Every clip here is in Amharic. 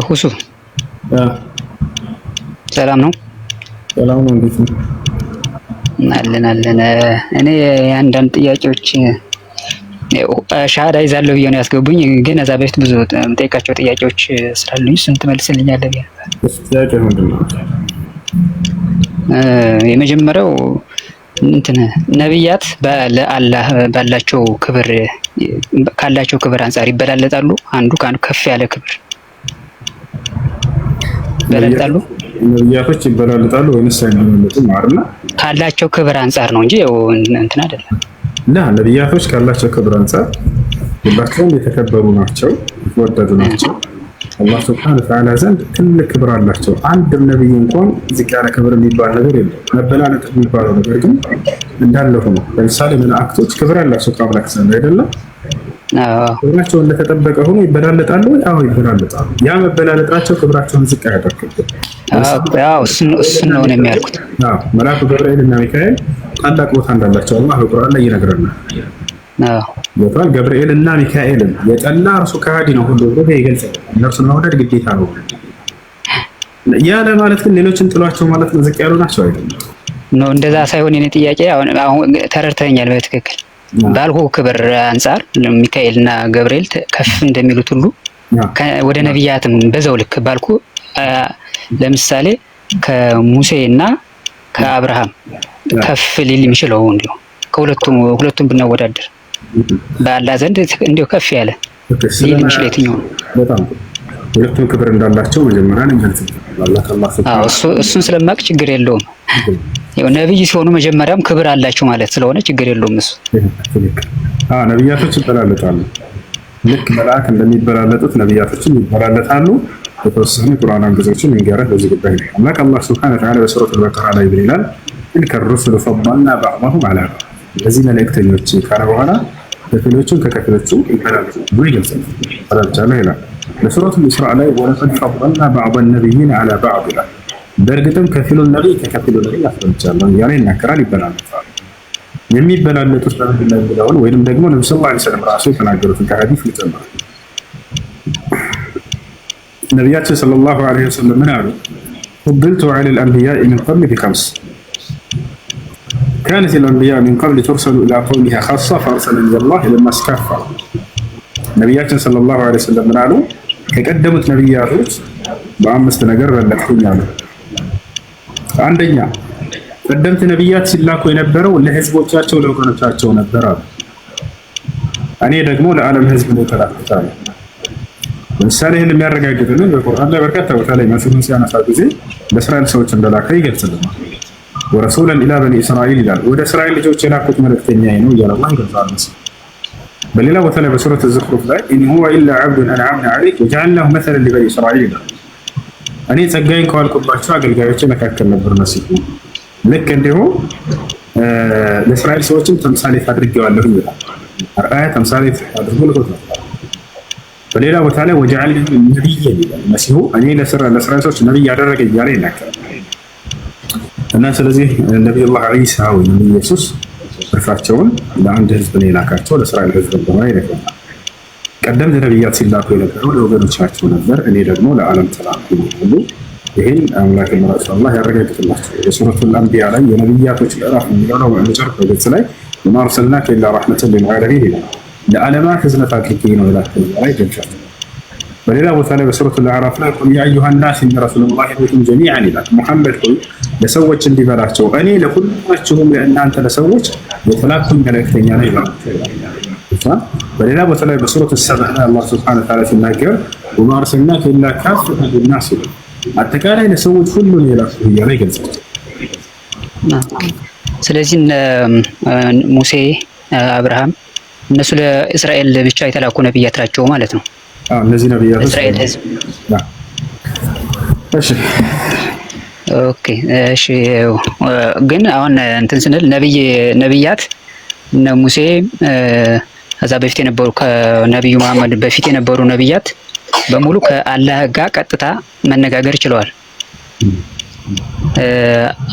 ሁሱ አ ሰላም ነው? ሰላም ነው። እንዴት ነው? አለን። እኔ አንዳንድ ጥያቄዎች ሻሃዳ ይዛለሁ ብዬ ነው ያስገቡኝ፣ ግን እዛ በፊት ብዙ የምጠይቃቸው ጥያቄዎች ስላሉኝ እሱን ትመልስልኛለህ ብዬ ነበር። ጥያቄ ምንድን ነው? የመጀመሪያው ነቢያት ለአላህ ባላቸው ክብር ካላቸው ክብር አንጻር ይበላለጣሉ? አንዱ ከፍ ያለ ክብር ይበላለጣሉ? ነቢያቶች ይበላለጣሉ ወይንስ አይበላለጡም? አይደል? ካላቸው ክብር አንጻር ነው እንጂ እንትን አይደለም። ነቢያቶች ካላቸው ክብር አንጻር ሁላቸውም የተከበሩ ናቸው፣ የተወደዱ ናቸው። አላህ ሱብሓነሁ ወተዓላ ዘንድ ትልቅ ክብር አላቸው። አንድም ነቢይ እንኳን ዝቅ ያለ ክብር የሚባል ነገር የለም። መበላለጥ የሚባለው ነገር ግን እንዳለ ሆኖ፣ ለምሳሌ መላእክቶች ክብር አላቸው ከአምላክ ዘንድ አይደለም። ክብራቸው እንደተጠበቀ ሆኖ ይበላለጣሉ ወይ? አዎ ይበላለጣሉ። ያ መበላለጣቸው ክብራቸውን ዝቅ አያደርግም። እሱን ነው የሚያልኩት። መልአኩ ገብርኤል እና ሚካኤል ታላቅ ቦታ እንዳላቸው አላህ በቁርአን ላይ ይነግረናል። ቦታል ገብርኤል እና ሚካኤልን የጠላ እርሱ ከሃዲ ነው ሁሉ ብሎ ይገልጻል። እነርሱን መውደድ ግዴታ ነው። ያ ለማለት ግን ሌሎችን ጥሏቸው ማለት ነው ዝቅ ያሉ ናቸው አይደለም። እንደዛ ሳይሆን የኔ ጥያቄ አሁን ተረድተኛል በትክክል ባልሆ ክብር አንጻር ሚካኤል እና ገብርኤል ከፍ እንደሚሉት ሁሉ ወደ ነቢያትም በዛው ልክ ባልኩ ለምሳሌ ከሙሴ እና ከአብርሃም ከፍ ሊል የሚችለው እንዲሁ ሁለቱም ብናወዳደር በአላህ ዘንድ እንዲሁ ከፍ ያለ ሊል የሚችል የትኛው ነው? በጣም ሁለቱም ክብር እንዳላቸው መጀመሪያ እንገልጽ። እሱን ስለማቅ ችግር የለውም። ነብይ ሲሆኑ መጀመሪያም ክብር አላቸው ማለት ስለሆነ ችግር የለውም። እሱ ነቢያቶች ይበላለጣሉ። ልክ መልአክ እንደሚበላለጡት ነቢያቶችም ይበላለጣሉ። የተወሰኑ የቁርአን አንቀጾችን እንገረህ በዚህ ጉዳይ ነው። አላህ ሱብሓነሁ ወተዓላ በሱረቱል በቀራ ላይ ይላል ትልከ ሩሱሉ ፈضልና በዕضሁም ዐላ በዕድ። እነዚህ መልእክተኞች ካለ በኋላ ከፊሎቹን ከከፊሎቹ ይበላለጡ ብሎ ይገልጻል። ተላልቻለሁ ይላል። በሱረቱል ኢስራእ ላይ ወለቀድ ፈضልና በዕض ነቢይን ዐላ በዕድ ይላል። በእርግጥም ከፊሉን ነቢይ ከከፊሉ ነቢይ አስበልጫለሁ እያለ ይናገራል። ይበላለጣሉ። የሚበላለጡት በምንድን ነው የሚለውን ወይንም ደግሞ ነብዩ ሰለላሁ ዐለይሂ ወሰለም ራሱ የተናገሩትን ከሐዲስ ልጨምር። ነቢያችን ሰለላሁ ዐለይሂ ወሰለም ምን አሉ? ፈضልቱ ዐለል አንቢያኢ ሚን ቀብሊ ቢኸምስ ካነት አልአንቢያኡ ሚን ቀብሊ ቱርሰሉ ኢላ ቀውሚሃ ኻሳ ፈአርሰለኒ አላህ ኢለ ናስ ካፋ። ነቢያችን ሰለላሁ ዐለይሂ ወሰለም ምን አሉ? ከቀደሙት ነቢያቶች በአምስት ነገር በለጥኩኝ አሉ። አንደኛ ቀደምት ነቢያት ሲላኩ የነበረው ለህዝቦቻቸው ለወገኖቻቸው ነበር አሉ። እኔ ደግሞ ለዓለም ህዝብ ነው የተላኩት አሉ። ለምሳሌ ይህን የሚያረጋግጥልን በቁርአን ላይ በርካታ ቦታ ላይ መስሉን ሲያነሳ ጊዜ ለእስራኤል ሰዎች እንደላከ ይገልጽልናል። ወረሱለን ኢላ በኒ እስራኤል ይላል። ወደ እስራኤል ልጆች የላኩት መልእክተኛዬ ነው እያለ አላህ ይገልጻል። በሌላ ቦታ ላይ በሱረት ዘኽሩፍ ላይ ኢን ሁወ ኢላ ዐብዱን አንዐምና ዐለይሂ ወጀዐልናሁ መሰለን ሊበኒ እስራኤል ይላል። እኔ ጸጋዬን ከዋልኩባቸው አገልጋዮች መካከል ነበር መሲሁ። ልክ እንዲሁ ለእስራኤል ሰዎችም ተምሳሌት አድርጌዋለሁ ይላል። አርአያ ተምሳሌት አድርጎ ልኮታል። በሌላ ቦታ ላይ ወጀዐልኒ ነቢየን ይላል መሲሁ እኔ ለእስራኤል ሰዎች ነቢይ ያደረገ እያለ ይናገራል። እና ስለዚህ ነቢዩላህ ዒሳ ወይም ኢየሱስ እርሳቸውን ለአንድ ህዝብ ነው የላካቸው፣ ለእስራኤል ህዝብ እንደሆነ ይነግረናል። ቀደምት ነቢያት ሲላኩ የነበረው ለወገኖቻቸው ነበር፣ እኔ ደግሞ ለዓለም ተላኩ ሁሉ ይህን አምላክ መራሱ አላህ ያረጋግጥላቸው። የሱረቱል አንቢያ ላይ የነቢያቶች ምዕራፍ የሚለው መጨረሻው ገጽ ላይ ወማ አርሰልናከ ኢላ ረሕመተን ሊልዓለሚን ይላል። ለዓለማት ህዝነት አድርጌ ነው የላከው ላይ ገልጿል። በሌላ ቦታ ላይ በሱረቱል አዕራፍ ላይ ቁል ያ አዩሃ ናስ ኢነ ረሱለላሂ ኢለይኩም ጀሚዐን ይላል። ሙሐመድ ሆይ ለሰዎች እንዲበላቸው እኔ ለሁላችሁም ለእናንተ ለሰዎች የተላኩኝ መልእክተኛ ነኝ ይላል። በሌላ ቦታ ላይ በሱረቱ ሰብዕ ላይ አላህ ሱብሓነሁ ወተዓላ ሲናገር ወማ አርሰልናከ ኢላ ካፈተን ሊናስ ይላል። አጠቃላይ ለሰዎች ሁሉ ነው የላኩህ እያለ ይገልጻል። ስለዚህ ሙሴ፣ አብርሃም እነሱ ለእስራኤል ብቻ የተላኩ ነቢያት ናቸው ማለት ነው። እነዚህ ነቢያት እስራኤል ህዝብ። ኦኬ እሺ። ግን አሁን እንትን ስንል ነቢያት እነ ሙሴ ከዛ በፊት የነበሩ ከነቢዩ መሐመድ በፊት የነበሩ ነቢያት በሙሉ ከአላህ ጋር ቀጥታ መነጋገር ችለዋል።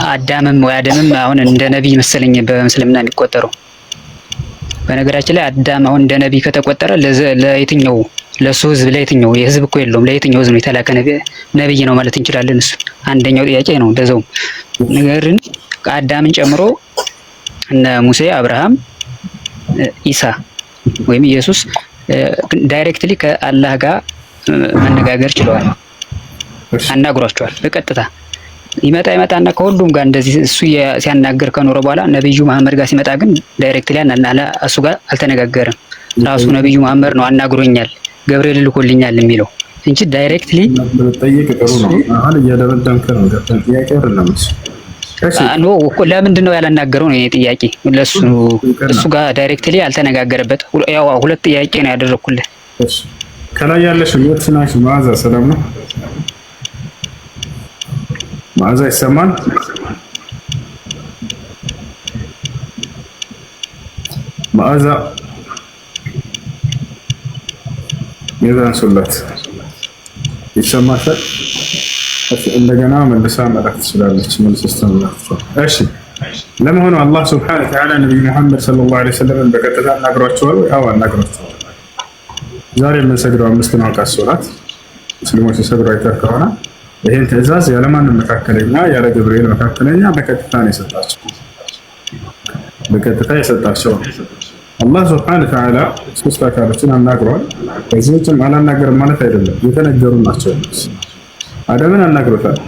አዳምም አሁን እንደ ነቢይ መሰለኝ በእስልምና የሚቆጠረው። በነገራችን ላይ አዳም አሁን እንደ ነቢይ ከተቆጠረ ለየትኛው ለሱ ህዝብ ለየትኛው የህዝብ እኮ የለውም ለየትኛው ህዝብ ነው የተላከ ነብይ ነው ማለት እንችላለን? እሱ አንደኛው ጥያቄ ነው። እንደዛው ነገርን አዳምን ጨምሮ እነ ሙሴ፣ አብርሃም፣ ኢሳ ወይም ኢየሱስ ዳይሬክትሊ ከአላህ ጋር መነጋገር ችለዋል፣ አናግሯቸዋል በቀጥታ ይመጣና ከሁሉም ጋር እንደዚህ እሱ ሲያናገር ከኖረ በኋላ ነብዩ መሐመድ ጋር ሲመጣ ግን ዳይሬክትሊ እሱ ጋር አልተነጋገረም። ራሱ ነብዩ መሐመድ ነው አናግሮኛል ገብርኤል ልኮልኛል የሚለው እንጂ ዳይሬክትሊ ጠይቅ ጥሩ ነው። አሁን እያደረደምከ ነው ገብተን ጥያቄ አይደለም ኖ እኮ ለምንድን ነው ያላናገረው ነው ጥያቄ። እሱ ጋር ዳይሬክትሊ አልተነጋገረበት። ያው ሁለት ጥያቄ ነው ያደረኩልህ። እሺ ከላይ ያለሽ የትናሽ መዓዛ ሰላም ነው? መዓዛ ይሰማል? መዓዛ የዛን ሱላት ይሰማታል? እንደገና መልሳ መላክ ትችላለች። እሺ ለመሆኑ አላህ ሱብሓነሁ ወተዓላ ነብዩ መሐመድ ሰለላሁ ዐለይሂ ወሰለም በቀጥታ አናግሯቸዋል ወይ? አዎ አናግሯቸዋል። ዛሬ የምንሰግደው 5 አውቃት ሶላት ሙስሊሞች ሲሰግዱ አይተህ ከሆነ ይህን ትዕዛዝ ያለማንም መካከለኛ ያለ ገብርኤል መካከለኛ በቀጥታ ነው የሰጣቸው። በቀጥታ የሰጣቸው አላህ ሱብሓነሁ ወተዓላ 3 አካሎችን አናግሯል። ከዚህ ውጭም አላናገርም ማለት አይደለም፣ የተነገሩ ናቸው። አደምን አናግሮታል።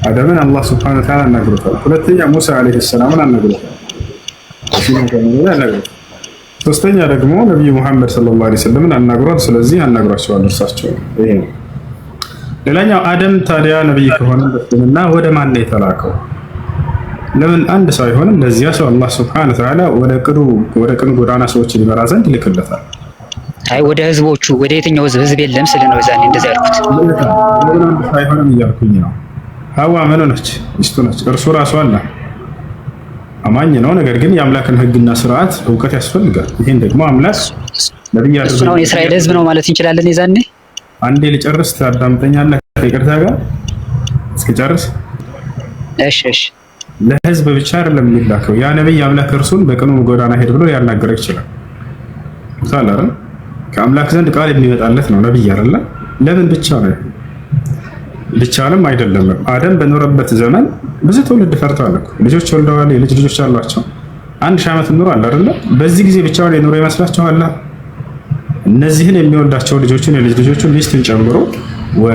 አደምን አላህ ሱብሓነሁ ወተዓላ አናግሮታል። ሁለተኛ ሙሳ አለይሂ ሰላምን አናግሮታል። ሶስተኛ ደግሞ ነብዩ መሐመድ ሰለላሁ ዐለይሂ ወሰለም አናግሯል። ስለዚህ አናግሯቸዋል እርሳቸው። ይሄ ነው። ሌላኛው አደም ታዲያ ነብይ ከሆነ በስልምና ወደ ማን ነው የተላከው? ለምን አንድ ሰው አይሆንም? ለዚያ ሰው አላህ ሱብሓነሁ ወተዓላ ወደ ቅኑ ጎዳና ሰዎችን ይመራ ዘንድ ይልክለታል። አይ ወደ ህዝቦቹ ወደ የትኛው ህዝብ የለም ስለ ነው ዛኔ እንደዛ ያልኩት። አይሆንም እያልኩኝ ነው። ሀዋ ምን ሆነች? ሚስቱ ነች። እርሱ ራሱ አለ አማኝ ነው። ነገር ግን የአምላክን ህግና ስርዓት እውቀት ያስፈልጋል። ይሄን ደግሞ አምላክ ነብይ አድርጎ ነው የእስራኤል ህዝብ ነው ማለት እንችላለን። የዛኔ አንዴ ልጨርስ ታዳምጠኛለህ? ከይቅርታ ጋር እስኪጨርስ። እሺ ለህዝብ ብቻ አይደለም የሚላከው ያ ነብይ አምላክ እርሱን በቅኑ ጎዳና ሄድ ብሎ ሊያናገረው ይችላል። ታላረ ከአምላክ ዘንድ ቃል የሚመጣለት ነው ነብይ አይደለም። ለምን ብቻ ነው? ብቻንም አይደለም። አደም በኖረበት ዘመን ብዙ ትውልድ ፈርቷል እኮ ልጆች ወልደዋል፣ የልጅ ልጆች አሏቸው። 1000 ዓመት ኖሯል አይደለ? በዚህ ጊዜ ብቻውን የኖረ ይመስላችኋል? እነዚህን የሚወልዳቸው ልጆችን የልጅ ልጆችን ሚስትን ጨምሮ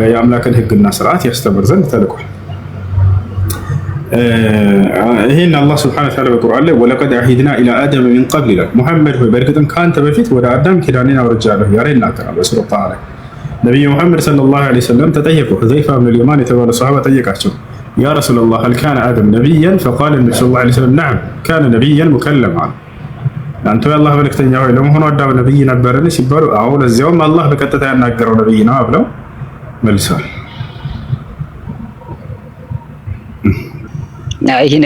የአምላክን ህግና ስርዓት ያስተምር ዘንድ ተልኳል። ይሄን አላህ ሱብሓነሁ ወተዓላ በቁርአን ላይ ወለቀድ አሂድና ኢላ አደም ሚን ቀብል ይላል። ሙሐመድ ሆይ በእርግጥም ከአንተ በፊት ወደ አዳም ኪዳኔን አውርጃለሁ ያለ ይናገራል በሱረቱ ጣሃ ላይ። ነብዩ ሙሐመድ ሰለላሁ ዐለይሂ ወሰለም ተጠየቁ። ሁዘይፋ ብን ልየማን የተባለ ሰሃባ ጠየቃቸው፣ ያ ረሱለላህ ሀል ካነ አደም ነቢያን? ፈቃለ ነቢ ሰለላሁ ዐለይሂ ወሰለም ነዓም ካነ ነቢያን ሙከለማ። አንተ የአላህ መልእክተኛ ሆይ ለመሆኑ አዳም ነብይ ነበርን ሲባሉ አዎ ለዚያውም አላህ በቀጥታ ያናገረው ነብይ ነው ብለው መልሰዋል። ይህን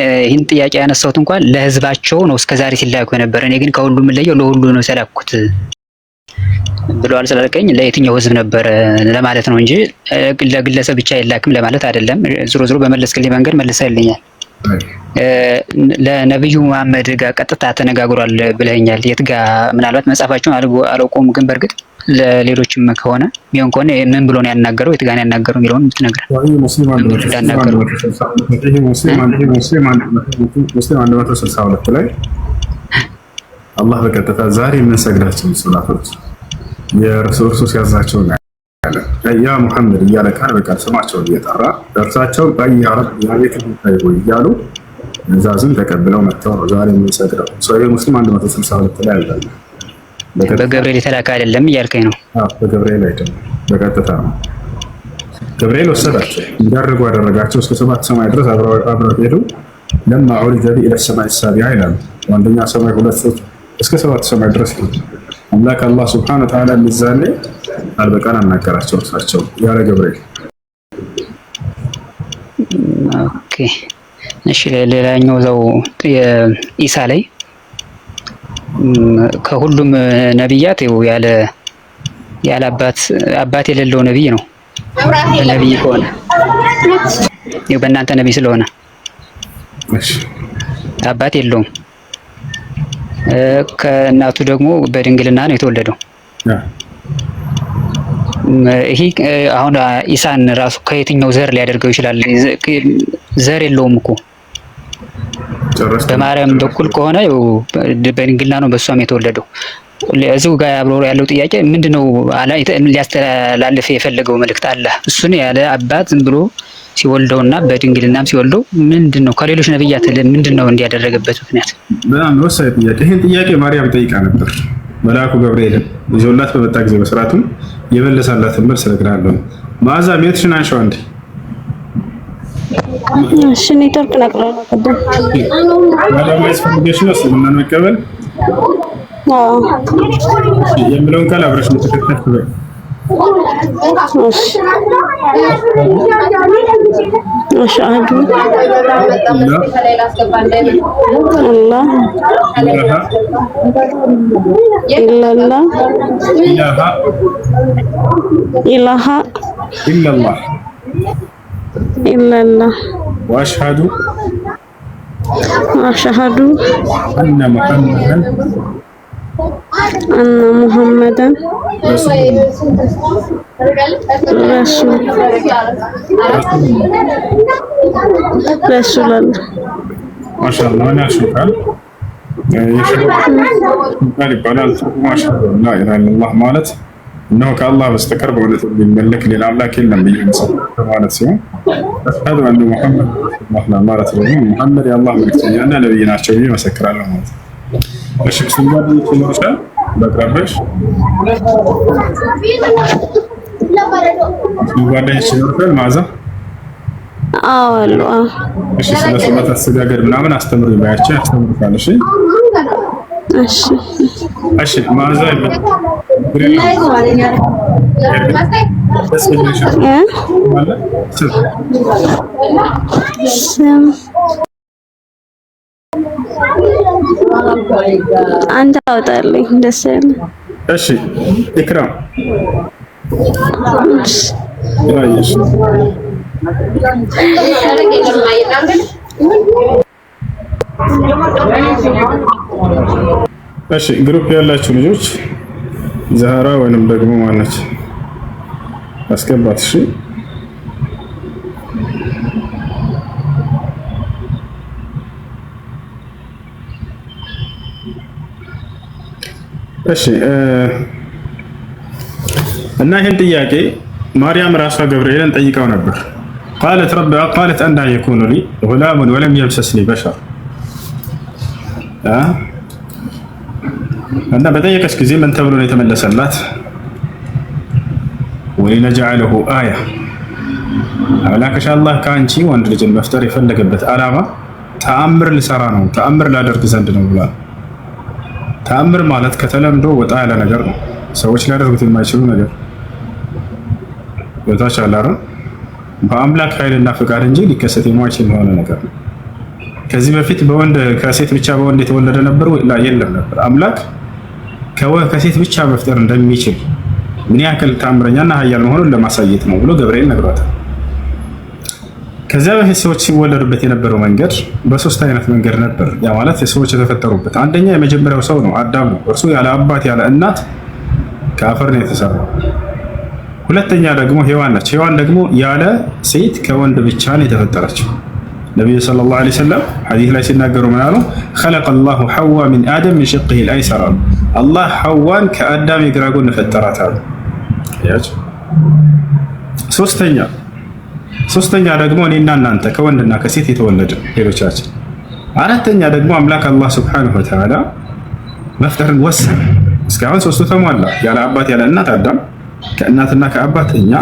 ጥያቄ ያነሳሁት እንኳን ለህዝባቸው ነው እስከዛሬ ሲላኩ የነበረ። እኔ ግን ከሁሉም ለየው ለሁሉ ነው የተላኩት ብለዋል ስላልከኝ ለየትኛው ህዝብ ነበረ ለማለት ነው እንጂ ለግለሰብ ብቻ አይላክም ለማለት አይደለም። ዞሮ በመለስክልኝ መንገድ መልሰህልኛል። ለነብዩ መሐመድ ጋር ቀጥታ ተነጋግሯል ብለኛል። የት ጋር ምናልባት መጽሐፋቸውን አላውቀውም፣ ግን በእርግጥ ለሌሎችም ከሆነ ቢሆን ከሆነ ምን ብሎ ነው ያናገረው፣ የት ጋር ነው ያናገረው የሚለውን የምትነግረን ሙስሊም 162 ላይ አላህ በቀጥታ ዛሬ የምንሰግዳቸው ሶላቶች የረሱል ሲያዛቸው ያ ሙሐመድ እያለ ቃል በቃል ስማቸውን እየጠራ እርሳቸው ያ ረብ ያ ቤት እያሉ ትዕዛዝን ተቀብለው መጥተው ነው ዛሬ የምንሰግደው። ሶሒህ ሙስሊም 162 ላይ አለ። በገብርኤል የተላከ አይደለም እያልከኝ ነው? በገብርኤል አይደለም፣ በቀጥታ ነው። ገብርኤል ወሰዳቸው እንዲያደርጉ ያደረጋቸው እስከ 7 ሰማይ ድረስ አብረው ሄዱ። ለማ ዑሪጀ ቢ ኢለ ሰማይ ሳቢዓ ይላሉ። አንደኛ ሰማይ 2 ሰዎች እስከ 7 ሰማይ ድረስ ሄዱ። አምላክ አላህ ሱብሓነሁ ወተዓላ ሚዛኔ ቃል በቃል አናገራቸው እርሳቸው ያለ ገብርኤል። ኦኬ እሺ። ሌላኛው እዛው ኢሳ ላይ ከሁሉም ነብያት ያለ አባት የሌለው ነብይ ነው። ነብይ ከሆነ በእናንተ ነብይ ስለሆነ አባት የለውም። ከእናቱ ደግሞ በድንግልና ነው የተወለደው። ይሄ አሁን ኢሳን ራሱ ከየትኛው ዘር ሊያደርገው ይችላል? ዘር የለውም እኮ በማርያም በኩል ከሆነ በድንግልና ነው በሷም የተወለደው። እዚሁ ጋር አብሮ ያለው ጥያቄ ምንድነው? ሊያስተላልፍ የፈለገው መልእክት አለ። እሱን ያለ አባት ዝም ብሎ ሲወልደውና በድንግልናም ሲወልደው ምንድነው ከሌሎች ነብያት ምንድነው እንዲያደረገበት ምክንያት? በጣም ወሳኝ ጥያቄ። ይሄን ጥያቄ ማርያም ጠይቃ ነበር። መልአኩ ገብርኤል ይዞላት በመጣ ጊዜ በስርዓቱም የመለሳላትን መልስ እነግርሃለሁ። መዓዛ ቤትሽን አንሺው አንዴ። እሺ ኔትወርክ ነቅሎ ማዳም ያስፈልገሽ ነው እስልምናን መቀበል የሚለውን ቃል አብረሽ ተከታተል ነው። أشهد الله إلا الله إله إلا الله إلا الله وأشهد أن محمدا رسول الله. ما شاء الله. أنا شكرا. ይባላል ማሻአላ ላ ኢላሃ ኢላላህ ማለት እነሆ ከአላህ በስተቀር በእውነት የሚመለክ ሌላ አምላክ የለም ማለት ሲሆን አሽሀዱ አነ ሙሐመድ ረሱሉላህ ማለት ነው። ሙሐመድ የአላህ መልእክተኛና ነብይ ናቸው ብዬ እመሰክራለሁ ማለት ነው። እሺ ስንባል ይችላል በቅራበሽ ስንባል ይችላል ማዛ አሉ። እሺ ስለ ሶላት አሰጋገድ ምናምን አስተምሩ ባያቸው ያስተምሩታል። እሺ እሺ እሺ ማዛ አንተ አውጣልኝ ደስ ያለ። እሺ ኢክራም እሺ ግሩፕ ያላችሁ ልጆች ዛህራ ወይንም ደግሞ ማነች አስገባት። እሺ እሺ እና ይህን ጥያቄ ማርያም ራሷ ገብርኤልን ጠይቀው ነበር። ቃለት ረቢ ቃለት አና የኩኑ ሊ ጉላሙን ወለም የምሰስኒ በሸር እና በጠየቀች ጊዜ ምን ተብሎ ነው የተመለሰላት? ወሊነጅዐለሁ አያ አምላክሽ አላህ ከአንቺ ወንድ ልጅን መፍጠር የፈለገበት ዓላማ ተአምር ልሰራ ነው፣ ተአምር ላደርግ ዘንድ ነው ብሏል። ተአምር ማለት ከተለምዶ ወጣ ያለ ነገር ነው፣ ሰዎች ሊያደርጉት የማይችሉ ነገር ቦታች አላረ በአምላክ ኃይልና ፍቃድ እንጂ ሊከሰት የማይችል የሆነ ነገር ነው። ከዚህ በፊት በወንድ ከሴት ብቻ በወንድ የተወለደ ነበር ወይ? የለም ነበር። አምላክ ከሴት ብቻ መፍጠር እንደሚችል ምን ያክል ተአምረኛና ኃያል መሆኑን ለማሳየት ነው ብሎ ገብርኤል ነግሯታል። ከዚያ በፊት ሰዎች ሲወለዱበት የነበረው መንገድ በሶስት አይነት መንገድ ነበር። ያ ማለት የሰዎች የተፈጠሩበት አንደኛ የመጀመሪያው ሰው ነው፣ አዳም ነው። እርሱ ያለ አባት ያለ እናት ከአፈር ነው የተሰራው። ሁለተኛ ደግሞ ሔዋን ነች። ሔዋን ደግሞ ያለ ሴት ከወንድ ብቻ ነው የተፈጠረችው። ነብዩ ሰለላሁ ዐለይሂ ወሰለም ሐዲስ ላይ ሲናገሩ ምን አሉ? خلق الله حواء من آدم من شقه الأيسر አላህ ሐዋን ከአዳም የግራ ጎን ፈጠራት አሉ። ሶስተኛ ደግሞ እኔና እናንተ ከወንድና ከሴት የተወለድን ሌሎቻችን። አራተኛ ደግሞ አምላክ አላህ ሱብሓነሁ ወተዓላ መፍጠርን ወሰነ። እስካሁን ሶስቱ ተሟላ። ያለ አባት ያለ እናት አዳም፣ ከእናትና ከአባት እኛ፣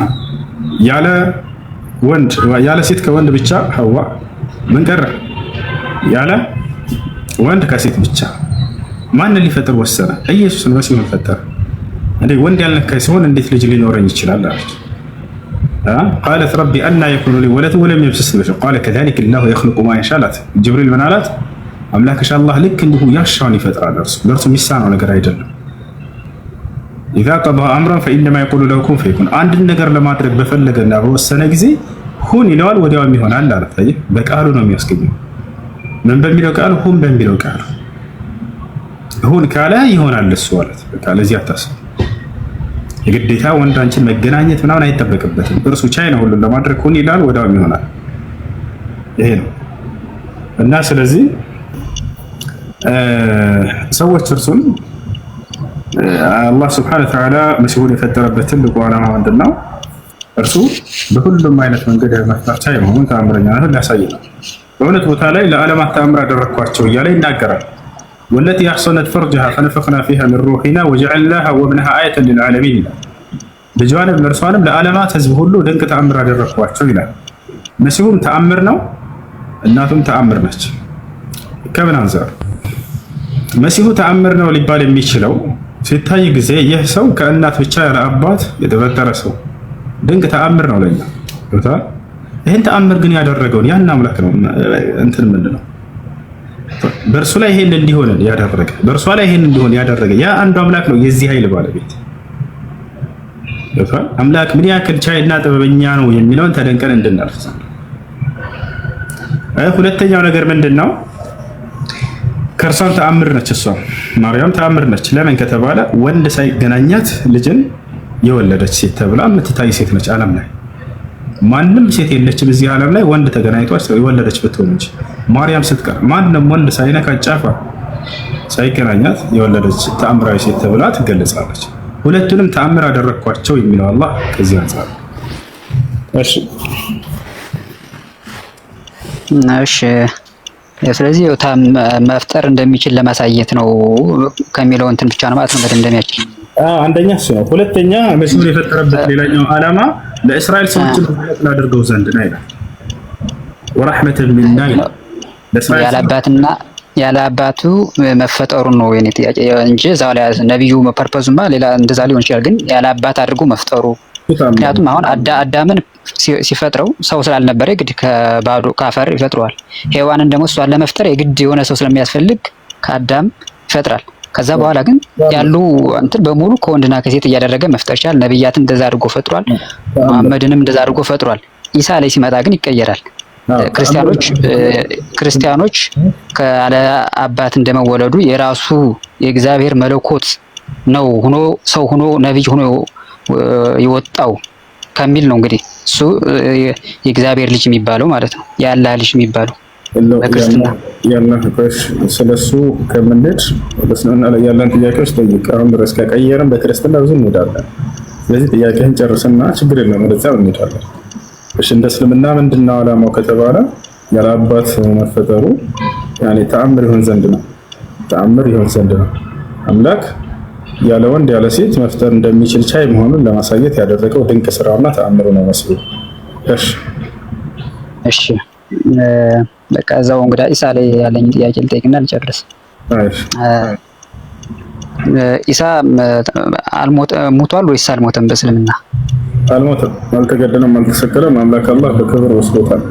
ያለ ሴት ከወንድ ብቻ ሐዋ። ምን ቀረ? ያለ ወንድ ከሴት ብቻ። ማንን ሊፈጥር ወሰነ? ኢየሱስን መሲሁን ፈጠረ። እንዴ ወንድ ያልነካ ሲሆን እንዴት ልጅ ሊኖረኝ ይችላል አለች። ቃለት ረቢ አና የኩኑ ሊ ወለድ ወለም የምሰስኒ በሸር ቃለ ከዛሊከ አላሁ የኽሉቁ ማ የሻእ አላት። ጅብሪል ምን አላት? አምላክሽ አላህ ልክ እንዲሁ ያሻውን ይፈጥራል፣ ለእርሱ የሚሳነው ነገር አይደለም። ኢዛ ቀዳ አምረን ፈኢነማ የቁሉ ለሁ ኩን ፈየኩን። አንድን ነገር ለማድረግ በፈለገና በወሰነ ጊዜ ሁን ይለዋል፣ ወዲያውም ይሆናል አላት። አየህ፣ በቃሉ ነው የሚያስገኘው። ምን በሚለው ቃል? ሁን በሚለው ቃል። ሁን ካለ ይሆናል እሱ አላት። በቃ ለዚህ አታስብ። የግዴታ ወንድ አንቺን መገናኘት ምናምን አይጠበቅበትም። እርሱ ቻይ ነው ሁሉን ለማድረግ ሁን ይላል፣ ወዲያውኑ ይሆናል። ይሄ ነው እና ስለዚህ ሰዎች እርሱን አላህ ስብሐነሁ ወተዓላ መሲሁን የፈጠረበት ትልቁ ዓላማ ምንድን ነው? እርሱ በሁሉም አይነት መንገድ መፍጠር ቻይ መሆኑን ተአምረኛነቱን ሊያሳይ ነው። በእውነት ቦታ ላይ ለዓለማት ተአምር አደረግኳቸው እያለ ይናገራል። ወለቲ አሕሰነት ፈርጀሃ ፈነፈኽና ፊሃ ሚን ሩሒና ወጀዐልናሃ ወብነሃ አየተን ሊልዓለሚን ይላል። ልጇንም እርሷንም ለዓለማት ህዝብ ሁሉ ድንቅ ተአምር አደረግኳቸው ይላል። መሲሁም ተአምር ነው፣ እናቱም ተአምር ነች። ከምን አንፃር መሲሁ ተአምር ነው ሊባል የሚችለው? ሲታይ ጊዜ ይህ ሰው ከእናት ብቻ ያለ አባት የተፈጠረ ሰው ድንቅ ተአምር ነው ለኛ። ይህን ተአምር ግን ያደረገውን ያን አምላክ ነው እንትን ምንድን ነው በእርሱ ላይ ይሄን እንዲሆን ያደረገ በእርሷ ላይ ይሄን እንዲሆን ያደረገ ያ አንዱ አምላክ ነው፣ የዚህ ኃይል ባለቤት አምላክ ምን ያክል ቻይና ጥበበኛ ነው የሚለውን ተደንቀን እንድናልፍ። ሁለተኛው ነገር ምንድን ነው? ከእርሷም ተአምር ነች፣ እሷ ማርያም ተአምር ነች። ለምን ከተባለ ወንድ ሳይገናኛት ልጅን የወለደች ሴት ተብላ የምትታይ ሴት ነች። ዓለም ላይ ማንም ሴት የለችም እዚህ ዓለም ላይ ወንድ ተገናኝቷት የወለደች ብትሆን እንጂ ማርያም ስትቀር ማንም ወንድ ሳይነካ ጫፏ ሳይገናኛት የወለደች ተአምራዊ ሴት ተብላ ትገለጻለች። ሁለቱንም ተአምር አደረግኳቸው የሚለው አላህ ከዚህ አንፃር። እሺ ስለዚህ መፍጠር እንደሚችል ለማሳየት ነው ከሚለው እንትን ብቻ ነው ማለት ነው እንደሚያችል። አንደኛ እሱ ነው። ሁለተኛ መሲሁን የፈጠረበት ሌላኛው ዓላማ ለእስራኤል ሰዎች ላደርገው ዘንድ ነው ይላል። ወራህመተን ሚና ይላል። ያለአባትና ያለ አባቱ መፈጠሩ ነው የኔ ጥያቄ እንጂ እዛው ላይ ነብዩ ፐርፐዙማ ሌላ እንደዛ ሊሆን ይችላል። ግን ያለ አባት አድርጎ መፍጠሩ ምክንያቱም አሁን አዳምን ሲፈጥረው ሰው ስላልነበረ የግድ ከባዶ ካፈር ይፈጥረዋል። ሔዋንን ደግሞ እሷን ለመፍጠር የግድ የሆነ ሰው ስለሚያስፈልግ ከአዳም ይፈጥራል። ከዛ በኋላ ግን ያሉ እንትን በሙሉ ከወንድና ከሴት እያደረገ መፍጠር ይችላል። ነብያትን እንደዛ አድርጎ ፈጥሯል። መሐመድንም እንደዛ አድርጎ ፈጥሯል። ኢሳ ላይ ሲመጣ ግን ይቀየራል። ክርስቲያኖች ካለ አባት እንደመወለዱ የራሱ የእግዚአብሔር መለኮት ነው ሆኖ ሰው ሆኖ ነብይ ሆኖ የወጣው ከሚል ነው እንግዲህ እሱ የእግዚአብሔር ልጅ የሚባለው ማለት ነው። የአላህ ልጅ የሚባለው በክርስትና ስለሱ ከምንሄድ በስነና ላይ ያለን ጥያቄዎች ጠይቅ። አሁን ድረስ ከቀየርን በክርስትና ብዙ እንሄዳለን። ስለዚህ ጥያቄህን ጨርስና ችግር የለም ወደዛው እንሄዳለን። እሺ እንደ እስልምና ምንድነው ዓላማው ከተባለ ያለ አባት መፈጠሩ ያኔ ተአምር ይሆን ዘንድ ነው። ተአምር ይሆን ዘንድ ነው። አምላክ ያለ ወንድ ያለ ሴት መፍጠር እንደሚችል ቻይ መሆኑን ለማሳየት ያደረገው ድንቅ ስራውና ተአምሩ ነው መሲሁ። እሺ በቃ እዛው እንግዲህ ኢሳ ላይ ያለኝ ጥያቄ ልጠይቅና ልጨርስ። ኢሳ ሞቷል ወይስ አልሞተም? በእስልምና አልሞተም፣ አልተገደለም፣ አልተሰቀለም። አምላክ አላህ በክብር ወስዶታል።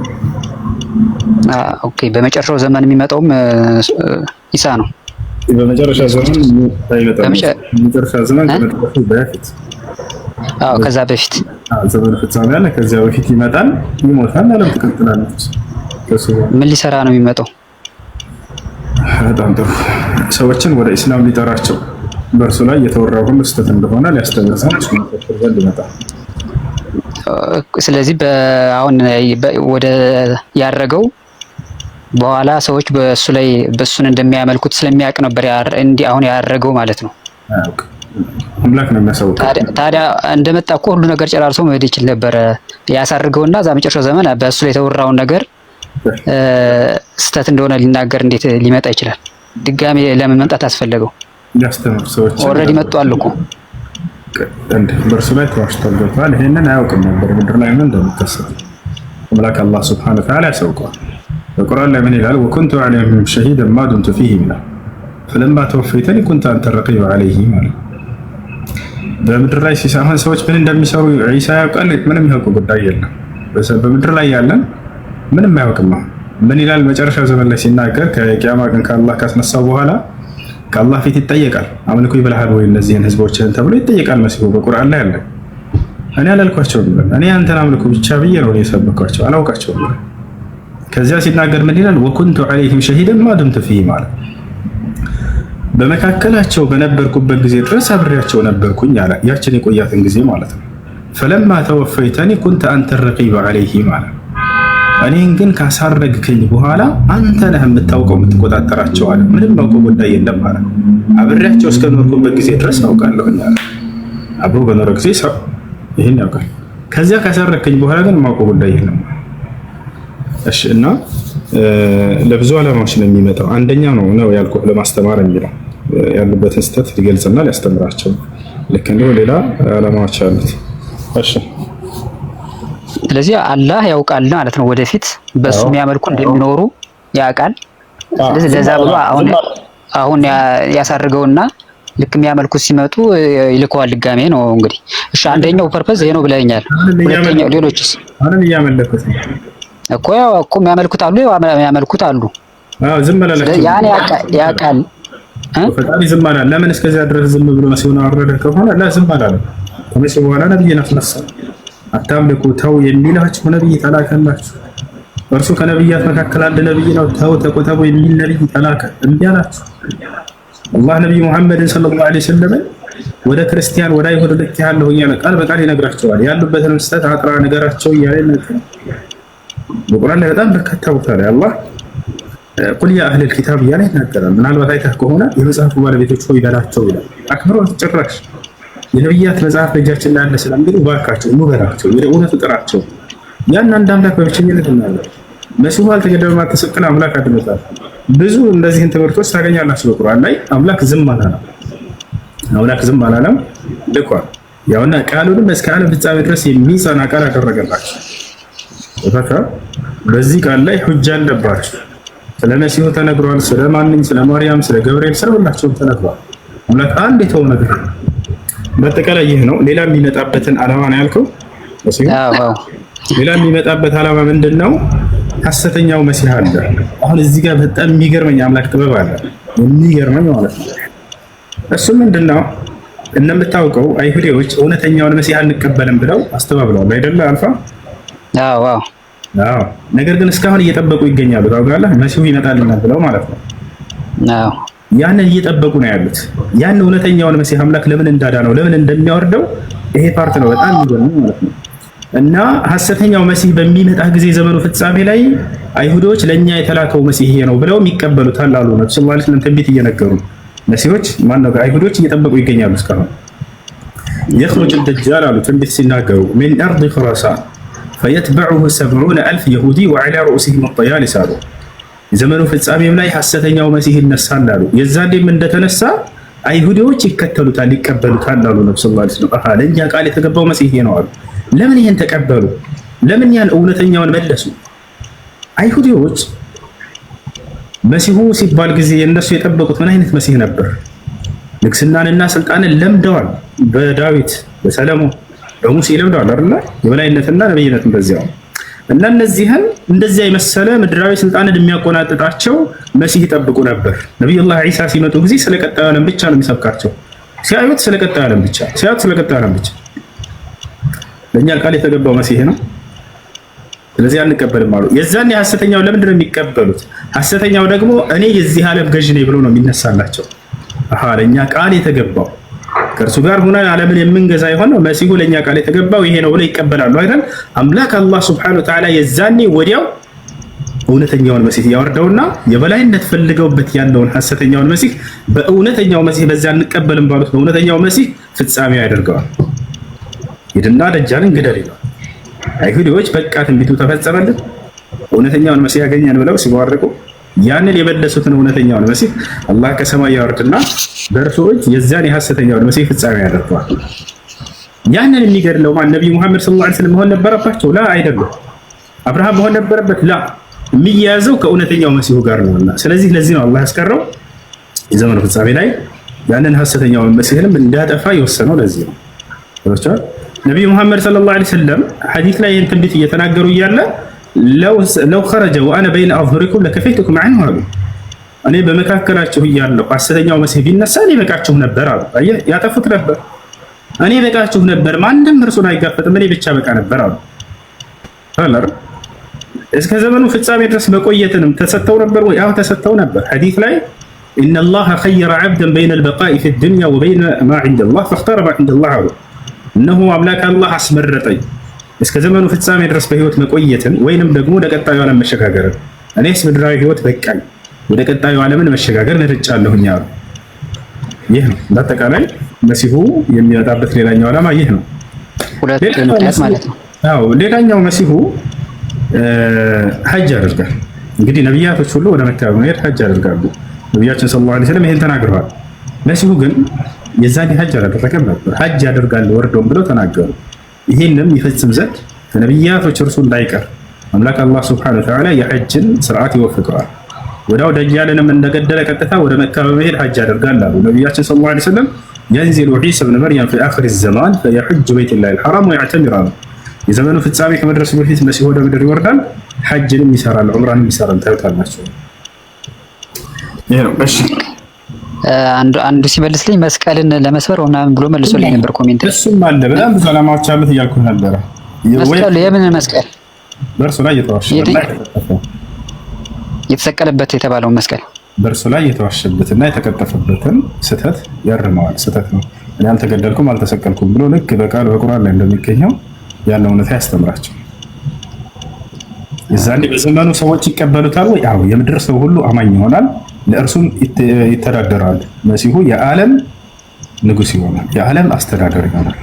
ኦኬ። በመጨረሻው ዘመን የሚመጣውም ኢሳ ነው። በመጨረሻ ዘመን አይመጣም። በመጨረሻ ዘመን ከመጥፋቱ በፊት ከዛ በፊት ዘመን ፍጻሜ አለ። ከዚያ በፊት ይመጣል፣ ይሞታል፣ ዓለም ትቀጥላለች። ምን ሊሰራ ነው የሚመጣው? በጣም ጥሩ። ሰዎችን ወደ ኢስላም ሊጠራቸው በእርሱ ላይ የተወራው ሁሉ ስህተት እንደሆነ ሊያስተምር ዘንድ ይመጣል። ስለዚህ አሁን ወደ ያረገው በኋላ ሰዎች በእሱን እንደሚያመልኩት ስለሚያውቅ ነበር እንዲህ አሁን ያረገው ማለት ነው። አምላክ ነው የሚያሳውቀው። ታዲያ እንደመጣ እኮ ሁሉ ነገር ጨራርሶ መሄድ ይችል ነበር። ያሳርገውና እዛ መጨረሻው ዘመን በእሱ ላይ የተወራውን ነገር ስህተት እንደሆነ ሊናገር እንዴት ሊመጣ ይችላል? ድጋሜ ለምን መምጣት አስፈለገው? ያስተምር ሰዎች ኦልሬዲ መጥቷል እኮ በእርሱ ላይ ተዋሽቷል። ገብቷል። ይሄንን አያውቅም ነበር ምድር ላይ ምን እንደሚከሰት አምላክ አላህ ሱብሓነሁ ወተዓላ ያሳውቀዋል። በቁርአን ላይ ምን ይላል? ወኩንቱ ዐለይሂም ሸሂደን ማ ዱምቱ ፊሂም ይላል። ፈለማ ተወፈይተኒ ኩንተ አንተ ረቂበ ዐለይሂም ማለት በምድር ላይ ሲሳሁን ሰዎች ምን እንደሚሰሩ ዒሳ ያውቃል። ምንም ያውቁ ጉዳይ የለም። በምድር ላይ ያለን ምንም አያውቅም። ምን ይላል? መጨረሻ ዘመን ላይ ሲናገር ከቂያማ ቀን ከአላህ ካስነሳው በኋላ ከአላህ ፊት ይጠየቃል። አምልኩ ይብልሃል ወይ እነዚህን ህዝቦችን ተብሎ ይጠየቃል። መሲሁ በቁርአን ላይ አለ። እኔ አላልኳቸውም፣ እኔ አንተን አምልኩ ብቻ ብዬ ነው የሰበኳቸው፣ አላውቃቸውም። ከዚያ ሲናገር ምን ይላል? ወኩንቱ ዐለይሂም ሸሂደን ማ ዱምቱ ፊሂም ማለት በመካከላቸው በነበርኩበት ጊዜ ድረስ አብሬያቸው ነበርኩኝ አለ። ያችን የቆያትን ጊዜ ማለት ነው። ፈለማ ተወፈይተኒ ኩንተ አንተ ረቂበ ዐለይሂም አለ። እኔን ግን ካሳረግከኝ በኋላ አንተ ነህ የምታውቀው የምትቆጣጠራቸው አለ። ምንም አውቀው ጉዳይ የለም አለ። አብሬያቸው እስከኖርኩበት ጊዜ ድረስ አውቃለሁኝ አለ። አብሮ በኖረ ጊዜ ሰው ይሄን ያውቃል። ከዚያ ካሳረግከኝ በኋላ ግን የማውቀው ጉዳይ የለም። እሺ እና ለብዙ ዓላማዎች ነው የሚመጣው። አንደኛው ነው ያልኩህ ለማስተማር የሚለው ያሉበትን ስህተት ሊገልጽና ሊያስተምራቸው ልክ እንደው ሌላ ዓላማዎች አሉት። እሺ ስለዚህ አላህ ያውቃል ማለት ነው። ወደፊት በሱ የሚያመልኩ እንደሚኖሩ ያውቃል። ስለዚህ ለዛ ብሎ አሁን ያሳርገውና ልክ የሚያመልኩት ሲመጡ ይልከዋል ድጋሜ ነው እንግዲህ። እሺ አንደኛው ፐርፐዝ ይሄ ነው ብለኛል። ሁለተኛው ሌሎችስ አሁን እያመለኩት እኮ የሚያመልኩት አሉ የሚያመልኩት አሉ። ዝም አላለም። ያን ያውቃል ፈጣሪ ዝም አላለም። ለምን እስከዚያ ድረስ ዝም ብሎ መሲሁን አወረደ ከሆነ ዝም አላለም። ከመሲሁ በኋላ ነብይን አስነሳ። አታምልኩ ተው የሚላችሁ ነብይ ተላከላችሁ። እርሱ ከነብያት መካከል አንድ ነብይ ነው። ተው ተቆጠቡ የሚል ነብይ ተላከ። እምቢ አላችሁ። አላህ ነብይ ሙሐመድን ሰለላሁ ዐለይሂ ወሰለም ወደ ክርስቲያን ወደ አይሁድ ልክ ያለው እያለ ቃል በቃል ይነግራቸዋል። ያሉበትን ስህተት አጥራ ነገራቸው እያለ ይነግራቸዋል። በቁርአን ላይ በጣም በርካታ ቦታ ላይ አላህ ቁል ያ አህለል ኪታብ እያለ ይናገራል። ምናልባት አይተህ ከሆነ የመጽሐፉ ባለቤቶች ሆይ በላቸው ይላል። አክብሮት ጭራሽ የነብያት መጽሐፍ በእጃችን ላይ አለ ስለሚሉ ባካቸው ኑ በላቸው፣ ወደ እውነቱ ጥራቸው። ያን አንድ አምላክ በብቸኝነት እናያለን። መሲሁ አልተገደበም፣ አልተሰቀለም፣ አምላክ አድኖታል። ብዙ እንደዚህን ትምህርቶች ታገኛላችሁ በቁርአን ላይ። አምላክ ዝም አላለም፣ አምላክ ዝም አላለም፣ ልኳል። ያውና ቃሉንም እስከ ዓለም ፍጻሜ ድረስ የሚጸና ቃል አደረገላችሁ። በዚህ ቃል ላይ ሁጃ አለባችሁ። ስለ መሲሁ ተነግሯል፣ ስለ ማንኝ፣ ስለ ማርያም፣ ስለ ገብርኤል፣ ስለ ሁላቸውም ተነግሯል። አምላክ አንድ የተወው ነገር ነው። በአጠቃላይ ይህ ነው። ሌላ የሚመጣበትን ዓላማ ነው ያልከው። ሌላ የሚመጣበት ዓላማ ምንድን ነው? ሐሰተኛው መሲህ አለ። አሁን እዚህ ጋር በጣም የሚገርመኝ አምላክ ጥበብ አለ፣ የሚገርመኝ ማለት ነው። እሱ ምንድን ነው? እንደምታውቀው አይሁዶች እውነተኛውን መሲህ አንቀበልም ብለው አስተባብለዋል አይደለ? አልፋ አዎ። ነገር ግን እስካሁን እየጠበቁ ይገኛሉ። ታውቃለህ፣ መሲሁ ይመጣልናል ብለው ማለት ነው። ያንን እየጠበቁ ነው ያሉት። ያን እውነተኛውን መሲህ አምላክ ለምን እንዳዳነው ለምን እንደሚያወርደው ይሄ ፓርት ነው በጣም የሚገርመው ማለት ነው። እና ሐሰተኛው መሲህ በሚመጣ ጊዜ ዘመኑ ፍጻሜ ላይ አይሁዶች ለኛ የተላከው መሲህ ይሄ ነው ብለው ይቀበሉታል አሉ ነብዩ ሰለላሁ ዐለይሂ ወሰለም ትንቢት እየነገሩ። መሲሆች ማነው አይሁዶች እየጠበቁ ይገኛሉ እስካሁን። يخرج الدجال አሉ ትንቢት ሲናገሩ من ارض خراسان فيتبعه 70,000 يهودي وعلى رؤوسهم الطيالس አሉ። የዘመኑ ፍጻሜም ላይ ሐሰተኛው መሲህ ይነሳል አሉ። የዛኔም እንደተነሳ አይሁዶች ይከተሉታል ይቀበሉታል አሉ ነብዩ ሰለላሁ ዐለይሂ ወሰለም። ለኛ ቃል የተገባው መሲህ ይሄ ነው አሉ። ለምን ይሄን ተቀበሉ? ለምን ያን እውነተኛውን መለሱ? አይሁዶች መሲሁ ሲባል ጊዜ እነሱ የጠበቁት ምን አይነት መሲህ ነበር? ንግስናንና ስልጣንን ለምደዋል። በዳዊት በሰለሞን በሙሴ ለምደዋል አይደል? የበላይነትና ነብይነትን በዚያው እና እነዚህን እንደዚያ የመሰለ ምድራዊ ስልጣንን የሚያቆናጥጣቸው መሲህ ይጠብቁ ነበር። ነብዩላህ ዒሳ ሲመጡ ጊዜ ስለቀጣዩ ዓለም ብቻ ነው የሚሰብካቸው። ሲያዩት ስለቀጣዩ ዓለም ብቻ፣ ሲያዩት ስለቀጣዩ ዓለም ብቻ። ለኛ ቃል የተገባው መሲህ ነው። ስለዚህ አንቀበልም አሉ። የዛኔ ሐሰተኛው ለምንድን ነው የሚቀበሉት? ሐሰተኛው ደግሞ እኔ የዚህ ዓለም ገዥ ነኝ ብሎ ነው የሚነሳላቸው። ለኛ ቃል የተገባው ከእርሱ ጋር ሆነን ዓለምን የምንገዛ የሆነው መሲሁ ለኛ ቃል የተገባው ይሄ ነው ብለው ይቀበላሉ አይደል? አምላክ አላህ ሱብሓነሁ ወተዓላ የዛኔ ወዲያው እውነተኛውን መሲህ ያወርደውና የበላይነት ፈልገውበት ያለውን ሐሰተኛውን መሲህ በእውነተኛው መሲህ በዚያ አንቀበልም ባሉት በእውነተኛው መሲህ ፍጻሜ ያደርገዋል። ሂድና ደጃልን ግደል ይላል። አይሁዶች በቃ ትንቢቱ ተፈጸመልን እውነተኛውን መሲህ ያገኛል ብለው ሲዋረቁ ያንን የበለሱትን እውነተኛውን መሲህ አላህ ከሰማይ ያወርድና በእርሱ እጅ የዚያን የሐሰተኛውን መሲህ ፍጻሜ ያደርገዋል። ያንን የሚገድለው ማን? ነብዩ መሐመድ ሰለላሁ ዐለይሂ ወሰለም መሆን ነበረባቸው? ላ አይደለም። አብርሃም መሆን ነበረበት? ላ የሚያያዘው ከእውነተኛው መሲሁ ጋር ነውና፣ ስለዚህ ለዚህ ነው አላህ ያስቀረው የዘመኑ ፍጻሜ ላይ ያንን ሐሰተኛውን መሲህንም እንዳጠፋ የወሰነው ለዚህ ነው። ተወቻል ነብዩ መሐመድ ሰለላሁ ዐለይሂ ወሰለም ሐዲስ ላይ ይህን ትንቢት እየተናገሩ እያለ ለው ኸረጀ ወአነ በይነ አዝሁሪኩም ለከፈይቱኩም ዐንሁ አሉ። እኔ በመካከላችሁ እያለሁ ሐሰተኛው መሲህ ቢነሳ እኔ በቃችሁ ነበር አሉ። አየህ ያጠፉት ነበር። እኔ በቃችሁ ነበር፣ ማንም እርሱን አይጋፈጥም፣ እኔ ብቻ በቃ ነበር አሉ። እስከ ዘመኑ ፍጻሜ ድረስ መቆየትንም ተሰጥተው ነበር ወይ? አዎ ተሰጥተው ነበር። ሐዲስ ላይ إن الله خير عبدا بين البقاء في الدنيا وبين ما عند الله فاختار ما عند الله عبد إنه أملاك الله أسمرتي እስከ ዘመኑ ፍጻሜ ድረስ በህይወት መቆየትን ወይንም ደግሞ ወደ ቀጣዩ ዓለም መሸጋገር እኔስ ምድራዊ ህይወት በቃኝ ወደ ቀጣዩ ዓለምን መሸጋገር መርጫለሁኝ አሉ። ይህ ነው በአጠቃላይ መሲሁ የሚመጣበት ሌላኛው ዓላማ ይህ ነው። ሁለት ምክንያት ማለት ነው። አዎ ሌላኛው መሲሁ ሐጅ ያደርጋል። እንግዲህ ነብያቶች ሁሉ ወደ መካ በመሄድ ሐጅ ያደርጋሉ። ነብያችን ሰለላሁ ዐለይሂ ወሰለም ይሄን ተናግረዋል። መሲሁ ግን የዛኔ ሐጅ አላደረገም ነበር። ሐጅ ያደርጋል ወርዶም ብለው ተናገሩ። ይሄንም ይፈጽም ዘንድ ከነብያቶች እርሱ እንዳይቀር አምላክ አላህ ሱብሓነሁ ወተዓላ የሐጅን ስርዓት ይወፍቀዋል። ወዳው ደጃልንም እንደገደለ ቀጥታ ወደ መካ በመሄድ ሐጅ ያደርጋል አሉ ነብያችን ሰለላሁ ዐለይሂ ወሰለም። ينزل عيسى ابن مريم في آخر الزمان فيحج بيت الله الحرام ويعتمر የዘመኑ ፍጻሜ ከመድረሱ በፊት መሲሁ ወደ ምድር ይወርዳል፣ ሐጅንም ይሰራል፣ ዑምራንም ይሰራል። ታዩታላችሁ። ይሄ ነው። እሺ አንዱ ሲመልስልኝ መስቀልን ለመስበር ምናምን ብሎ መልሶልኝ ነበር ኮሜንት። እሱም አለ በጣም ብዙ ዓላማዎች አሉት እያልኩ ነበር። መስቀል የምን መስቀል? በእርሱ ላይ የተሰቀለበት የተባለው መስቀል በእርሱ ላይ የተዋሸበትና የተቀጠፈበትን ስህተት ያርመዋል። ስህተት ነው እኔ አልተገደልኩም አልተሰቀልኩም ብሎ ልክ በቃል በቁርአን ላይ እንደሚገኘው ያለው እውነታ ያስተምራቸው። የዛኔ በዘመኑ ሰዎች ይቀበሉታል ወይ? አዎ የምድር ሰው ሁሉ አማኝ ይሆናል፣ ለእርሱም ይተዳደራል። መሲሁ የዓለም ንጉስ ይሆናል፣ የዓለም አስተዳደር ይሆናል።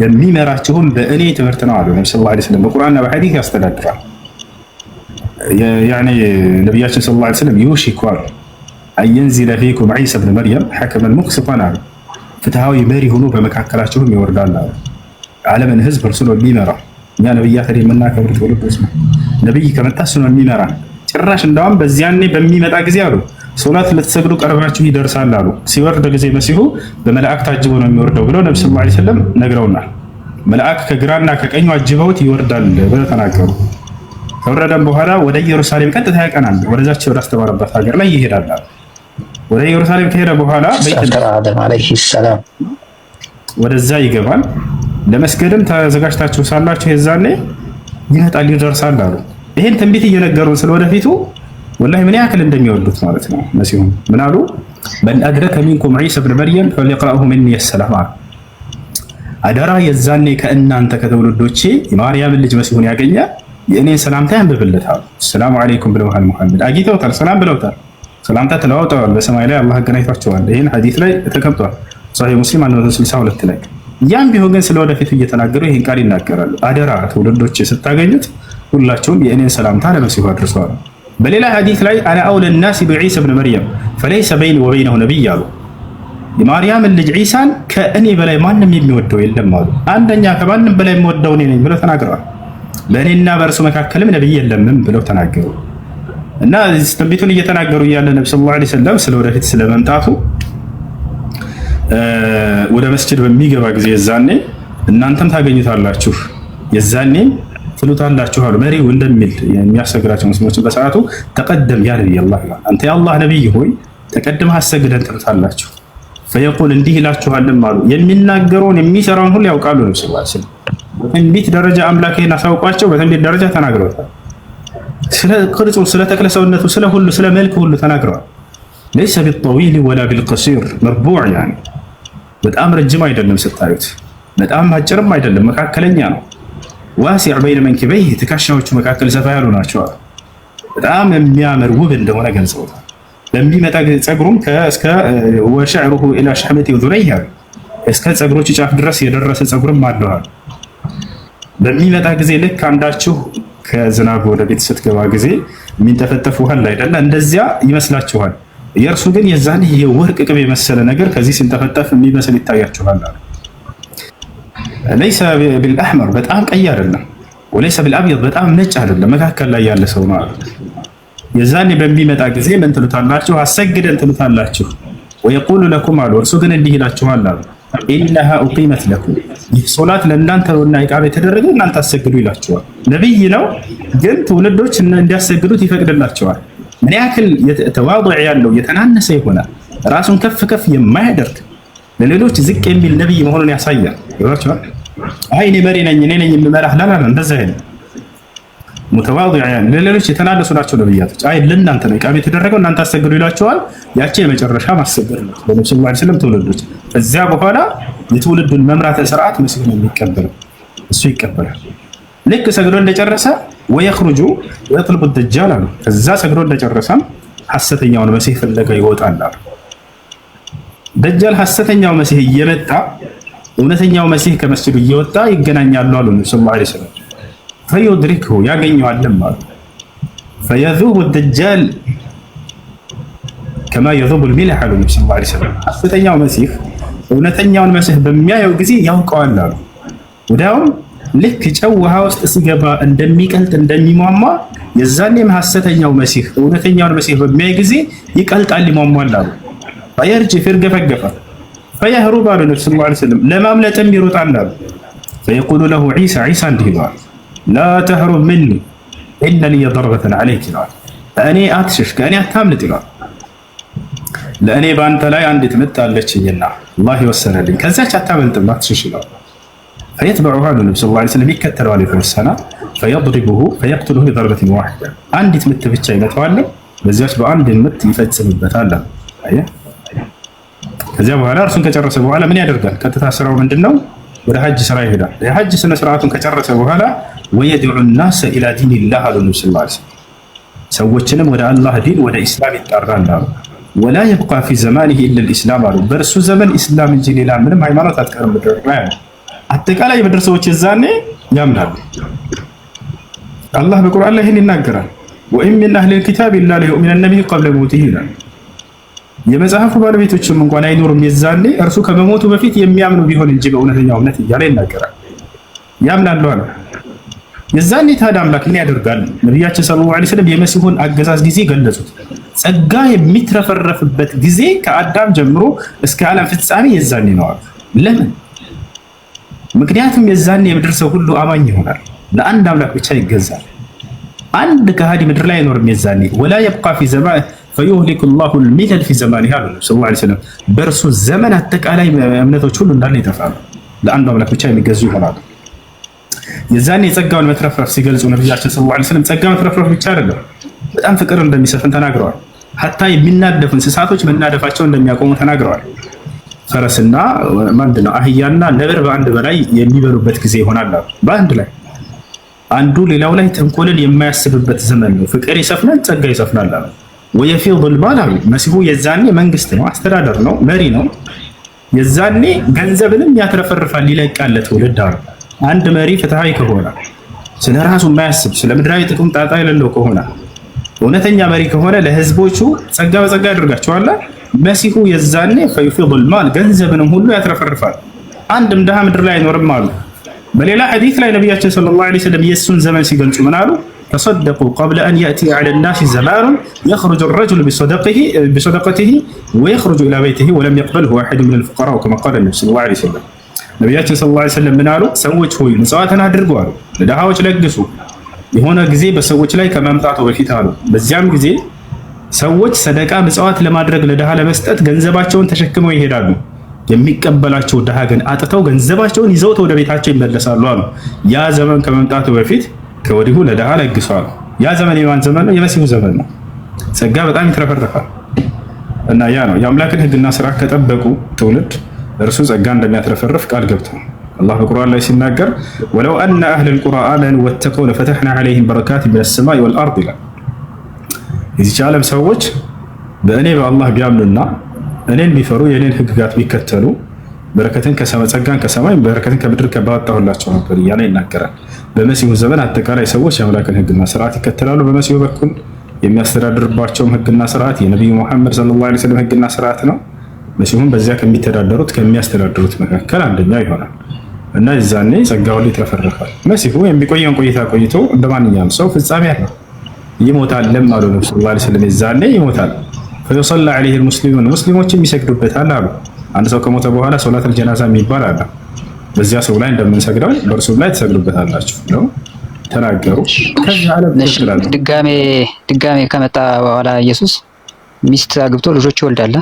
የሚመራችሁም በእኔ ትምህርት ነው አሉ ነብዩ ሰለላሁ ዐለይሂ ወሰለም። በቁርአንና በሐዲስ ያስተዳድራል። ያኔ ነብያችን ሰለላሁ ዐለይሂ ወሰለም ዩሺኩ አየንዚለ ፊኩም ዒሳ ብን መርየም ሐከመን ሙቅሲጣን አሉ። ፍትሃዊ መሪ ሆኖ በመካከላችሁም ይወርዳል አሉ። ዓለምን ህዝብ እርሱ ነው የሚመራው። እኛ ነብያት የምናከብር ትውልዶች ነው። ነብይ ከመጣ እሱ ነው የሚመራ። ጭራሽ እንደውም በዚያኔ በሚመጣ ጊዜ አሉ ሶላት ልትሰግዱ ቀርባችሁ ይደርሳል አሉ። ሲወርድ ጊዜ መሲሁ በመላእክት ታጅቦ ነው የሚወርደው ብለው ነብዩ ሰለላሁ ዐለይሂ ወሰለም ነግረውናል። መልአክ ከግራና ከቀኙ አጅበውት ይወርዳል ብለው ተናገሩ። ከወረደም በኋላ ወደ ኢየሩሳሌም ቀጥታ ያቀናል። ወደዛች ወደ አስተማረበት ሀገር ላይ ይሄዳል። ወደ ኢየሩሳሌም ከሄደ በኋላ አደም አለይሂ ሰላም ወደዛ ይገባል። ለመስገድም ተዘጋጅታችሁ ሳላችሁ የዛኔ ይመጣል ይደርሳል አሉ። ይሄን ትንቢት እየነገሩን ስለወደፊቱ ወላሂ ምን ያክል እንደሚወዱት ማለት ነው። መሲሁ ምን አሉ? መን አድረከ ሚንኩም ዒሳ ብን መርየም ፈሊቅረአሁ ሚኒ ሰላም አሉ። አደራ የዛኔ ከእናንተ ከትውልዶቼ የማርያምን ልጅ መሲሁን ያገኘ የእኔን ሰላምታ ያንብብለት አሉ። ሰላሙ አለይኩም ብለውሃል። ሙሐመድ አግኝተውታል፣ ሰላም ብለውታል፣ ሰላምታ ተለዋውጠዋል። በሰማይ ላይ አላህ አገናኝቷቸዋል። ይህን ሐዲስ ላይ ተቀምጧል። ሷሂህ ሙስሊም 162 ላይ። ያም ቢሆን ግን ስለወደፊቱ እየተናገሩ ይህን ቃል ይናገራሉ። አደራ ትውልዶቼ ስታገኙት ሁላቸውም የእኔን ሰላምታ ለመሲሁ አድርሰዋል። በሌላ ሐዲስ ላይ አነ አውለ ናሲ በዒሳ ብን መርየም ፈለይሰ በይኒ ወበይነሁ ነቢይ አሉ። የማርያምን ልጅ ዒሳን ከእኔ በላይ ማንም የሚወደው የለም አሉ። አንደኛ ከማንም በላይ የምወደው እኔ ነኝ ብለው ተናግረዋል። በእኔና በእርሱ መካከልም ነቢይ የለምም ብለው ተናገሩ። እና ትንቢቱን እየተናገሩ እያለ ነብዩ ሰለላሁ ዐለይሂ ወሰለም ስለወደፊት ስለመምጣቱ ወደ መስጂድ በሚገባ ጊዜ የዛኔ እናንተም ታገኙታላችሁ የዛኔ ትሉታላችሁ አሉ። መሪው እንደሚል የሚያሰግዳቸው ሙስሊሞችን በሰዓቱ ተቀደም ያ ነብይ አላህ ይላል። አንተ የአላህ ነብይ ሆይ ተቀድመህ አሰግደን ትሉታላችሁ። ፈየቁል እንዲህ ይላችኋልም አሉ። የሚናገረውን የሚሰራውን ሁሉ ያውቃሉ። ነብዩ ሰለላሁ ዐለይሂ ወሰለም በትንቢት ደረጃ አምላክህን አሳውቋቸው በትንቢት ደረጃ ተናግረዋል። ስለ ቅርጹ፣ ስለ ተክለ ሰውነቱ፣ ስለ ሁሉ፣ ስለ መልኩ ሁሉ ተናግረዋል። ለይሰ ቢጠዊል ወላ ቢልቀሲር መርቡዕ ያኒ በጣም ረጅም አይደለም ስታዩት፣ በጣም አጭርም አይደለም መካከለኛ ነው። ዋሲዕ በይነ መንኪበይህ ትከሻዎቹ መካከል ሰፋ ያሉ ናቸው። በጣም የሚያምር ውብ እንደሆነ ገልጸውታል። በሚመጣ ጸጉሩም እስከ ወሸዕሩሁ ኢላ ሸሕመቲ ዙረይህ እስከ ጸጉሮቹ ጫፍ ድረስ የደረሰ ጸጉርም አለዋል። በሚመጣ ጊዜ ልክ አንዳችሁ ከዝናብ ወደ ቤት ስትገባ ጊዜ የሚንጠፈጠፍ ውሃ አይደለ እንደዚያ ይመስላችኋል። የእርሱ ግን የዛን የወርቅ ቅብ የመሰለ ነገር ከዚህ ሲንጠፈጠፍ የሚመስል ይታያችኋል። ለይሰ ቢልአሕመር በጣም ቀይ አይደለም፣ ወለይሰ ቢልአብየድ በጣም ነጭ አይደለም፣ መካከል ላይ ያለ ሰው ነው። የዛኔ በሚመጣ ጊዜ ምን ትሉታላችሁ? አሰግደን ትሉታላችሁ። ወየቁሉ ለኩም አሉ እርሱ ግን እንዲህ ይላችኋል አሉ ኢነሃ ኡቂመት ለኩም ይህ ሶላት ለእናንተ ነውና ኢቃማ የተደረገው እናንተ አሰግዱ ይላችኋል። ነብይ ነው ግን ትውልዶች እንዲያሰግዱት ይፈቅድላቸዋል። ምን ያክል ተዋዱዕ ያለው የተናነሰ ይሆናል፣ ራሱን ከፍ ከፍ የማያደርግ ለሌሎች ዝቅ የሚል ነብይ መሆኑን ያሳያል። ይሏቸዋል። አይ እኔ መሪ ነኝ እኔ ነኝ የምመራህ ላላ እንደዛ አይደለም። ሙተዋዲዓን ለሌሎች የተናደሱ ናቸው ነብያቶች። አይ ለእናንተ ነው ኢቃማ የተደረገው እናንተ አሰግዱ ይላቸዋል። ያቺ የመጨረሻ ማሰገድ ነው በነብዩ ሰለላሁ ዐለይሂ ወሰለም ትውልዶች። እዚያ በኋላ የትውልዱን መምራተ ስርዓት መሲሁ ነው የሚቀበለው፣ እሱ ይቀበላል። ልክ ሰግዶ እንደጨረሰ ወይخرج ويطلب الدجال አሉ። ከዛ ሰግዶ እንደጨረሰም ሐሰተኛውን መሲህ ፍለጋ ይወጣል አሉ። ደጃል ሐሰተኛው መሲህ እየመጣ እውነተኛው መሲህ ከመስጂዱ እየወጣ ይገናኛሉ አሉ ነብዩ ሰለላሁ ዐለይሂ ወሰለም። فيدركه ያገኘዋልም አሉ። فيذوب الدجال كما يذوب الملح አሉ ነብዩ ሰለላሁ ዐለይሂ ወሰለም። ሐሰተኛው መሲህ እውነተኛውን መሲህ በሚያየው ጊዜ ያውቀዋል አሉ። ወዲያውም ልክ ጨው ውሃ ውስጥ ሲገባ እንደሚቀልጥ እንደሚሟሟ የዛኔም ሐሰተኛው መሲህ እውነተኛውን መሲህ በሚያይ ጊዜ ይቀልጣል ይሟሟል አሉ። فيرجف يرገፈገፈ فيهرب አሉ ነብዩ ሰለላሁ ዐለይሂ ወሰለም። ለማምለጥም ይሮጣል አሉ። فيقول له عيسى عيسى እንዲህ ይለዋል لا تهرب مني إن لي ضربة عليك ይለዋል። እኔ አትሽሽ ከእኔ አታምልጥ ይለዋል። ለእኔ በአንተ ላይ አንዲት ምት አለችኝና አላህ ይወሰነልኝ ከዛች አታመልጥም አትሽሽ ይለዋል። فيتبعه አሉ ነብዩ ሰለላሁ ዐለይሂ ወሰለም ይከተለዋል የተወሰነ فيضربه فيقتله بضربة واحدة አንዲት ምት ብቻ ይመታዋል። በዚያች በአንድ ምት ይፈጽምበታል። አየ ከዚያ በኋላ እርሱን ከጨረሰ በኋላ ምን ያደርጋል? ቀጥታ ስራው ምንድነው? ወደ ሐጅ ስራ ይሄዳል። የሐጅ ስነ ስርዓቱን ከጨረሰ በኋላ ወየድዑ الناس الى دين الله አሉ ነብዩ ሰለላሁ ዐለይሂ ወሰለም ሰዎችንም ወደ አላህ ዲን ወደ ኢስላም ይጣራል አሉ። ولا يبقى في زمانه الا الاسلام አሉ። በእርሱ ዘመን ኢስላም እንጂ ሌላ ምንም ሃይማኖት አትቀርም ምድር ላይ። አጠቃላይ የምድር ሰዎች እዛኔ ያምናሉ። አላህ በቁርአን ላይ ይህን ይናገራል። وإن من أهل الكتاب إلا ليؤمنن به قبل موته ይላል። የመጽሐፉ ባለቤቶችም እንኳን አይኖርም የዛኔ እርሱ ከመሞቱ በፊት የሚያምኑ ቢሆን እንጂ በእውነተኛው እምነት እያለ ይናገራል። ያምናሉ አለ። የዛኔ ታዲያ አምላክ ምን ያደርጋል? ነቢያችን ሰለላሁ ዐለይሂ ወሰለም የመሲሁን አገዛዝ ጊዜ ገለጹት። ጸጋ የሚትረፈረፍበት ጊዜ ከአዳም ጀምሮ እስከ ዓለም ፍጻሜ የዛኔ ነው አሉ። ለምን? ምክንያቱም የዛኔ የምድር ሰው ሁሉ አማኝ ይሆናል፣ ለአንድ አምላክ ብቻ ይገዛል። አንድ ከሃዲ ምድር ላይ አይኖርም የዛኔ። ወላ የብቃ ፊ ዘማን فيهلك الله الملل في زمانه አሉ ነብዩ ሰለላሁ ዐለይሂ ወሰለም። በእርሱ ዘመን አጠቃላይ እምነቶች ሁሉ እንዳለ ይጠፋሉ፣ ለአንዱ አምላክ ብቻ የሚገዙ ይሆናሉ። የዛኔ የጸጋውን መትረፍረፍ ሲገልጹ ነብያችን ሰለላሁ ዐለይሂ ወሰለም ጸጋ መትረፍረፍ ብቻ አይደለም፣ በጣም ፍቅር እንደሚሰፍን ተናግረዋል። ሀታ የሚናደፉ እንስሳቶች መናደፋቸውን እንደሚያቆሙ ተናግረዋል። ፈረስና ምንድነው አህያና ነብር በአንድ በላይ የሚበሉበት ጊዜ ይሆናል አሉ። በአንድ ላይ አንዱ ሌላው ላይ ተንኮልን የማያስብበት ዘመን ነው። ፍቅር ይሰፍናል፣ ጸጋ ይሰፍናል አሉ። ወየፊض المال አሉ። መሲሁ የዛኔ መንግስት ነው፣ አስተዳደር ነው፣ መሪ ነው። የዛኔ ገንዘብንም ያትረፈርፋል፣ ይለቃል ለትውልድ አሉ። አንድ መሪ ፍትሃዊ ከሆነ ስለ ራሱ የማያስብ ስለ ምድራዊ ጥቅም ጣጣ የሌለው ከሆነ እውነተኛ መሪ ከሆነ ለህዝቦቹ ጸጋ በጸጋ ያደርጋቸዋል። መሲሁ የዛኔ فيفيض المال ገንዘብንም ሁሉ ያትረፈርፋል፣ አንድም ድሃ ምድር ላይ አይኖርም አሉ። በሌላ ሐዲስ ላይ ነብያችን ሰለላሁ ዐለይሂ ወሰለም የሱን ዘመን ሲገልጹ ምን አሉ? تصدقوا قبل أن يأتي على الناس زمان يخرج الرجل بصدقته ويخرج إلى بيته ولم يقبله أحد من الفقراء كما قال النبي صلى الله عليه وسلم ነብያችን ሰለላሁ ዐለይሂ ወሰለም ምን አሉ? ሰዎች ሆይ ምጽዋትን አድርጉ አሉ፣ ለድሃዎች ለግሱ የሆነ ጊዜ በሰዎች ላይ ከመምጣቱ በፊት አሉ። በዚያም ጊዜ ሰዎች ሰደቃ ምጽዋት ለማድረግ ለድሃ ለመስጠት ገንዘባቸውን ተሸክመው ይሄዳሉ። የሚቀበላቸው ድሃ ግን አጥተው ገንዘባቸውን ይዘውት ወደ ቤታቸው ይመለሳሉ አሉ። ያ ዘመን ከመምጣቱ በፊት ከወዲሁ ለድሃ ለግሷል። ያ ዘመን የማን ዘመን ነው? የመሲሁ ዘመን ነው። ጸጋ በጣም ይትረፈረፋል እና ያ ነው የአምላክን ሕግና ስራ ከጠበቁ ትውልድ እርሱ ጸጋ እንደሚያትረፈርፍ ቃል ገብቷል። አላህ በቁርአን ላይ ሲናገር ወለው አነ አህለል ቁራ አመኑ ወተቀው ለፈተሕና ዐለይሂም በረካቲን ሚነስ ሰማኢ ወልአርድ ይላል። የዚች ዓለም ሰዎች በእኔ በአላህ ቢያምኑና እኔን ቢፈሩ የእኔን ሕግጋት ቢከተሉ በረከትን ከሰማይ ጸጋን ከሰማይ በረከትን ከምድር ባወጣሁላቸው ነበር እያለ ይናገራል። በመሲሁ ዘመን አጠቃላይ ሰዎች የአምላክን ሕግና ስርዓት ይከተላሉ። በመሲሁ በኩል የሚያስተዳድርባቸውም ሕግና ስርዓት የነቢዩ ሙሐመድ ሰለላሁ ዐለይሂ ወሰለም ሕግና ስርዓት ነው። መሲሁም በዚያ ከሚተዳደሩት ከሚያስተዳድሩት መካከል አንደኛ ይሆናል እና የዛኔ ጸጋው ላይ ይትረፈረፋል። መሲሁ የሚቆየውን ቆይታ ቆይቶ እንደማንኛውም ሰው ፍጻሜ አለው፣ ይሞታልም አሉ ነብዩ ሰለላሁ ዐለይሂ ወሰለም። የዛኔ ይሞታል። ፈዩሰላ ዐለይሂ አልሙስሊሙን ሙስሊሞችም ይሰግዱበታል አሉ። አንድ ሰው ከሞተ በኋላ ሶላተል ጀናዛ የሚባል አለ። በዚያ ሰው ላይ እንደምንሰግደው በእርሱ ላይ ትሰግዱበታላችሁ ነው ተናገሩ። ከዚህ ዓለም ተሽላል። ድጋሜ ከመጣ በኋላ ኢየሱስ ሚስት አግብቶ ልጆች ይወልዳል።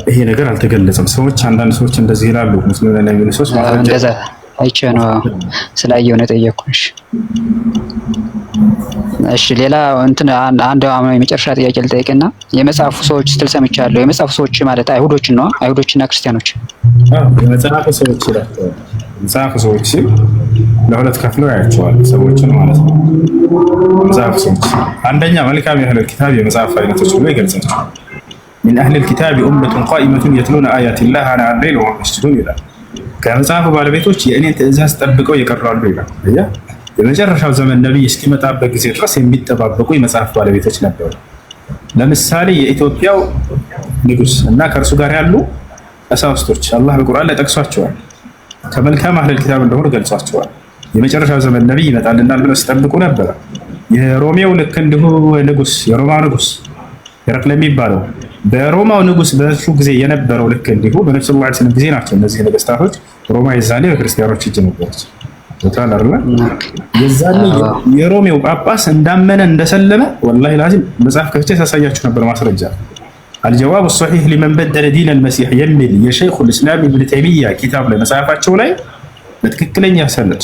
ይሄ ነገር አልተገለጸም። ሰዎች አንዳንድ ሰዎች እንደዚህ ይላሉ። ሙስሊም ላይ የሚሉ ሰዎች እንደዛ አይቼ ነው ስላየው ነው የጠየኩሽ። እሺ ሌላ እንትን አንድ የመጨረሻ ጥያቄ ልጠይቅና የመጽሐፉ ሰዎች ስትል ሰምቻለሁ። የመጽሐፉ ሰዎች ማለት አይሁዶችን ነው? አይሁዶችና ክርስቲያኖች? የመጽሐፉ ሰዎች ይላል። መጽሐፉ ሰዎች ለሁለት ከፍለው ያያቸዋል ሰዎችን ማለት ነው። መጽሐፉ ሰዎች አንደኛ መልካም የአህለል ኪታብ የመጽሐፍ አይነቶች ብሎ ይገልጻቸዋል። ሚን አህለል ኪታብ ኡመቱን ቃኢመቱን የትሉነ አያቲላህ አና አለይል ወሁም የስጁዱን ይላል። ከመጽሐፉ ባለቤቶች የእኔን ትእዛዝ ጠብቀው ይቀርባሉ ይላል። የመጨረሻው ዘመን ነብይ እስኪመጣበት ጊዜ ድረስ የሚጠባበቁ የመጽሐፍ ባለቤቶች ነበሩ። ለምሳሌ የኢትዮጵያው ንጉስ እና ከእርሱ ጋር ያሉ ቀሳውስቶች አላህ በቁርአን ላይ ጠቅሷቸዋል። ከመልካም አህለል ኪታብ እንደሆኑ ገልጿቸዋል። የመጨረሻው ዘመን ነብይ ይመጣልናል ብለው ሲጠብቁ ነበረ። የሮሜው ልክ እንዲሁ ንጉስ የሮማው ንጉስ ሄራክል የሚባለው በሮማው ንጉስ በእሱ ጊዜ የነበረው ልክ እንዲሁ በነብዩ ሰለላሁ ዐለይሂ ወሰለም ጊዜ ናቸው። እነዚህ ነገስታቶች ሮማ የዛኔ በክርስቲያኖች እጅ ነበረች። የዛኔ የሮሜው ጳጳስ እንዳመነ እንደሰለመ ወላሂ ላዚም መጽሐፍ ከፍቼ ሳሳያችሁ ነበር ማስረጃ። አልጀዋብ ሶሒህ ሊመን በደለ ዲን አልመሲህ የሚል የሸይኹል ኢስላም ኢብኑ ተይሚያ ኪታብ ላይ መጽሐፋቸው ላይ በትክክለኛ ሰነድ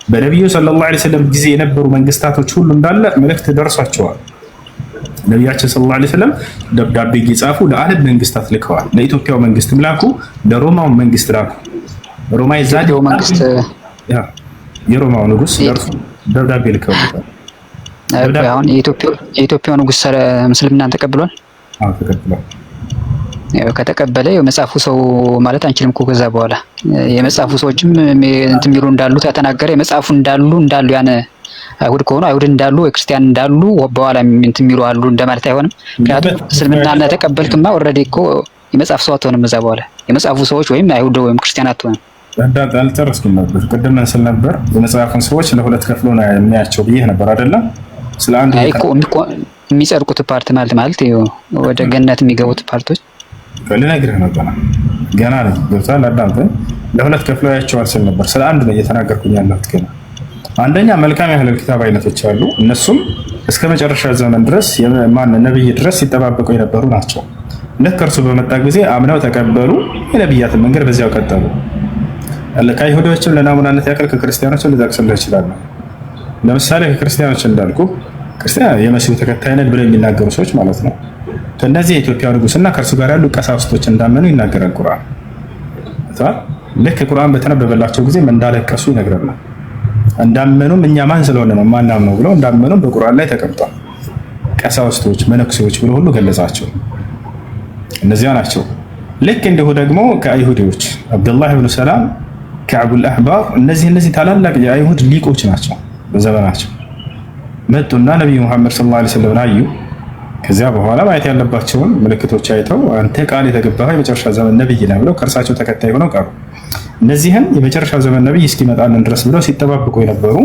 በነቢዩ ሰለላሁ ዐለይሂ ወሰለም ጊዜ የነበሩ መንግስታቶች ሁሉ እንዳለ መልእክት ደርሷቸዋል። ነቢያችን ሰለላሁ ዐለይሂ ወሰለም ደብዳቤ እየጻፉ ለዓለም መንግስታት ልከዋል። ለኢትዮጵያው መንግስትም ላኩ፣ ለሮማው መንግስት ላኩ። ሮማ የዛኔው መንግስት የሮማው ንጉስ ደርሶ ደብዳቤ ልከውታል። አሁን የኢትዮጵያው ንጉስ ምስልምናን ተቀብሏል። ተቀብሏል። ከተቀበለ የመጽሐፉ ሰው ማለት አንችልም እኮ ከዛ በኋላ የመጽሐፉ ሰዎችም እንትን የሚሉ እንዳሉ ተናገረ። የመጽሐፉ እንዳሉ ያነ አይሁድ ከሆኑ አይሁድ እንዳሉ ወይ ክርስቲያን እንዳሉ በኋላ እንትን የሚሉ አሉ እንደማለት አይሆንም። ምክንያቱም እስልምናን ተቀበልክማ ኦልሬዲ እኮ የመጽሐፍ ሰው አትሆንም። እዛ በኋላ የመጽሐፉ ሰዎች ወይም አይሁድ ወይም ክርስቲያን አትሆንም። አልጨረስኩም ነበር ቅድም ስል ነበር የመጽሐፉን ሰዎች ለሁለት ከፍሎ ነው የሚያቸው ብዬ ነበር አይደለም። ስለ አንዱ የሚጸድቁት ፓርት ማለት ወደ ገነት የሚገቡት ፓርቶች ልነግርህ ነበር። ገና ነው ገብቷል። አዳምጥ። ለሁለት ከፍሎ ያቸዋል ስል ነበር። ስለ አንዱ ነው እየተናገርኩኝ ያለሁት። ገና አንደኛ መልካም የአህለል ኪታብ አይነቶች አሉ። እነሱም እስከ መጨረሻ ዘመን ድረስ ነብይ ድረስ ሲጠባበቁ የነበሩ ናቸው። ልክ እርሱ በመጣ ጊዜ አምነው ተቀበሉ። የነብያትን መንገድ በዚያው ቀጠሉ። ከይሁዶችም ለናሙናነት ያክል ከክርስቲያኖችም ልጠቅስልህ እችላለሁ። ለምሳሌ ከክርስቲያኖች እንዳልኩ ክርስቲያን የመሲሁ ተከታይ ነን ብለው የሚናገሩ ሰዎች ማለት ነው። ከእነዚህ የኢትዮጵያ ንጉስና ከእርሱ ጋር ያሉ ቀሳውስቶች እንዳመኑ ይናገራል ቁርአን። ልክ ቁርአን በተነበበላቸው ጊዜ እንዳለቀሱ ይነግረናል። እንዳመኑም እኛ ማን ስለሆነ ነው ማናምነው ብለው እንዳመኑም በቁርአን ላይ ተቀምጧል። ቀሳውስቶች፣ መነኩሴዎች ብሎ ሁሉ ገለጻቸው። እነዚያ ናቸው። ልክ እንዲሁ ደግሞ ከአይሁዶች አብዱላህ ብኑ ሰላም፣ ከዕቡል አሕባር እነዚህ ታላላቅ የአይሁድ ሊቆች ናቸው። በዘመናቸው መጡና ነቢዩ ሙሐመድ ሰለላሁ ዐለይሂ ወሰለም አዩ። ከዚያ በኋላ ማየት ያለባቸውን ምልክቶች አይተው አንተ ቃል የተገባህ የመጨረሻ ዘመን ነብይ ነህ ብለው ከእርሳቸው ተከታይ ሆነው ቀሩ። እነዚህም የመጨረሻ ዘመን ነብይ እስኪመጣልን ድረስ ብለው ሲጠባበቁ የነበሩ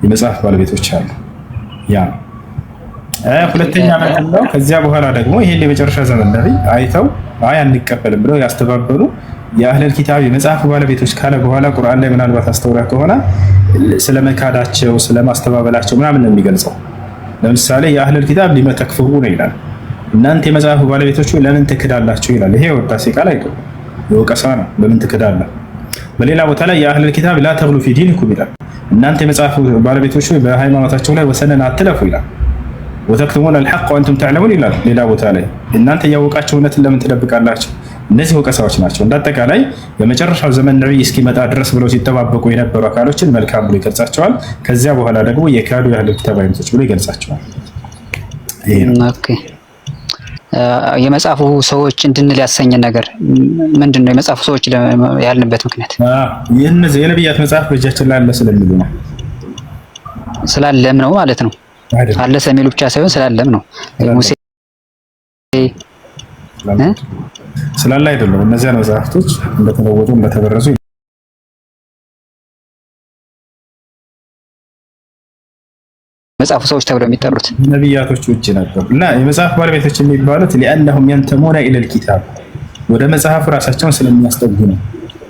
የመጽሐፍ ባለቤቶች አሉ። ያ ሁለተኛ ነው። ከዚያ በኋላ ደግሞ ይሄን የመጨረሻ ዘመን ነብይ አይተው አንቀበልም ብለው ያስተባበሉ የአህለል ኪታብ የመጽሐፍ ባለቤቶች ካለ በኋላ ቁርአን ላይ ምናልባት አስተውላ ከሆነ ስለመካዳቸው ስለማስተባበላቸው ምናምን ነው የሚገልጸው። ለምሳሌ የአህለል ኪታብ ሊመ ተክፍሩነ ይላል። እናንተ የመጽሐፉ ባለቤቶች ለምን ትክዳላችሁ ይላል። ይሄ ወዳሴ ቃል አይደለም፣ የወቀሳ ነው። ለምን ትክዳለህ? በሌላ ቦታ ላይ የአህለል ኪታብ ላ ተግሉ ፊ ዲኒኩም ይላል። እናንተ የመጽሐፉ ባለቤቶች በሃይማኖታቸው ላይ ወሰንን አትለፉ ይላል። ወተክቱሙነ አልሐቅ ወአንቱም ተዕለሙን ይላል። ሌላ ቦታ ላይ እናንተ እያወቃችሁ እውነትን ለምን ትደብቃላችሁ? እነዚህ ወቀሳዎች ናቸው። እንዳጠቃላይ የመጨረሻው ዘመን ነብይ እስኪመጣ ድረስ ብለው ሲጠባበቁ የነበሩ አካሎችን መልካም ብሎ ይገልጻቸዋል። ከዚያ በኋላ ደግሞ የካዱ የአህለል ኪታብ አይነቶች ብሎ ይገልጻቸዋል። የመጽሐፉ ሰዎች እንድንል ያሰኘን ነገር ምንድን ነው? የመጽሐፉ ሰዎች ያልንበት ምክንያት ይህን የነቢያት መጽሐፍ በእጃችን ላይ አለ ስለሚሉ ነው። ስላለም ነው ማለት ነው። አለ ስለሚሉ ብቻ ሳይሆን ስላለም ነው። ሙሴ ስላለ አይደለም። እነዚያ መጽሐፍቶች እንደተለወጡ እንደተበረዙ መጽሐፉ ሰዎች ተብለው የሚጠሩት ነቢያቶች እጅ ነበሩ እና የመጽሐፍ ባለቤቶች የሚባሉት ሊአነሁም የንተሙነ ኢለል ኪታብ ወደ መጽሐፉ ራሳቸውን ስለሚያስጠጉ ነው።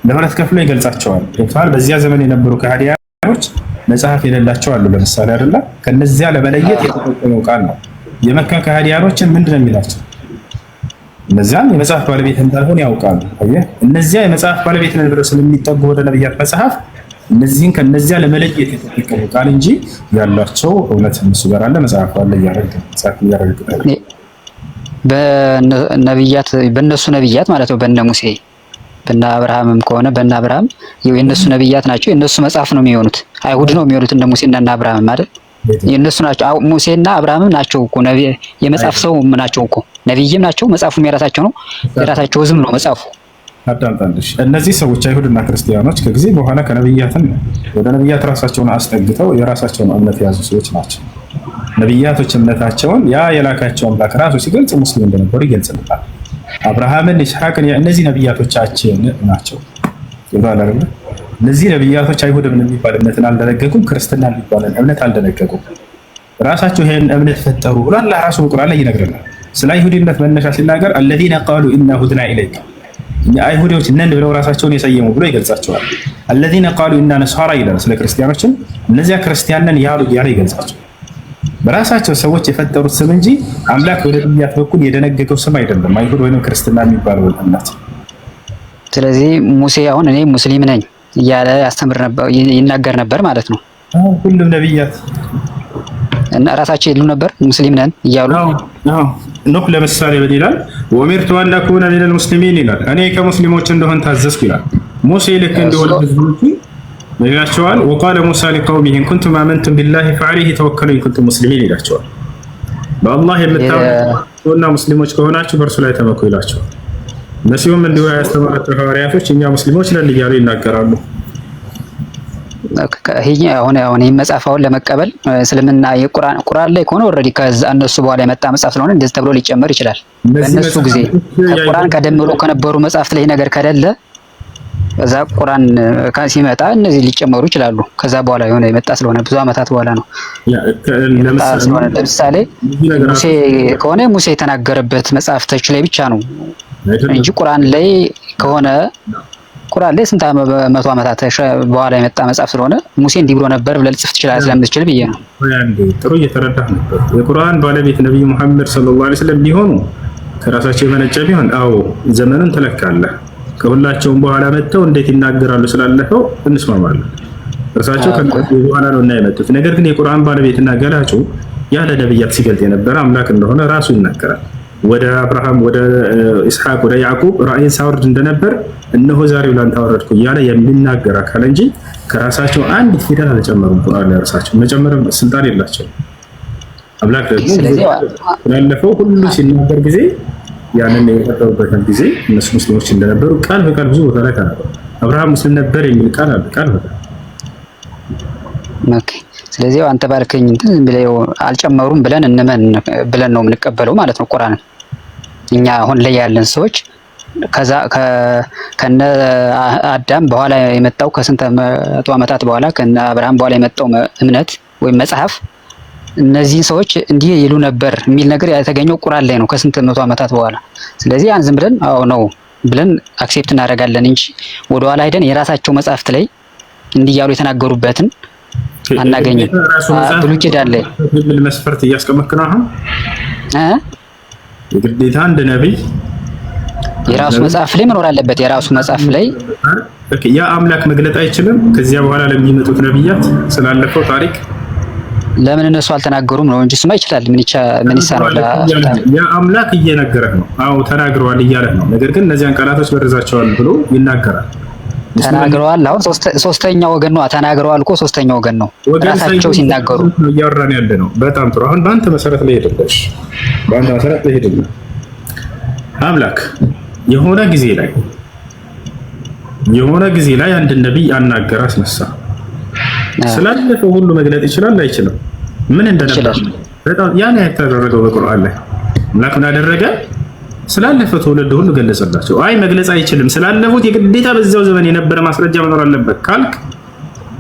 ለሁለት ከፍሎ ይገልጻቸዋል። ገብተዋል። በዚያ ዘመን የነበሩ ከሃዲያኖች መጽሐፍ የሌላቸው አሉ። ለምሳሌ አይደለ ከነዚያ ለመለየት የተጠቀመው ቃል ነው። የመካ ከሃዲያኖችን ምንድን ነው የሚላቸው? እነዚያን የመጽሐፍ ባለቤት እንዳልሆነ ያውቃሉ። አየህ፣ እነዚያ የመጽሐፍ ባለቤት ነን ብለው ስለሚጠጉ ወደ ነቢያት መጽሐፍ እነዚህን ከነዚያ ለመለየት የተጠቀሙ ቃል እንጂ ያላቸው እውነት እነሱ ጋር አለ መጽሐፍ አለ ያረጋግጣል። በነብያት በእነሱ ነብያት ማለት ነው። በእነ ሙሴ በእነ አብርሃምም ከሆነ በእነ አብርሃም የእነሱ ነብያት ናቸው። የእነሱ መጽሐፍ ነው የሚሆኑት። አይሁድ ነው የሚሆኑት እነ ሙሴና እነ አብርሃም አይደል? የእነሱ ናቸው። ሙሴና አብርሃምም ናቸው እኮ ነብይ የመጽሐፍ ሰው ናቸው እኮ ነብይም ናቸው። መጽሐፉም የራሳቸው ነው። የራሳቸው ዝም ነው መጽሐፉ። አዳምጣለሽ። እነዚህ ሰዎች አይሁድና ክርስቲያኖች ከጊዜ በኋላ ከነብያትን ወደ ነብያት ራሳቸውን አስጠግተው የራሳቸውን እምነት የያዙ ሰዎች ናቸው። ነብያቶች እምነታቸውን ያ የላካቸው አምላክ ራሱ ሲገልጽ ሙስሊም እንደነበሩ ይገልጽልናል። አብርሃምን፣ ይስሐቅን እነዚህ ነብያቶቻችን ናቸው ይባላል። እነዚህ ነብያቶች አይሁድ የሚባል እምነትን አልደነገጉም፣ ክርስትና የሚባል እምነት አልደነገጉም። ራሳቸው ይሄን እምነት ፈጠሩ ብሎ አላህ ራሱ በቁርአን ላይ ይነግረናል። ስለ አይሁድነት መነሻ ሲናገር الذين قالوا إنا هدنا إليك አይሁዶች ነን ብለው ራሳቸውን የሰየሙ ብሎ ይገልጻቸዋል። الذين قالوا إنا نصارى ይላል ስለ ክርስቲያኖችን እነዚያ ክርስቲያን ነን ያሉ ያለ ይገልጻቸዋል። በራሳቸው ሰዎች የፈጠሩት ስም እንጂ አምላክ ወደ ነብያት በኩል የደነገገው ስም አይደለም አይሁድ ወይም ክርስትና የሚባለው እምነት። ስለዚህ ሙሴ አሁን እኔ ሙስሊም ነኝ እያለ ያስተምር ነበር ይናገር ነበር ማለት ነው። ሁሉም ነብያት እና ራሳቸው ይሉ ነበር ሙስሊም ነን እያሉ። ኖህ ለምሳሌ ምን ይላል? ወሚርቱ አን አኩነ ሚነል ሙስሊሚን ይላል። እኔ ከሙስሊሞች እንደሆን ታዘዝኩ ይላል። ሙሴ ልክ እንደሆነ ህዝቦቹ ይላቸዋል። ወቃለ ሙሳ ሊቀውሚሂ ኢን ኩንቱም አመንቱም ቢላሂ ፈዐለይሂ ተወከሉ ኢን ኩንቱም ሙስሊሚን ይላቸዋል። በአላህ የምታምኑና ሙስሊሞች ከሆናችሁ በእርሱ ላይ ተመኩ ይላቸዋል። መሲሁም እንዲሁ ያስተማራቸው ሐዋርያቶች እኛ ሙስሊሞች ነን እያሉ ይናገራሉ። አሁን መጽሐፋውን ለመቀበል እስልምና ቁርአን ላይ ከሆነ ኦልሬዲ ከዛ እነሱ በኋላ የመጣ መጽሐፍ ስለሆነ እንደዚህ ተብሎ ሊጨመር ይችላል። በእነሱ ጊዜ ቁርአን ቀደም ብሎ ከነበሩ መጽሐፍት ላይ ነገር ከሌለ እዛ ቁርአን ሲመጣ እነዚህ ሊጨመሩ ይችላሉ። ከዛ በኋላ የሆነ የመጣ ስለሆነ ብዙ አመታት በኋላ ነው። ለምሳሌ ሙሴ ከሆነ ሙሴ የተናገረበት መጽሐፍቶች ላይ ብቻ ነው እንጂ ቁርአን ላይ ከሆነ ቁርአን ላይ ስንት መቶ አመታት በኋላ የመጣ መጽሐፍ ስለሆነ ሙሴ እንዲህ ብሎ ነበር ብለህ ልጽፍ ትችላለህ ስለምትችል ብዬ ነው። ጥሩ እየተረዳህ ነበር። የቁርአን ባለቤት ነብዩ መሐመድ ሰለላሁ ዐለይሂ ወሰለም ቢሆኑ ከራሳቸው የመነጨ ቢሆን አዎ ዘመኑን ተለካለህ። ከሁላቸውም በኋላ መጥተው እንዴት ይናገራሉ ስላለፈው እንስማማለን። እርሳቸው ከቀጡ በኋላ ነው እና የመጡት። ነገር ግን የቁርአን ባለቤትና ገላጩ ያለ ነብያት ሲገልጥ የነበረ አምላክ እንደሆነ ራሱ ይናገራል። ወደ አብርሃም፣ ወደ ኢስሐቅ፣ ወደ ያዕቁብ ራእይን ሳወርድ እንደነበር እነሆ ዛሬ ላንተ አወረድኩ እያለ የሚናገር አካል እንጂ ከራሳቸው አንዲት ፊደል አልጨመሩም። ቁርአን ላይ ራሳቸው መጨመርም ስልጣን የላቸው። አምላክ ደግሞ ያለፈው ሁሉ ሲናገር ጊዜ ያንን የፈጠሩበትን ጊዜ እነሱ ሙስሊሞች እንደነበሩ ቃል በቃል ብዙ ቦታ ላይ ተናግረዋል። አብርሃም ሙስሊም ነበር የሚል ቃል አለ ቃል በቃል። ኦኬ ስለዚህ አንተ ባልከኝ እንትን ብለው አልጨመሩም ብለን እንመን ብለን ነው የምንቀበለው ማለት ነው ቁርአንን። እኛ አሁን ላይ ያለን ሰዎች ከዛ ከነ አዳም በኋላ የመጣው ከስንት መቶ ዓመታት በኋላ ከነ አብርሃም በኋላ የመጣው እምነት ወይም መጽሐፍ እነዚህ ሰዎች እንዲህ ይሉ ነበር የሚል ነገር የተገኘው ቁርአን ላይ ነው ከስንት መቶ ዓመታት በኋላ። ስለዚህ ያን ዝም ብለን አዎ ነው ብለን አክሴፕት እናደርጋለን እንጂ ወደኋላ ሄደን የራሳቸው መጽሐፍት ላይ እንዲህ ያሉ የተናገሩበትን አናገኝም። ብሉይ ኪዳን ላይ ምን መስፈርት እያስቀመጥክ ነው አሁን? የግዴታ አንድ ነብይ የራሱ መጽሐፍ ላይ መኖር አለበት። የራሱ መጽሐፍ ላይ ያ አምላክ መግለጥ አይችልም። ከዚያ በኋላ ለሚመጡት ነብያት ስላለፈው ታሪክ ለምን እነሱ አልተናገሩም ነው እንጂ እሱማ ይችላል። ምን ይሳናል? ያ አምላክ እየነገረህ ነው። አዎ ተናግረዋል እያለህ ነው። ነገር ግን እነዚያን ቃላቶች በርዛቸዋል ብሎ ይናገራል። ተናግረዋል። አሁን ሶስተኛ ወገን ነው። ተናግረዋል እኮ ሶስተኛ ወገን ነው። ራሳቸው ሲናገሩ ነው እያወራን ያለ ነው። በጣም ጥሩ። አሁን በአንተ መሰረት ላይ ሄደልሽ። በአንተ መሰረት ላይ ሄደልሽ። አምላክ የሆነ ጊዜ ላይ አንድ ነብይ አናገር አስነሳ። ስላለፈው ሁሉ መግለጥ ይችላል አይችልም? ምን እንደነበር በጣም ያን ያተደረገው በቁርአን ላይ አምላክ ምን አደረገ? ስላለፈው ትውልድ ሁሉ ገለጸላቸው። አይ መግለጽ አይችልም ስላለፉት የግዴታ በዛው ዘመን የነበረ ማስረጃ መኖር አለበት ካልክ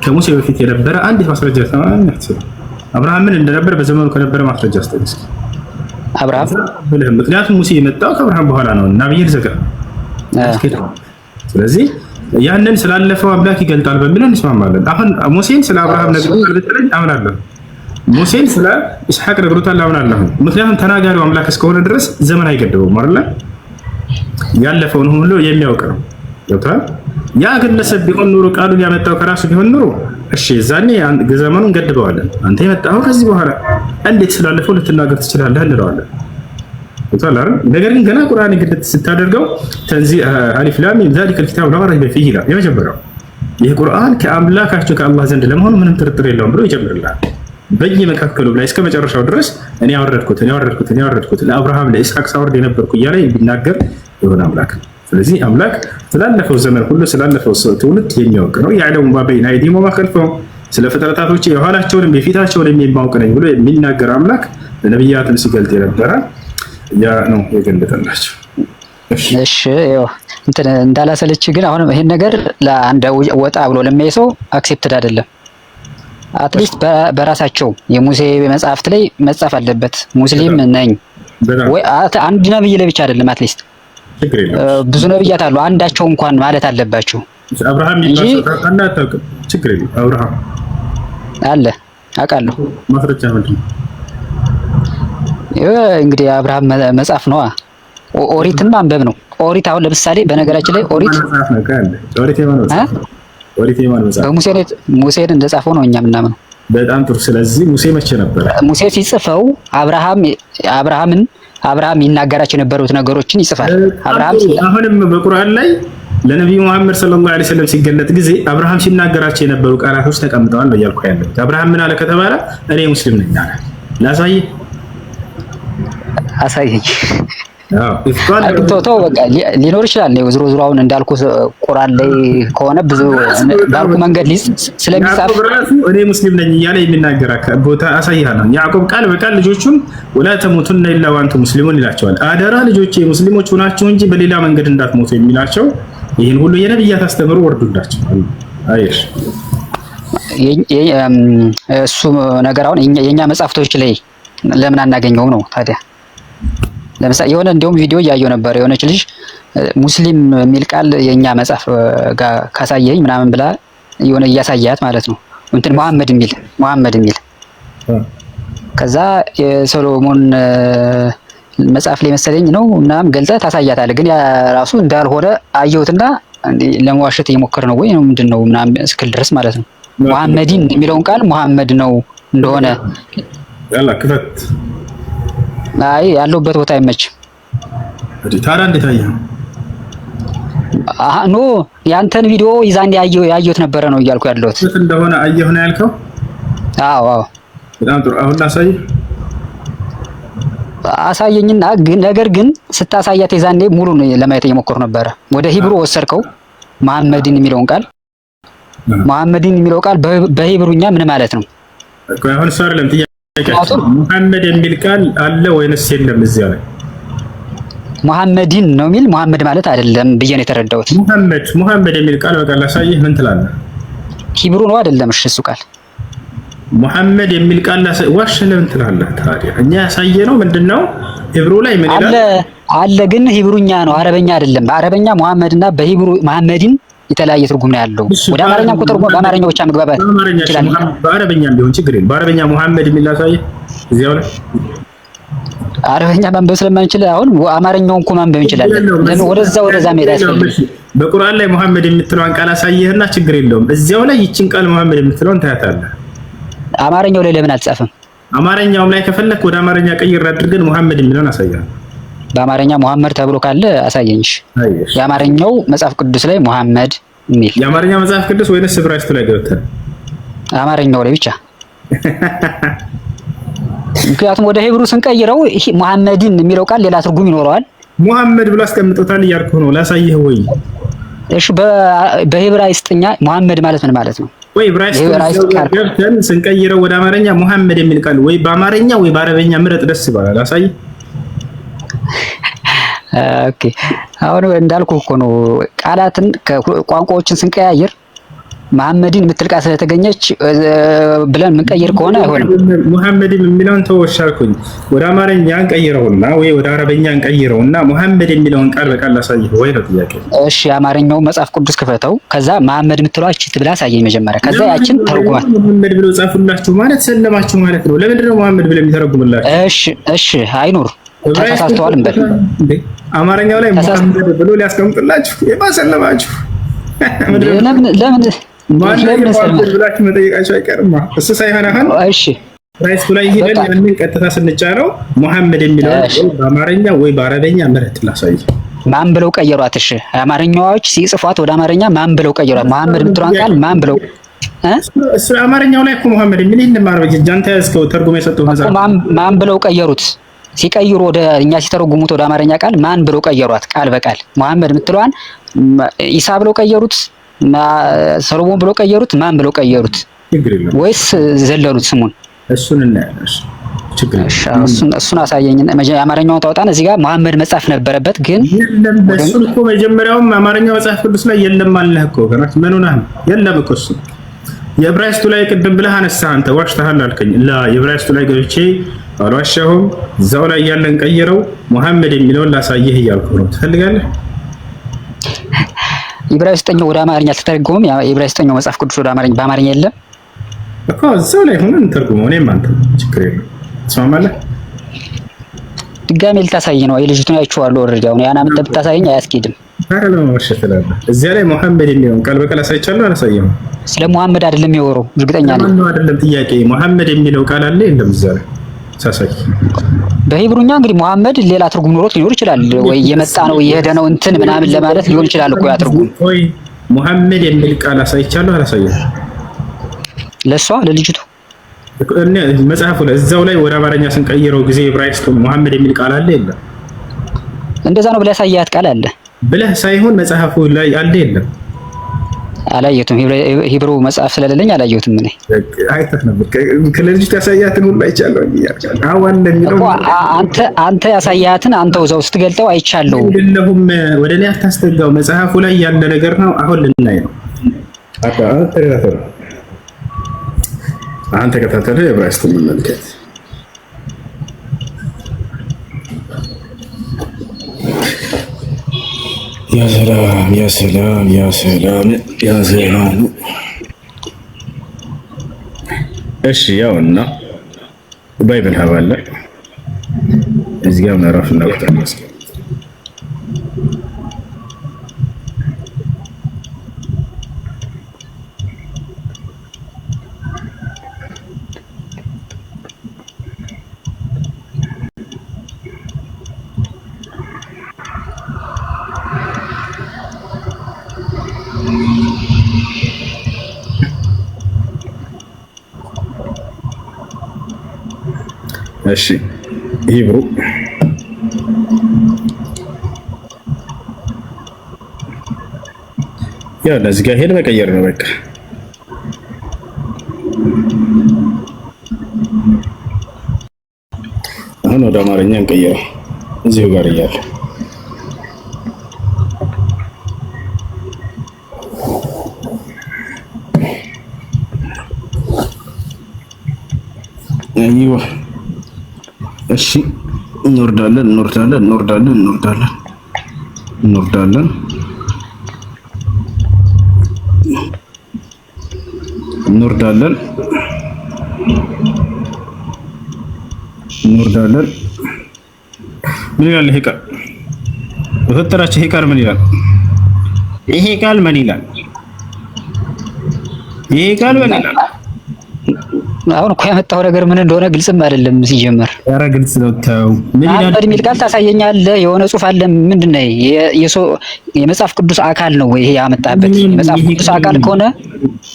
ከሙሴ በፊት የነበረ አንዲት ማስረጃ ተማምነህ አብርሃም ምን እንደነበር በዘመኑ ከነበረ ማስረጃ አስጠቅስ። አብርሃም ምክንያቱም ሙሴ የመጣው ከአብርሃም በኋላ ነው እና ብዬ ዘጋ። ስለዚህ ያንን ስላለፈው አምላክ ይገልጣል በሚለው እንስማማለን። አሁን ሙሴን ስለ አብርሃም ነግሮታል ብትለኝ አምናለሁ። ሙሴን ስለ ኢስሐቅ ነግሮታል አምናለሁ። ምክንያቱም ተናጋሪው አምላክ እስከሆነ ድረስ ዘመን አይገድበውም አይደል? ያለፈውን ሁሉ የሚያውቅ ነው። ገብቷል። ያ ግለሰብ ቢሆን ኑሮ ቃሉን ያመጣው ከራሱ ቢሆን ኑሮ እሺ ዛኔ ዘመኑን ገድበዋለን። አንተ የመጣኸው ከዚህ በኋላ እንዴት ስላለፈው ልትናገር ትችላለህ እንለዋለን። ገብቷል አይደል? ነገር ግን ገና ቁርአን ግድት ስታደርገው ተንዚል አሊፍ ላም ሚም ዛሊከ الكتاب لا ريب فيه ይላል። የመጀመሪያው ይህ ቁርአን ከአምላካችሁ ከአላህ ዘንድ ለመሆኑ ምንም ጥርጥር የለውም ብሎ ይጀምርልሃል። በየመካከሉ ላይ እስከ መጨረሻው ድረስ እኔ ያወረድኩት ለአብርሃም ለኢስሐቅ ሳወርድ የነበርኩ እያለ ቢናገር የሆነ አምላክ ነው። ስለዚህ አምላክ ስላለፈው ዘመን ሁሉ ስላለፈው ትውልድ የሚያውቅ ነው። ያዕለሙ ማ በይነ አይዲሂም ወማ ኸልፈሁም ስለ ፍጥረታቶች የኋላቸውንም የፊታቸውንም የሚያውቅ ነኝ ብሎ የሚናገር አምላክ ለነቢያትም ሲገልጥ የነበረ ያ ነው የገለጠላቸው። እሺ ያው እንትን እንዳላሰለች ግን አሁን ይሄን ነገር ለአንድ ወጣ ብሎ ለሚያይ ሰው አክሴፕትድ አይደለም። አትሊስት በራሳቸው የሙሴ መጽሐፍት ላይ መጻፍ አለበት ሙስሊም ነኝ ወይ አንድ ነብይ ላይ ብቻ አይደለም። አትሊስት ብዙ ነብያት አሉ አንዳቸው እንኳን ማለት አለባቸው። አብርሃም ይባላል አታውቅም? ችግር የለም አብርሃም አለ አውቃለሁ። ማስረጃ ምንድን ነው? እንግዲህ አብርሃም መጽሐፍ ነው። ኦሪትን ማንበብ ነው። ኦሪት አሁን ለምሳሌ በነገራችን ላይ ኦሪት ሙሴን እንደጻፈው ነው እኛ የምናምነው። በጣም ጥሩ። ስለዚህ ሙሴ መቼ ነበረ? ሙሴ ሲጽፈው አብርሃም ይናገራቸው የነበሩት ነገሮችን ይጽፋል። አሁንም በቁርአን ላይ ለነብዩ መሐመድ ሰለላሁ ዐለይሂ ወሰለም ሲገለጥ ጊዜ አብርሃም ሲናገራቸው የነበሩ ቃላቶች ተቀምጠዋል ነው እያልኩ ያለው። አብርሃም ምን አለ ከተባለ እኔ ሙስሊም ነኝ አለ። አሳየኝ። ተው በቃ ሊኖር ይችላል። ዝሮ አሁን እንዳልኩ ቁርአን ላይ ከሆነ ብዙ ባልኩ መንገድ ስለሚጻፍ እኔ ሙስሊም ነኝ እያለ የሚናገር ቦታ አሳይሃለሁ። ያዕቆብ ቃል በቃል ልጆቹን ወላ ተሙቱነ ኢላ ወአንቱም ሙስሊሙን ይላቸዋል። አደራ ልጆቼ ሙስሊሞች ሆናችሁ እንጂ በሌላ መንገድ እንዳትሞቱ የሚላቸው ይህን ሁሉ የነብያት አስተምሮ ወርዱላቸው። አይሽ እሱ ነገር አሁን የኛ መጽሐፍቶች ላይ ለምን አናገኘውም ነው ታዲያ? ለምሳሌ የሆነ እንደውም ቪዲዮ እያየሁ ነበር። የሆነች ልጅ ሙስሊም የሚል ቃል የኛ መጽሐፍ ጋር ካሳየኝ ምናምን ብላ የሆነ እያሳያት ማለት ነው እንትን መሐመድ የሚል ከዛ የሶሎሞን መጽሐፍ ላይ መሰለኝ ነው ምናምን ገልጸህ ታሳያታለህ። ግን ያ ራሱ እንዳልሆነ አየሁትና ለመዋሸት እየሞከረ ነው ወይ ነው ምንድነው ምናምን እስክል ድረስ ማለት ነው። መሐመዲን የሚለውን ቃል መሐመድ ነው እንደሆነ ያላ ክፈት አይ ያለውበት ቦታ አይመችም። ታዲያ እንዴት አየህ? ኖ ያንተን ቪዲዮ ይዛን ያየሁት ነበረ ነው እያልኩ ያለሁት እንደሆነ አየሁ ነው ያልከው? አዎ በጣም ጥሩ። አሁን አሳየኝና ግን ነገር ግን ስታሳያት ይዛኔ ሙሉ ለማየት እየሞከርኩ ነበረ። ወደ ሂብሩ ወሰድከው መሐመድን የሚለውን ቃል በሂብሩኛ ምን ማለት ነው? አሁን እሱ አይደለም ሙሐመድ የሚል ቃል አለ ወይንስ የለም? እዚያ ላይ ሙሐመድን ነው የሚል ሙሐመድ ማለት አይደለም ብዬ ነው የተረዳሁት። ሙሐመድ የሚል ቃል በቃል ላሳይህ። ምን ትላለህ? ሂብሩ ነው አይደለም? እሺ እሱ ቃል ሙሐመድ የሚል ቃል ዋሽ ለምን ትላለህ ታዲያ? እኛ ያሳየነው ምንድነው? ሂብሩ ላይ ምን ይላል? አለ ግን ሂብሩኛ ነው አረበኛ አይደለም። በአረበኛ ሙሐመድና በሂብሩ መሐመድን የተለያየ ትርጉም ነው ያለው። ወደ አማርኛ ቁጥር በአማርኛ ብቻ መግባባት ይችላል። በአረበኛም ቢሆን ችግር የለም። በአረበኛ ሙሐመድ የሚል አሳየህ እዚያው ላይ። አረበኛ ማንበብ ስለማንችል አሁን አማርኛውን እኮ ማንበብ እንችላለን። ለምን ወደዛ መሄድ አያስፈልግም። በቁርአን ላይ ሙሐመድ የምትለውን ቃል አሳየህና ችግር የለውም። እዚያው ላይ ይችን ቃል ሙሐመድ የምትለውን ታያታለህ። አማርኛው ላይ ለምን አልጻፈም? አማርኛውም ላይ ከፈለክ ወደ አማርኛ ቀይር አድርገን ሙሐመድ የሚለውን አሳያለሁ። በአማርኛ ሙሐመድ ተብሎ ካለ አሳየኝሽ። የአማርኛው መጽሐፍ ቅዱስ ላይ ሙሐመድ የሚል የአማርኛ መጽሐፍ ቅዱስ ወይስ ዕብራይስጥ ላይ ገብተን? አማርኛው ላይ ብቻ። ምክንያቱም ወደ ሂብሩ ስንቀይረው ሙሐመድን የሚለው ቃል ሌላ ትርጉም ይኖረዋል። ሙሐመድ ብሎ አስቀምጦታል እያልኩ ነው። ላሳየህ ወይ? እሺ በዕብራይስጥኛ ሙሐመድ ማለት ምን ማለት ነው? ወይ ዕብራይስጥ ገብተን ስንቀይረው ወደ አማርኛ ሙሐመድ የሚል ቃል ወይ በአማርኛ ወይ በአረበኛ ምረጥ፣ ደስ ይባላል። አሳይ። ኦኬ አሁን እንዳልኩ እኮ ነው ቃላትን ቋንቋዎችን ስንቀያየር መሐመድን የምትል ቃል ስለተገኘች ብለን የምንቀይር ከሆነ አይሆንም። ሙሐመድን የሚለውን ተወሻልኩኝ ወደ አማርኛ እንቀይረውና ወይ ወደ አረበኛ እንቀይረውና ሙሐመድ የሚለውን ቃል በቃል ላሳይህ ወይ ነው ጥያቄ። እሺ አማርኛው መጽሐፍ ቅዱስ ክፈተው፣ ከዛ መሐመድ የምትለው እቺ ትብላ አሳየኝ መጀመሪያ፣ ከዛ ያችን ተርጉማት። ሙሐመድ ብለው ጻፉላችሁ ማለት ሰለማችሁ ማለት ነው። ለምንድን ነው ሙሐመድ ብለው የሚተረጉምላችሁ? እሺ አይኑር ተሳስተዋል እንበል። አማርኛው ላይ ሙሐመድ ብሎ ሊያስቀምጥላችሁ የባሰለባችሁ ለምን ብላችሁ መጠየቃችሁ አይቀርም። እሱ ሳይሆን አሁን እሺ ራይስቱ ላይ ሄደን ያንን ቀጥታ ስንጫነው ሙሐመድ የሚለው በአማርኛ ወይ በአረበኛ ምርጥ ላሳይ ማን ብለው ቀየሯት? እሺ አማርኛዎች ሲጽፏት ወደ አማርኛ ማን ብለው ቀየሯት? መሐመድ የምትለዋን ቃል ማን ብለው እሱ አማርኛው ላይ እኮ ሙሐመድ ምን እንደማረበጅ ጃንታ ያስከው ተርጉም የሰጠው መዛፍ ማን ብለው ቀየሩት? ሲቀይሩ ወደ እኛ ሲተረጉሙት ወደ አማርኛ ቃል ማን ብለው ቀየሯት? ቃል በቃል ሙሐመድ የምትለዋን ኢሳ ብለው ቀየሩት? ሰሎሞን ብለው ቀየሩት? ማን ብለው ቀየሩት? ወይስ ዘለሉት ስሙን? እሱን እናያለን። ችግር እሱን አሳየኝ። አማርኛውን ታውጣና እዚህ ጋር መሐመድ መጻፍ ነበረበት ግን የለም። በእሱን እኮ መጀመሪያውም አማርኛው መጽሐፍ ቅዱስ ላይ የለም አለህ እኮ ገና ምን ሆነህ ነው? የለም እኮ እሱ የዕብራይስጡ ላይ ቅድም ብለህ አነሳህ አንተ ዋሽተሃል አልከኝ። የዕብራይስጡ ላይ ገብቼ አልዋሻሁም። እዛው ላይ ያለን ቀይረው ሙሐመድ የሚለውን ላሳየህ እያልኩ ነው። ትፈልጋለህ? የዕብራይስጠኛው ወደ አማርኛ ተተረጎመም። የዕብራይስጠኛው መጽሐፍ ቅዱስ ወደ አማርኛ በአማርኛ የለም እኮ እዛው ላይ ሆነን ተርጉመው። እኔም አንተ ችግር የለም። ትስማማለህ? ድጋሜ ልታሳይ ነው? የልጅቱን አይቼዋለሁ ኦልሬዲ። አሁን ያን አመጣ ብታሳየኝ አያስኬድም። ታረለ ማሸተላለ እዚያ ላይ ሙሐመድ የሚለውን ቃል በቃል አሳይቻለሁ። አላሳየሁም። ስለ ሙሐመድ አይደለም የሚወራው እርግጠኛ ነኝ። ማነው አይደለም ጥያቄ ሙሐመድ የሚለው ቃል አለ የለም? እዚያ ላይ ሳሳይ በሂብሩኛ እንግዲህ ሙሐመድ ሌላ ትርጉም ኖሮት ሊኖር ይችላል ወይ የመጣ ነው የሄደ ነው እንትን ምናምን ለማለት ሊሆን ይችላል እኮ ያ ትርጉም። ወይ ሙሐመድ የሚል ቃል አሳይቻለሁ። አላሳየሁም። ለሷ ለልጅቱ መጽሐፉ ላይ እዛው ላይ ወደ አማርኛ ስንቀይረው ጊዜ ዕብራይስጡ ሙሐመድ የሚል ቃል አለ የለም? እንደዛ ነው ብለህ ያሳያት ቃል አለ ብለህ ሳይሆን መጽሐፉ ላይ አለ የለም? አላየሁትም። ሂብሩ መጽሐፍ ስለሌለኝ አላየሁትም። እኔ አይተህ ነበር ከልጅቱ ያሳያትን ሁሉ አይቻለሁ እያልኩ አሁን እንደሚለው አንተ ያሳያትን አንተው እዛው ስትገልጠው አይቻለሁ። እንደለሁም ወደ እኔ አታስጠጋው። መጽሐፉ ላይ ያለ ነገር ነው። አሁን ልናይ ነው። አንተ ከተተለ ዕብራይስጡን መልከት ያ ሰላም ያ ሰላም ያ ሰላም ያ ሰላም። እሺ ያውና ባይብል ሀባለ እዚህ ጋር ምዕራፍ እና ቁጥር መስቀል እሺ ሂብሩ ያ ለዚህ ጋር ሄድ መቀየር ነው በቃ። አሁን ወደ አማርኛ እንቀይረው እዚሁ ጋር እያለ አይዋ እሺ እንወርዳለን እንወርዳለን እንወርዳለን እንወርዳለን እንወርዳለን እንወርዳለን እንወርዳለን። ምን ይላል ይሄ ቃል? በፈጠራችሁ ይሄ ቃል ምን ይላል? ይሄ ቃል ምን ይላል? ይሄ ቃል ምን ይላል? አሁን እኮ ያመጣው ነገር ምን እንደሆነ ግልጽም አይደለም ሲጀመር። ኧረ ግልጽ ነው። ተው ምን ይላል? አንተ የሚል ቃል ታሳየኛለህ? የሆነ ጽሑፍ አለ። ምንድነው? የመጽሐፍ ቅዱስ አካል ነው ወይ ይሄ ያመጣበት? የመጽሐፍ ቅዱስ አካል ከሆነ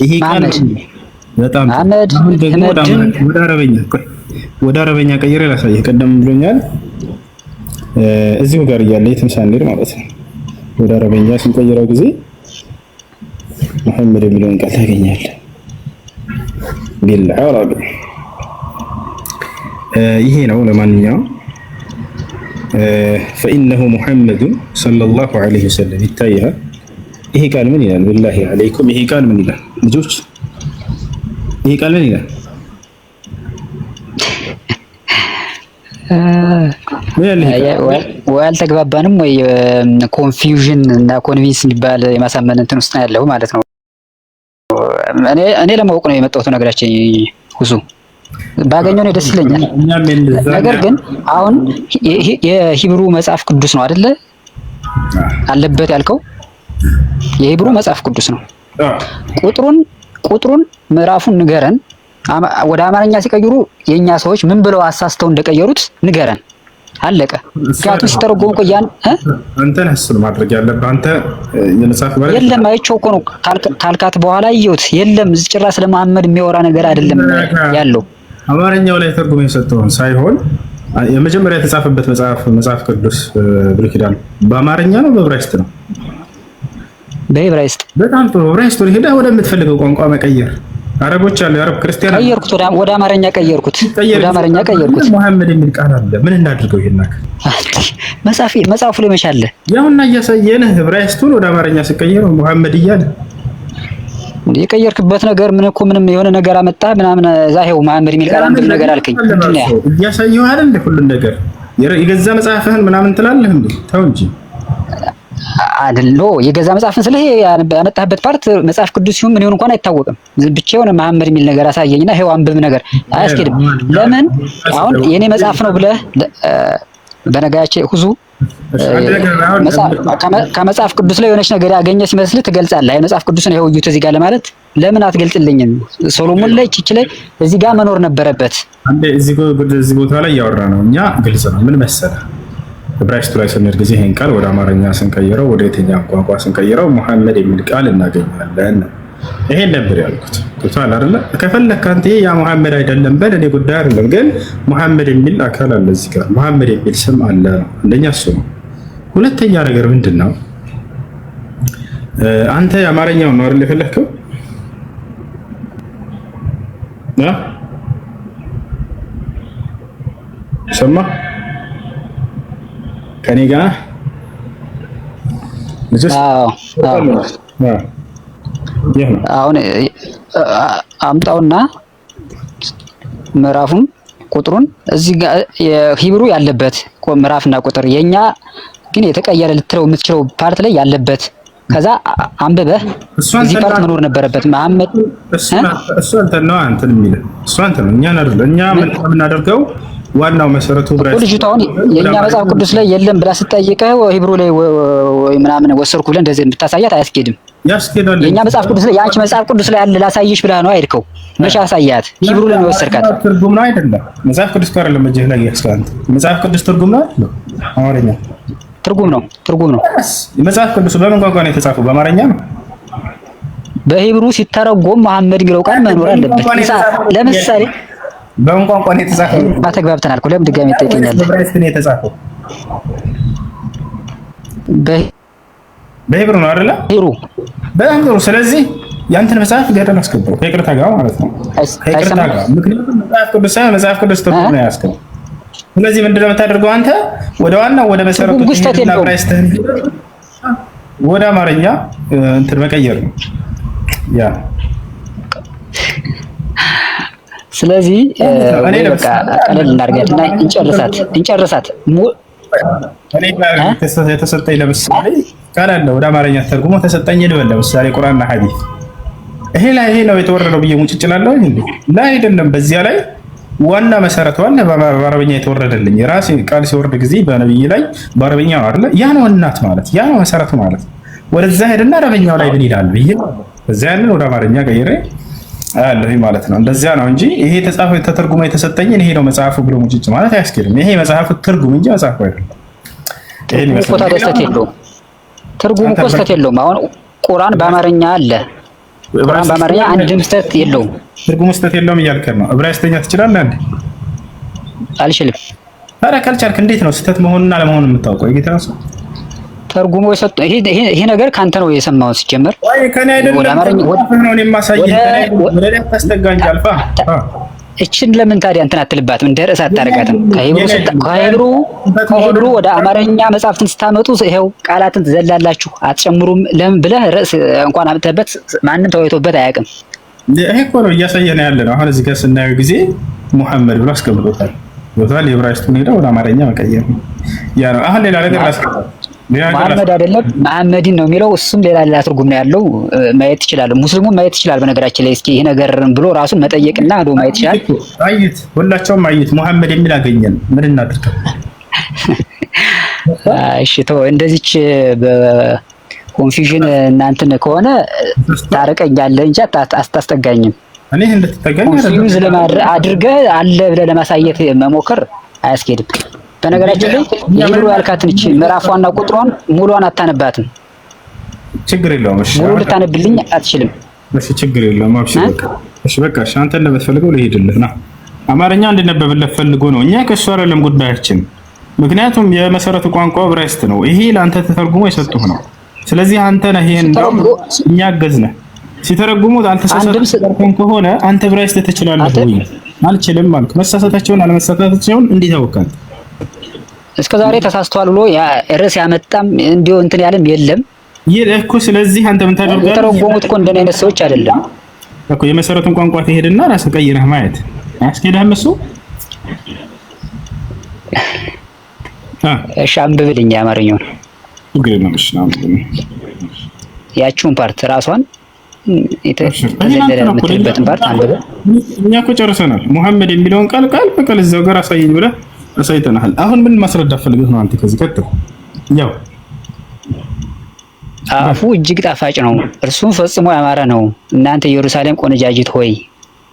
ይሄ ቃል በጣም አህመድ ወደ አረበኛ ቀይሬ ላሳየህ። ቀደም ብሎኛል እዚሁ ጋር እያለ የትም ሳንሄድ ማለት ነው። ወደ አረበኛ ስንቀይረው ጊዜ መሐመድ የሚለውን ቃል ታገኛለህ። ቢልዓረቢ ይሄ ነው። ለማንኛውም ፈኢነሁ ሙሐመድ ሰለላሁ ዐለይሂ ወሰለም ይታያል። ይሄ ቃል ምን ይላል? ቢላሂ ዐለይኩም ይሄ ቃል ምን ይላል? ልጆች ይሄ ቃል ምን ይላል? ወይ አልተግባባንም ወይ ኮንፊውዥን እና ኮንቪንስ የሚባል የማሳመን እንትን ውስጥ ነው ያለው ማለት ነው። እኔ ለማወቅ ነው የመጣሁት። ነገራችን ሁሱ ባገኘው ነው ደስ ይለኛል። ነገር ግን አሁን የሂብሩ መጽሐፍ ቅዱስ ነው አይደለ አለበት ያልከው የሂብሩ መጽሐፍ ቅዱስ ነው። ቁጥሩን ምዕራፉን ንገረን። ወደ አማርኛ ሲቀይሩ የኛ ሰዎች ምን ብለው አሳስተው እንደቀየሩት ንገረን። አለቀ። ምክንያቱም ሲተረጎሙ ቆያን አንተ ነህ እሱን ማድረግ ያለብህ አንተ የመጽሐፍ ማለት የለም አይቼው እኮ ነው ካልካት በኋላ ይዩት የለም እዚህ ጭራሽ ስለመሐመድ የሚያወራ ነገር አይደለም ያለው። አማርኛው ላይ ተርጉሞ የሰጠውን ሳይሆን የመጀመሪያ የተጻፈበት መጽሐፍ ቅዱስ ብሉይ ኪዳን በአማርኛ ነው በዕብራይስጥ ነው? በዕብራይስጥ። በጣም ጥሩ። ዕብራይስጥ ሄደህ ወደምትፈልገው ቋንቋ መቀየር። አረቦች አሉ የአረብ ክርስቲያን ቀየርኩት፣ ወደ አማርኛ ቀየርኩት። መሐመድ የሚል ቃል አለ። ምን እናድርገው? ይሄን መጽሐፉ ላይ መቻለ ያውና እያሳየንህ ዕብራይስጡን ወደ አማርኛ ሲቀየረው መሐመድ እያለ የቀየርክበት ነገር ምን እኮ ምንም የሆነ ነገር አመጣ ምናምን ዛሄው መሐመድ የሚል ቃል አንድ ነገር አልከኝ። ምንድን ነው እያሳየሁ አይደል ሁሉን ነገር የገዛ መጽሐፍህን ምናምን ትላለህ እንዴ? ተው እንጂ አይደል የገዛ መጽሐፍን ስለዚህ ያመጣህበት ፓርት መጽሐፍ ቅዱስ ሲሆን ምን ይሆን እንኳን አይታወቅም። ብቻ የሆነ መሐመድ የሚል ነገር አሳየኝና ይሄው አንብብ ነገር አያስኬድም። ለምን አሁን የኔ መጽሐፍ ነው ብለህ በነጋያቸው ሁዙ ከመጽሐፍ ቅዱስ ላይ የሆነች ነገር ያገኘ ሲመስል ትገልጻለህ። አይ መጽሐፍ ቅዱስ ነው ይሄው እዩት እዚህ ጋር ለማለት ለምን አትገልጽልኝም? ሶሎሞን ላይ ቺች ላይ እዚህ ጋር መኖር ነበረበት። አንዴ እዚህ ቦታ ላይ ያወራ ነው እኛ ግልጽ ነው። ምን መሰለህ ዕብራይስጡ ላይ ስንሄድ ጊዜ ይሄን ቃል ወደ አማርኛ ስንቀይረው ወደ የትኛው ቋንቋ ስንቀይረው መሐመድ የሚል ቃል እናገኛለን። ይሄን ነበር ያልኩት። ቶታል አይደለ? ከፈለክ አንተ ያ መሐመድ አይደለም በል እኔ ጉዳይ አይደለም። ግን መሐመድ የሚል አካል አለ እዚህ ጋር መሐመድ የሚል ስም አለ ነው። አንደኛ እሱ ነው። ሁለተኛ ነገር ምንድነው? አንተ የአማርኛውን ነው አይደል የፈለከው? ሰማ ከኔ ጋር አሁን አምጣውና ምዕራፉን ቁጥሩን እዚህ ጋር የሂብሩ ያለበት ምዕራፍና ቁጥር የኛ ግን የተቀየረ ልትለው የምትችለው ፓርት ላይ ያለበት ከዛ አንብበህ እዚህ ፓርት መኖር ነበረበት። መሐመድ እሱ አንተ ነው እሱ አንተ ነው እኛ አይደለም። እኛ ምን የምናደርገው ዋናው መሰረቱ ልጅቷ አሁን የኛ መጽሐፍ ቅዱስ ላይ የለም ብላ ስትጠይቀህ ሂብሩ ላይ ወይ ምናምን ወሰርኩ ብለህ እንደዚህ ብታሳያት አያስኬድም። ያስኬዳል። የኛ መጽሐፍ ቅዱስ ላይ ያንቺ መጽሐፍ ቅዱስ ላይ አለ ላሳይሽ ብለህ ነው አይድከው። መቼ አሳያት? ሂብሩ ላይ ነው ወሰርካት። ትርጉም ነው አይደለም? መጽሐፍ ቅዱስ ጋር አይደለም እጅህ ላይ ያስካንተ መጽሐፍ ቅዱስ ትርጉም ነው አይደለም? አማርኛ ትርጉም ነው። መጽሐፍ ቅዱስ በምን ቋንቋ ነው የተጻፈው? በአማርኛ ነው። በሂብሩ ሲተረጎም መሐመድ የሚለው ቃል መኖር አለበት። ለምሳሌ በምን ቋንቋ ነው የተጻፈው? ተግባብተናል እኮ ለምን ድጋሜ ትጠይቀኛለህ? በዕብራይስጥ ነው የተጻፈው። በሂብሩ ነው አይደለ? ሂብሩ በጣም ጥሩ። ስለዚህ ያንተን መጽሐፍ ገደል አስገባው ከይቅርታ ጋር ማለት ነው። ከይቅርታ ጋር ምክንያቱም መጽሐፍ ቅዱስ ትርጉም ነው ያስከው። ስለዚህ ምንድነው የምታደርገው አንተ? ወደ ዋናው ወደ መሰረቱ ዕብራይስጥህን ወደ አማርኛ እንትን መቀየር ነው ያ። ስለዚህ በቃ ቀለል እናድርጋትና እንጨርሳት። እኔ የተሰጠኝ ለምሳሌ ቃል አለ ወደ አማርኛ ተርጉሞ ተሰጠኝ ልበል። ለምሳሌ ቁርአንና ሐዲስ ይሄ ነው የተወረደው ብዬ ሙጭ እችላለሁ እንዴ? ላይ አይደለም። በዚያ ላይ ዋና መሰረቱ አለ በአረበኛ የተወረደልኝ ራሴ ቃል ሲወርድ ጊዜ በነብይ ላይ በአረበኛ ነው አይደለ? ያ ነው እናት ማለት ያ ነው መሰረቱ ማለት። ወደዛ ሄድና አረበኛው ላይ ምን ይላል ብዬ በዚያ ያንን ወደ አማርኛ ቀይሬ አለኝ ማለት ነው። እንደዚያ ነው እንጂ ይሄ ተጻፈ ተተርጉሞ የተሰጠኝን ይሄ ነው መጽሐፉ ብሎ ሙጭጭ ማለት አያስኬድም። ይሄ መጽሐፉ ትርጉም እንጂ መጽሐፉ አይደለም። ትርጉም እኮ ስህተት የለውም። አሁን ቁርአን በአማርኛ አለ። ቁርአን በአማርኛ አንድም ስህተት የለውም። ትርጉሙ ስህተት የለውም እያልከን ነው። ዕብራይስጥኛ ትችላለህ እንዴ? አልችልም። ታዲያ ካልቻልክ እንዴት ነው ስህተት መሆኑን አለመሆኑን የምታውቀው? የጌታ ሰው ተርጉሞ የሰጠ ይሄ ነገር ካንተ ነው የሰማሁት። ሲጀመር ወይ ከኔ አይደለም ወደ አማርኛ ነው የማሳየህ። ወደ ላይ ታስተጋኝ አልፋ እችን ለምን ታዲያ እንትን አትልባትም? እንደ ርዕስ አታደርጋትም? ከሂብሩ ወደ አማርኛ መጽሐፍትን ስታመጡ ይሄው ቃላትን ትዘላላችሁ አትጨምሩም ለምን ብለህ ርዕስ እንኳን አምጥተህበት ማንም ተወይቶበት አያውቅም። ይሄ እኮ ነው እያሳየን ያለ ነው። አሁን እዚህ ጋር ስናየው ጊዜ ሙሐመድ ብሎ አስቀምጦታል። ቦታል የዕብራይስጡን ሄደው ወደ አማርኛ መቀየር ያ ነው። አሁን ሌላ ነገር ላስቀምጥ መሐመድ አይደለም መሐመድን ነው የሚለው። እሱም ሌላ ትርጉም ነው ያለው። ማየት ይችላል፣ ሙስሊሙም ማየት ይችላል። በነገራችን ላይ እስኪ ይሄ ነገር ብሎ ራሱን መጠየቅና ሄዶ ማየት ይችላል። አይት ሁላቸውም አይት መሐመድ የሚል አገኘን። ምን እናድርገው? እሺ ተው፣ እንደዚች በኮንፊውዥን እናንተን ከሆነ ታረቀኛለህ እንጂ አታስጠጋኝም። እኔ እንድትጠጋኝ ኮንፊውዝ ለማድረግ አድርገህ አለ ብለህ ለማሳየት መሞከር አያስኬድም። በነገራችን ላይ የሂብሩ ያልካትን እቺ ምዕራፏና ቁጥሯን ሙሉዋን አታነባትም። ችግር የለውም። እሺ ሙሉ ልታነብልኝ አትችልም። እሺ ችግር የለውም። እሺ በቃ እሺ፣ አንተ እንደምትፈልገው ልሄድልህ ና። አማርኛ እንድነበብልህ ፈልጎ ነው። እኛ ከእሱ አይደለም ጉዳያችን። ምክንያቱም የመሰረቱ ቋንቋ ዕብራይስጥ ነው። ይሄ ለአንተ ተተርጉሞ የሰጡህ ነው። ስለዚህ አንተ ነህ ይሄን እንደው እኛ አገዝነህ ሲተረጉሙት አልተሳሳተም ከሆነ አንተ ዕብራይስጥ ትችላለህ ወይ? አልችልም ማለት መሳሳታቸውን አለመሳሳታቸውን እንዴት አወቃል? እስከ ዛሬ ተሳስቷል ብሎ ያ ርዕስ ያመጣም እንዲሁ እንትን ያለም የለም ይሄ እኮ። ስለዚህ አንተ ምን ታደርጋለህ? የተረጎሙት እኮ እንደኔ አይነት ሰዎች አይደለም እኮ። የመሰረቱን ቋንቋ ትሄድና ራስህ ቀይረህ ማየት አያስኬድህም እሱ። እሺ አንብብልኝ የአማርኛውን። ችግር የለም። እሺ አንብብልኝ ያቺውን ፓርት ራሷን የምትልበትን ፓርት አንብበ። እኛ እኮ ጨርሰናል። ሙሐመድ የሚለውን ቃል በቃል እዛው ጋር አሳየኝ ብለህ አሳይተናል። አሁን ምን ማስረዳት ፈልገህ ነው አንተ? ከዚህ ቀጥል። ያው አፉ እጅግ ጣፋጭ ነው፣ እርሱም ፈጽሞ ያማረ ነው። እናንተ ኢየሩሳሌም ቆነጃጅት ሆይ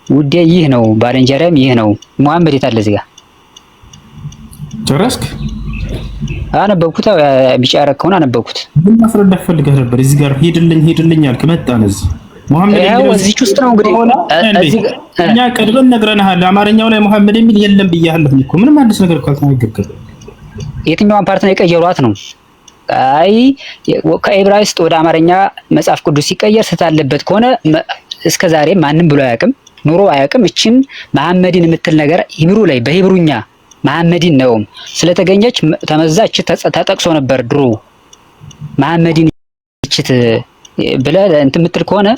ውዴ ይህ ነው፣ ባልንጀራም ይህ ነው። ሙሐመድ የት አለ? እዚህ ጋር ጨረስክ? አነበብኩት። ቢጫ ያረከውን አነበብኩት። ምን ማስረዳት ፈልገህ ነበር? እዚህ ጋር ሂድልኝ አልክ፣ መጣን እዚህ። ሙሐመድ ያው እዚህ ውስጥ ነው እንግዲህ እኛ ቀድመን ነግረናል። አማርኛው ላይ ሙሐመድ የሚል የለም ብያለሁ እኮ። ምንም አዲስ ነገር እኮ አልተናገርክም። የትኛውን ፓርት ነው የቀየሯት ነው? አይ ከዕብራይስጥ ወደ አማርኛ መጽሐፍ ቅዱስ ሲቀየር ስታለበት ከሆነ እስከዛሬ ማንም ብሎ አያውቅም፣ ኑሮ አያውቅም። እቺን መሐመድን የምትል ነገር ሂብሩ ላይ በሂብሩኛ መሐመድን ነው ስለተገኘች ተመዛች ተጠቅሶ ነበር ድሮ። መሐመድን እቺት ብለህ እንትን የምትል ከሆነ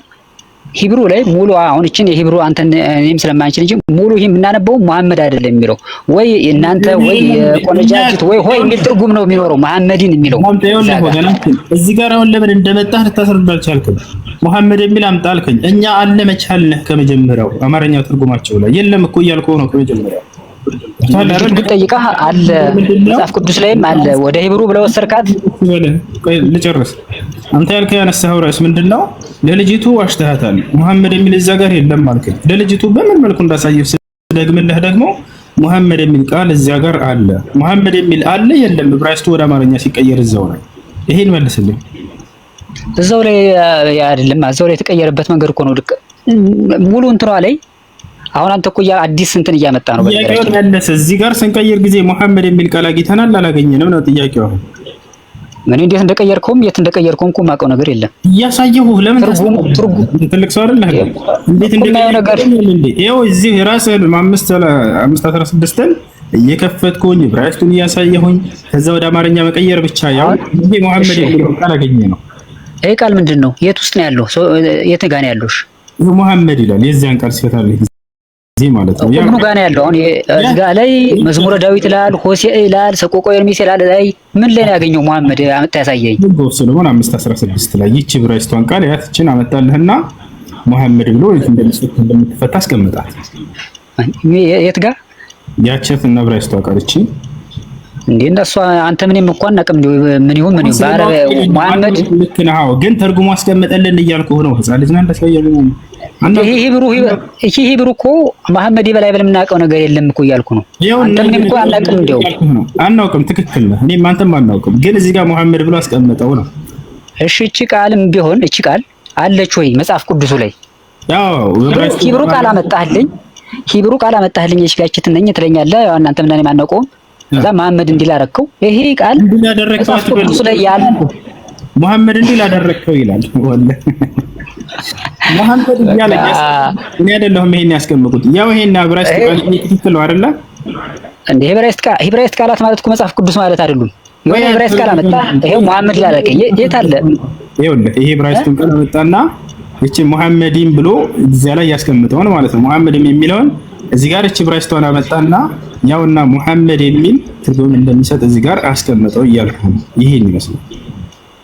ሂብሩ ላይ ሙሉ አሁን እቺን የሂብሩ አንተን እኔም ስለማንችል እንጂ ሙሉ ይሄ የምናነበው መሐመድ አይደለም የሚለው ወይ እናንተ ወይ ቆነጃጅት ወይ ሆይ የሚል ትርጉም ነው የሚኖረው መሐመድን የሚለው። እዚህ ጋር አሁን ለምን እንደመጣህ ልታስረዳ አልቻልክም? መሐመድ የሚል አምጣ አልከኝ። እኛ አለ መቻልነህ ከመጀመሪያው አማርኛ ትርጉማቸው ላይ የለም እኮ እያልከው ነው ከመጀመሪያው። ታዲያ ጠይቀህ አለ መጽሐፍ ቅዱስ ላይም አለ ወደ ሂብሩ ብለው ወሰርካት። ልጨርስ። አንተ ያልከው ያነሳኸው ርዕስ ምንድነው? ለልጅቱ ዋሽተሃታል። መሐመድ የሚል እዛ ጋር የለም አልከኝ። ለልጅቱ በምን መልኩ እንዳሳየው ስለግምልህ ደግሞ መሐመድ የሚል ቃል እዛ ጋር አለ። መሐመድ የሚል አለ የለም? ዕብራይስጡ ወደ አማርኛ ሲቀየር እዛው ላይ ይሄን መልስልኝ። እዛው ላይ አይደለም፣ እዛው ላይ የተቀየረበት መንገድ እኮ ነው። ልክ ሙሉ እንትሯ ላይ አሁን አንተ እኮ አዲስ እንትን እያመጣ ነው። በነገራችን ያለስ እዚህ ጋር ስንቀይር ጊዜ መሐመድ የሚል ቃል አግኝተናል አላገኘንም ነው ጥያቄው። አሁን ምን እንዴት እንደቀየርከውም የት እንደቀየርከውም እኮ ማውቀው ነገር የለም። እያሳየሁህ ለምን ትርጉም ትልቅ ሰው አይደለህ? እንዴት እንደቀየርከው እንዴ? ይኸው እዚህ ራስህ 5:16ን እየከፈትኩኝ ዕብራይስጡን እያሳየሁኝ ከዛ ወደ አማርኛ መቀየር ብቻ። ያው ይሄ መሐመድ የሚል ቃል አገኘ ነው። ይሄ ቃል ምንድን ነው? የት ውስጥ ነው ያለው? የት ጋር ነው ያለው? ይሄ መሐመድ ይላል። የዚያን ቃል ሲፈታልህ ማለት ነው። ምኑ ጋር ነው ያለው? አሁን እዚህ ጋር ላይ መዝሙረ ዳዊት ይላል፣ ሆሴዕ ይላል፣ ሰቆቃወ ኤርምያስ ይላል። ላይ ምን ላይ ነው ያገኘው መሐመድ? አመጣ ያሳየኝ። ሰሎሞን 5:16 ላይ ይቺ ዕብራይስጧን ቃል ያትችን አመጣልህና መሐመድ ብሎ እንደምትፈታ አስቀምጣት። የት ጋር ያቸት እና ዕብራይስጧ ቃል እቺ እንዴ? እንደሷ አንተ ምንም እንኳን አናውቅም። እንዴ ምን ይሁን ባረበ መሐመድ ልክ ነህ። አዎ ግን ተርጉሞ አስቀመጠልን እያልኩህ ነው። ህፃን ልጅ ነህ እንደሰየው ይሄ ሂብሩ እኮ መሐመድ ይበላይ ብለን የምናውቀው ነገር የለም እኮ እያልኩ ነው። አንተ ምንም እንኳን አናውቅም። እንደው አናውቅም። ትክክል ነህ። እኔም አንተም አናውቅም። ግን እዚህ ጋር መሐመድ ብሎ አስቀመጠው ነው። እሺ እቺ ቃልም ቢሆን እቺ ቃል አለች ወይ መጽሐፍ ቅዱሱ ላይ? ያው ሂብሩ ቃል አመጣህልኝ እሺ ጋችት ነኝ ትለኛለህ። እናንተ ምን እኔ ማናውቀው እዛ መሐመድ እንዲል አደረከው። ይሄ ቃል መጽሐፍ ቅዱሱ ላይ ያለ መሐመድ እንዲል አደረከው ይላል። ወላሂ መሐመድ ይያለ እኔ አይደለሁም ይሄን ያስቀምጡት። ያው ይሄን ዕብራይስጥ ቃል ትክክል ነው አይደለ እንዴ? ዕብራይስጥ ቃላት ማለት እኮ መጽሐፍ ቅዱስ ማለት አይደሉም። ወይ ዕብራይስጥ ቃል አመጣ። ይሄው መሐመድ ላለከኝ የት አለ? ይኸውልህ ይሄ ዕብራይስጡን ቃል አመጣና እቺ መሐመድን ብሎ እዚያ ላይ ያስቀምጠው ማለት ነው። መሐመድ የሚለውን እዚህ ጋር እቺ ዕብራይስጥዋን አመጣና ያውና ሙሐመድ የሚል ትርጉም እንደሚሰጥ እዚህ ጋር አስቀምጠው እያልኩ ነው። ይሄን ይመስላል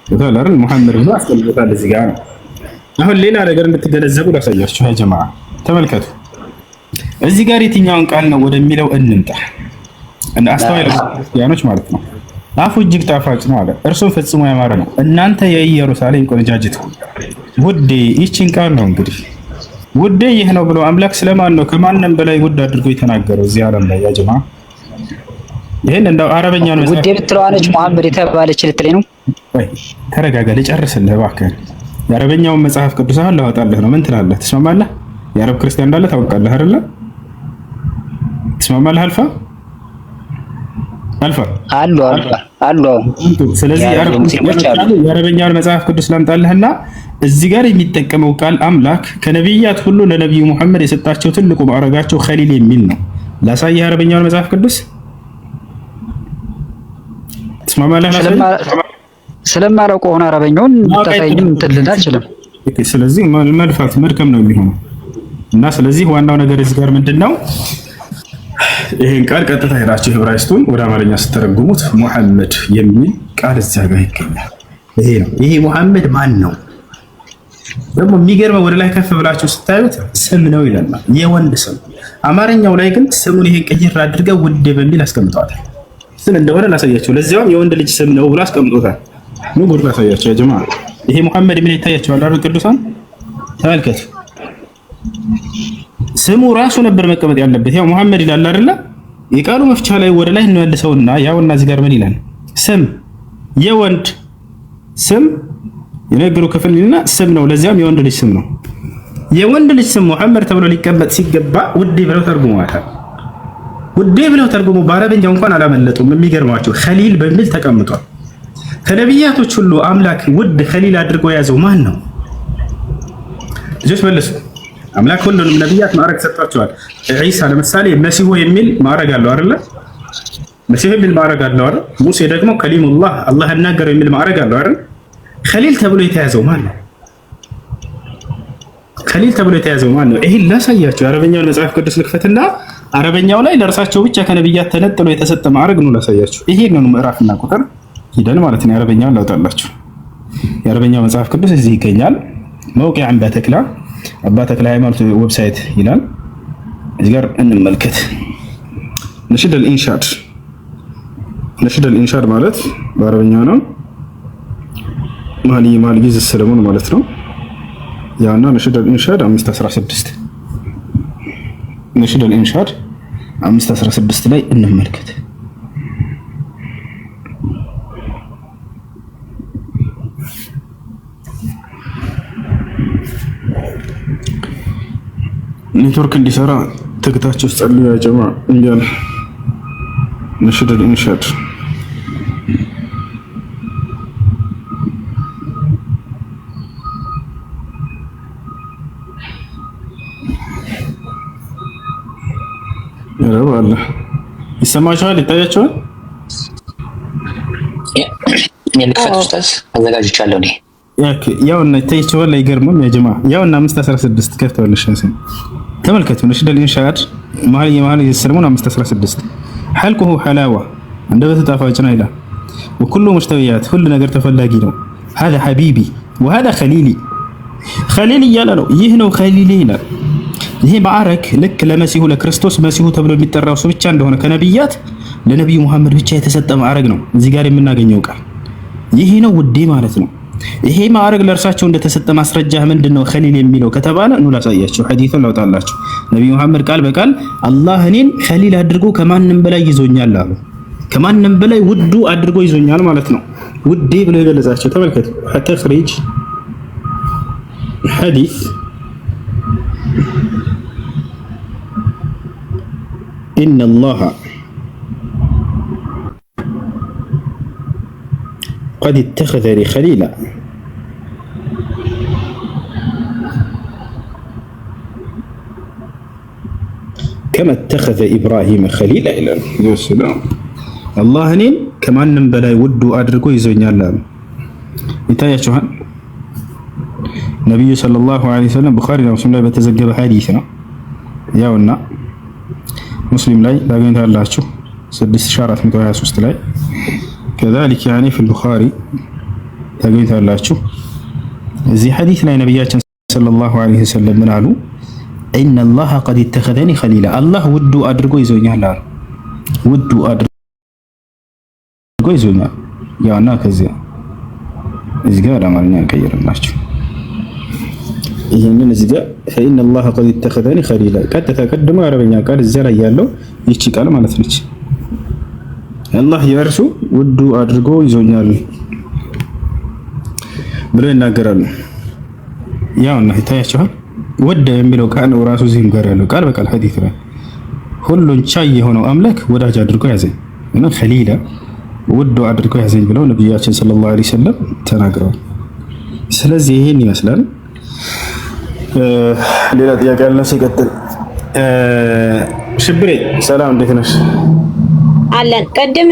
ወታላር ሙሐመድ ብሎ አስቀምጦታል እዚህ ጋር። አሁን ሌላ ነገር እንድትገነዘቡ ላሳያችሁ ያ ጀማዓ ተመልከቱ። እዚህ ጋር የትኛውን ቃል ነው ወደሚለው እንምጣ። እና አስተዋይ ክርስቲያኖች ማለት ነው አፉ እጅግ ጣፋጭ ነው አለ፣ እርሱም ፈጽሞ ያማረ ነው። እናንተ የኢየሩሳሌም ቆነጃጅት ውዴ፣ ይህችን ቃል ነው እንግዲህ ውዴ ይህ ነው ብሎ አምላክ ስለማን ነው ከማንም በላይ ውድ አድርጎ የተናገረው እዚህ ዓለም ላይ ያ ጀማዓ? ይሄን እንደው አረበኛ ነው ውዴ ብትለዋለች ሙሐመድ የተባለች ልትለኝ ነው? ወይ ተረጋጋ፣ ልጨርስልህ እባክህ። የአረበኛውን መጽሐፍ ቅዱስ አሁን ላወጣልህ ነው። ምን ትላለህ? ትስማማለህ? የአረብ ክርስቲያን እንዳለ ታውቃለህ አይደለ? ትስማማለህ? አልፋ አሉ። ስለዚህ የአረበኛውን መጽሐፍ ቅዱስ ላምጣልህና እዚህ ጋር የሚጠቀመው ቃል አምላክ ከነቢያት ሁሉ ለነቢዩ ሙሐመድ የሰጣቸው ትልቁ ማዕረጋቸው ኸሊል የሚል ነው። ላሳየህ የአረበኛውን መጽሐፍ ቅዱስ ትስማማለህ? ስለማላውቀው ሆነ አረበኛውን ተታይኝም እንትልን አልችልም። ስለዚህ መልፋት መድከም ነው የሚሆነው እና ስለዚህ ዋናው ነገር እዚህ ጋር ምንድነው? ይሄን ቃል ቀጥታ ሄዳችሁ ዕብራይስጡን ወደ አማርኛ ስትተረጉሙት ሙሐመድ የሚል ቃል እዚያ ጋር ይገኛል። ይሄ ነው። ይሄ ሙሐመድ ማን ነው? ደግሞ የሚገርመው ወደ ላይ ከፍ ብላችሁ ስታዩት ስም ነው ይለናል፣ የወንድ ስም። አማርኛው ላይ ግን ስሙን ይሄን ቀይር አድርገው ውዴ በሚል አስቀምጠዋታል። ስም እንደሆነ ላሳያችሁ፣ ለዚያውም የወንድ ልጅ ስም ነው ብሎ አስቀምጦታል። ኑ ጉድ ላሳያችሁ ያ ጀማዓ። ይሄ ሙሐመድ የሚል ይታያችኋል አይደል? ቅዱሳን ተመልከቱ። ስሙ ራሱ ነበር መቀመጥ ያለበት። ያው ሙሐመድ ይላል አይደለ? የቃሉ መፍቻ ላይ ወደ ላይ እንመልሰውና ያውና እዚህ ጋር ምን ይላል? ስም የወንድ ስም የነገሩ ክፍልና ስም ነው፣ ለዚያም የወንድ ልጅ ስም ነው። የወንድ ልጅ ስም ሙሐመድ ተብሎ ሊቀመጥ ሲገባ ውዴ ብለው ተርጉመዋታል። ውዴ ብለው ተርጉሞ በአረበኛው እንኳን አላመለጡም። የሚገርማቸው ኸሊል በሚል ተቀምጧል። ከነቢያቶች ሁሉ አምላክ ውድ ኸሊል አድርጎ የያዘው ማን ነው? ልጆች መልሱ። አምላክ ሁሉንም ነቢያት ማዕረግ ሰጥቷቸዋል። ዒሳ ለምሳሌ መሲሁ የሚል ማዕረግ አለው አይደለ? መሲሁ የሚል ማዕረግ አለው አይደል? ሙሴ ደግሞ ከሊሙላህ አላህ ያናገረው የሚል ማዕረግ አለው አይደል? ኸሊል ተብሎ የተያዘው ማን ነው? ኸሊል ተብሎ የተያዘው ማን ነው? ይሄን ላሳያችሁ። የአረበኛውን መጽሐፍ ቅዱስ ልክፈትና አረበኛው ላይ ለእርሳቸው ብቻ ከነቢያት ተነጥሎ የተሰጠ ማዕረግ ነው ላሳያችሁ። ይሄን ነው ምዕራፍና ቁጥር ሂደን ማለት ነው። የአረበኛውን ላውጣላችሁ። የአረበኛው መጽሐፍ ቅዱስ እዚህ ይገኛል። መውቂዕ አባ ተክለ ሃይማኖት ዌብሳይት ይላል። እዚህ ጋር እንመልከት። ነሽደል ኢንሻድ ማለት በአረበኛ ነው። ማሊ ሰለሞን ማለት ነው። ያና ነሽደል ኢንሻድ 516 ነሽደል ኢንሻድ 516 ላይ እንመልከት። ኔትወርክ እንዲሰራ ተግታችሁ ጸልዩ ያ ጀማዓ እንዲያል ነሽደል ኢንሻድ ያው አለ ይሰማችኋል? ይታያችኋል? የልክፈት ኡስታዝ አዘጋጅቻለሁ እኔ ያውና ይታያችኋል? አይገርምም ያ ጀማዓ? ያውና 516 ከፍተዋለሽ ያሰን ተመልከቱ። ነሽደል ኢንሻድ ማሊ ሰለሞን 516 ሐልቁሁ ሐላዋ እንደበተ ጣፋጭ ነው ይላል። ወኩሉ ሙሽተቢያት ሁሉ ነገር ተፈላጊ ነው። هذا حبيبي وهذا خليلي خليل እያለ ነው። ይህ ነው ኸሊሌ ይላል። ይሄ ማዕረግ ልክ ለመሲሁ ለክርስቶስ መሲሁ ተብሎ የሚጠራው ሰው ብቻ እንደሆነ ከነቢያት ለነቢዩ ሙሐመድ ብቻ የተሰጠ ማዕረግ ነው። እዚህ ጋር የምናገኘው ቃል ይሄ ነው ውዴ ማለት ነው። ይሄ ማዕረግ ለእርሳቸው እንደተሰጠ ማስረጃ ምንድነው? ኸሊል የሚለው ከተባለ ነው ላሳያችሁ። ሐዲሱን ላውጣላችሁ። ነብዩ መሐመድ ቃል በቃል አላህ እኔን ኸሊል አድርጎ ከማንም በላይ ይዞኛል አሉ። ከማንም በላይ ውዱ አድርጎ ይዞኛል ማለት ነው። ውዴ ብለው የገለጻቸው ተመልከቱ። ተኽሪጅ ሐዲስ إن الله قد اتخذني خليلا كما اتخذ إبراهيم خليلا إلى السلام الله نين كمان بلاي ودو أدركو يزوني الله يتايا شوهان نبي صلى الله عليه وسلم بخاري ومسلم الله بتزجب حديثنا يا ونا ሙስሊም ላይ ታገኙታላችሁ 6423 ላይ كذلك يعني في البخاري ታገኙታላችሁ። እዚህ ሐዲስ ላይ ነብያችን ሰለላሁ ዐለይሂ ወሰለም ምን አሉ? ኢነ አላህ ቀድ ኢተኸዘኒ ኸሊላ አላህ ውዱ አድርጎ ይዞኛል አሉ። ውዱ አድርጎ ይዞኛል። ያውና ከዚያ እዚህ ጋር አማርኛ ቀይረናችሁ ይሄንን እዚህ ጋር فإن الله قد اتخذني خليلا ቀጥታ ቀድሞ አረበኛ ቃል እዚያ ላይ ያለው ይቺ ቃል ማለት ነች። አላህ የእርሱ ውዱ አድርጎ ይዞኛል ብሎ ይናገራሉ። ያውና ይታያችኋል። ወደ የሚለው ቃል ነው ራሱ እዚህም ጋር ያለው ቃል በቃል ሐዲስ ላይ ሁሉን ቻይ የሆነው አምላክ ወዳጅ አድርጎ ያዘኝ እና ኸሊላ ውዱ አድርጎ ያዘኝ ብለው ነብያችን ሰለላሁ ዐለይሂ ወሰለም ተናግረዋል። ስለዚህ ይሄን ይመስላል። ሌላ ጥያቄ አለ? ሲቀጥል ሽብሬ ሰላም፣ እንዴት ነሽ? አለን። ቀደም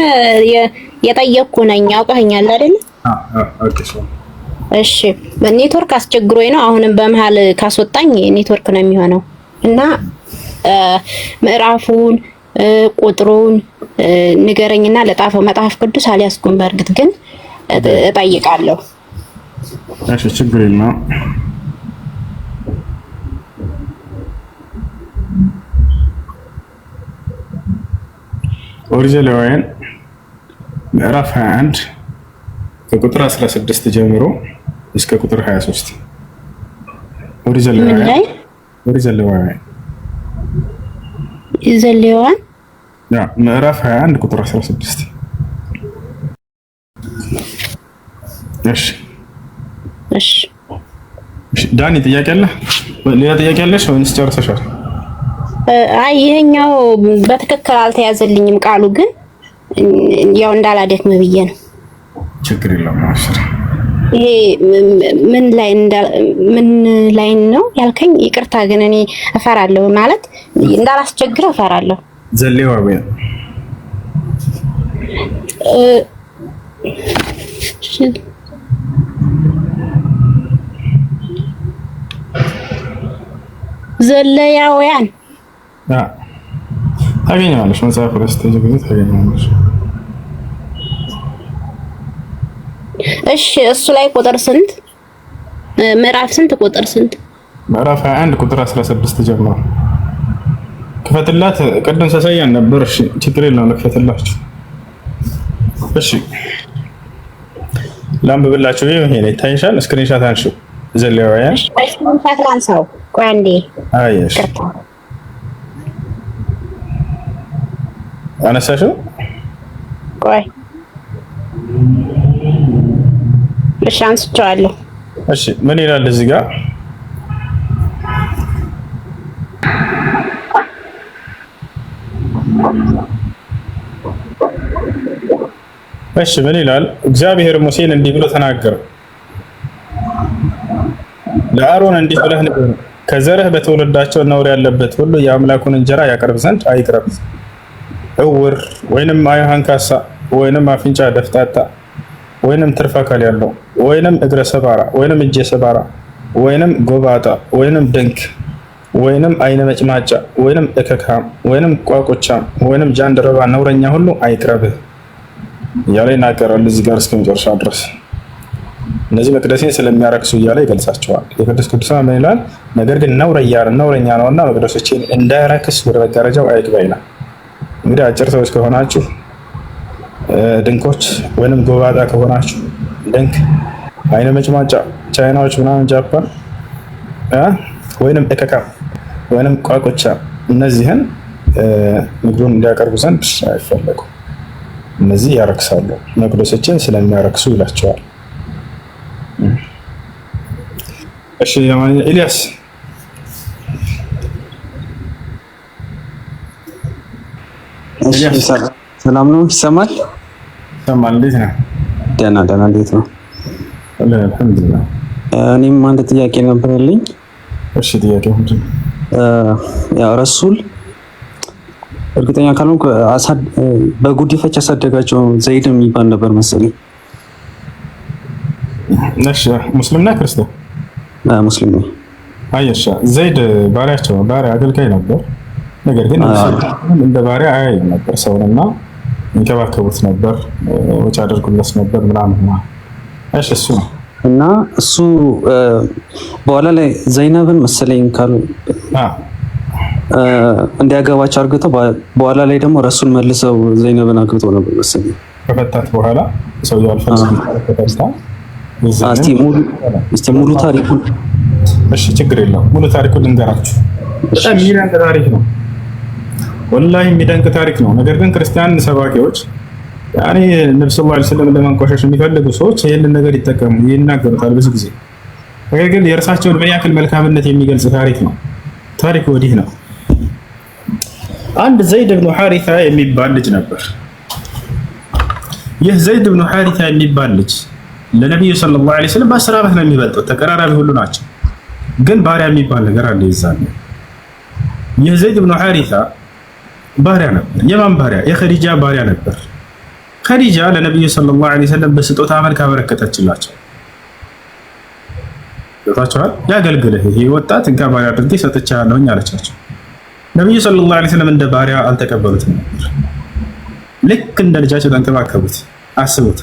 የጠየቅኩ ነኝ አውቀኸኛል አይደል? እሺ፣ ኔትወርክ አስቸግሮኝ ነው። አሁንም በመሃል ካስወጣኝ ኔትወርክ ነው የሚሆነው እና ምዕራፉን ቁጥሩን ንገረኝና ለጣፈው መጽሐፍ ቅዱስ አልያዝኩም። በእርግጥ ግን እጠይቃለሁ። እሺ፣ ችግር የለውም። ኦሪት ዘሌዋውያን ምዕራፍ 21 ከቁጥር 16 ጀምሮ እስከ ቁጥር 23 ኦሪት ዘሌዋውያን ምዕራፍ 21 ቁጥር 16። እሺ ዳኒ ጥያቄ አለ? ሌላ ጥያቄ አለሽ ወይስ ጨርሰሻል? አይ ይሄኛው በትክክል አልተያዘልኝም ቃሉ፣ ግን ያው እንዳላደክም ብዬ ነው። ችግር የለውም። ማሽር ይሄ ምን ላይ ነው ያልከኝ? ይቅርታ ግን እኔ እፈራለሁ ማለት እንዳላስቸግረው እፈራለሁ። ዘሌዋውያን ዘሌዋውያን ታገኛለሽ። መጽሐፍ ረስተሽ ታገኛለሽ። እሺ እሱ ላይ ቁጥር ስንት? ምዕራፍ ስንት ቁጥር ስንት? ምዕራፍ 21 ቁጥር 16 ጀምሮ ክፈትላት። ቅድም ሳሳያን ነበር። እሺ ችግር የለውም ልክፈትላችሁ። እሺ ላንብብላችሁ። ይሄ ላይ ታይሻል። ስክሪንሻት አንሺው። ዘሌዋውያን ስክሪንሻት ላንሳው። ቆይ አንዴ። አይሽ አነሳሽው? ቆይ እሺ አንስቼዋለሁ። እሺ ምን ይላል እዚህ ጋር? እሺ ምን ይላል? እግዚአብሔር ሙሴን እንዲህ ብሎ ተናገረው፣ ለአሮን እንዲህ ብለህ ንገረው፣ ከዘርህ በትውልዳቸው ነውር ያለበት ሁሉ የአምላኩን እንጀራ ያቀርብ ዘንድ አይቅረብ። እውር ወይንም ዓይን አንካሳ ወይንም አፍንጫ ደፍጣጣ ወይንም ትርፍ አካል ያለው ወይንም እግረ ሰባራ ወይንም እጀ ሰባራ ወይንም ጎባጣ ወይንም ድንክ ወይንም አይነ መጭማጫ ወይንም እከካም ወይንም ቋቁቻም ወይንም ጃንደረባ ነውረኛ ሁሉ አይቅረብህ እያለ ይናገራል። እዚህ ጋር እስከ መጨረሻ ድረስ እነዚህ መቅደሴን ስለሚያረክሱ እያለ ይገልጻቸዋል። የቅዱስ ቅዱሳን ምን ይላል? ነገር ግን ነውረኛ ነውና መቅደሶቼን እንዳያረክስ ወደ መጋረጃው አይግባ ይላል። እንግዲህ አጭር ሰዎች ከሆናችሁ ድንኮች ወይንም ጎባጣ ከሆናችሁ ድንክ፣ አይነ መጭማጫ ቻይናዎች ምናምን ጃፓን ወይንም እከካ ወይንም ቋቁቻ እነዚህን ምግቡን እንዲያቀርቡ ዘንድ አይፈለጉም። እነዚህ ያረክሳሉ፣ መቅደሶችን ስለሚያረክሱ ይላቸዋል። እሺ ኢልያስ ሰላም ነው? ይሰማል? ይሰማል። እንዴት ነህ? ደህና። እንዴት ነው? አልሐምዱሊላህ። እኔም አንድ ጥያቄ ነበረልኝ። እሺ ጥያቄው ምንድን ነው? ያው ረሱል እርግጠኛ ካልሆንኩ በጉዲፈቻ ያሳደጋቸው ዘይድ የሚባል ነበር መሰለኝ። እሺ ሙስሊምና ክርስቲያን? ሙስሊም ነው። አየሻ ዘይድ ባሪያቸው ባሪያ አገልጋይ ነበር። ነገር ግን እንደ ባሪያ አያይ ነበር ሰውንና እንከባከቡት ነበር፣ ወጪ አድርጉለት ነበር ምናምን። እሺ እሱ ነው እና እሱ በኋላ ላይ ዘይነብን መሰለኝ ካሉ እንዲያገባቸው አርግተው በኋላ ላይ ደግሞ ረሱል መልሰው ዘይነብን አግብተው ነበር መሰለኝ። ከፈታት በኋላ ሰውየው አልፈለገም ከተፈታ። እስቲ ሙሉ ታሪኩን እሺ ችግር የለውም ሙሉ ታሪኩን ልንገራችሁ። በጣም የሚደንቅ ታሪክ ነው፣ ወላሂ የሚደንቅ ታሪክ ነው። ነገር ግን ክርስቲያን ሰባኪዎች ያኔ ነብዩ ሰለላሁ ዐለይሂ ወሰለም ለማንቋሸሽ የሚፈልጉ ሰዎች ይሄንን ነገር ይናገሩታል ብዙ ጊዜ። ነገር ግን የእርሳቸውን ምን ያክል መልካምነት የሚገልጽ ታሪክ ነው። ታሪክ ወዲህ ነው። አንድ ዘይድ ብኑ ሐሪታ የሚባል ልጅ ነበር። ይህ ዘይድ ብኑ ሐሪታ የሚባል ልጅ ለነብዩ ሰለላሁ ዐለይሂ ወሰለም በ10 ዓመት ነው የሚበልጠው፣ ተቀራራቢ ሁሉ ናቸው። ግን ባሪያ የሚባል ነገር አለ ይዛል። ይህ ዘይድ ብኑ ሐሪታ ባሪያ ነበር። የማን ባሪያ? የኸዲጃ ባሪያ ነበር። ኸዲጃ ለነብዩ ሰለላሁ ዐለይሂ ወሰለም በስጦታ መልክ አበረከተችላቸው። ወጣቸዋል ያገልግልህ ይሄ ወጣት እንካ ባሪያ አድርጌ ሰጥቻለሁኝ አለቻቸው። ነብዩ ሰለላሁ ዐለይሂ ወሰለም እንደ ባሪያ አልተቀበሉትም ነበር። ልክ እንደ ልጃቸው ተንከባከቡት። አስቡት፣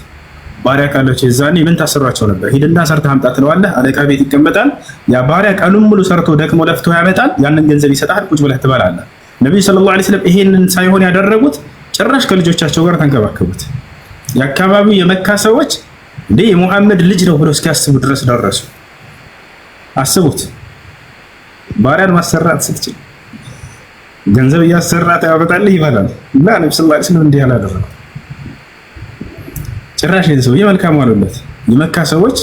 ባሪያ ካለች የዛኔ ምን ታሰሯቸው ነበር? ሂድና ሰርተህ አምጣ ትለዋለህ። አለቃ ቤት ይቀመጣል። ያ ባሪያ ቀኑን ሙሉ ሰርቶ ደክሞ ለፍቶ ያመጣል። ያንን ገንዘብ ይሰጣል። ቁጭ ብለህ ትበላለህ። ነብዩ ሰለላሁ ዐለይሂ ወሰለም ይሄንን ሳይሆን ያደረጉት ጭራሽ ከልጆቻቸው ጋር ተንከባከቡት። የአካባቢው የመካ ሰዎች እንዴ የሙሐመድ ልጅ ነው ብለው እስኪያስቡ ድረስ ደረሱ። አስቡት፣ ባሪያን ማሰራት ስትችል ገንዘብ እያሰራት ያወጣልህ ይባላል። እና ነብዩ ሰለላሁ ዐለይሂ ወሰለም እንዲህ አላደረጉ። ጭራሽ የሰው የመልካም ዋሉለት። የመካ ሰዎች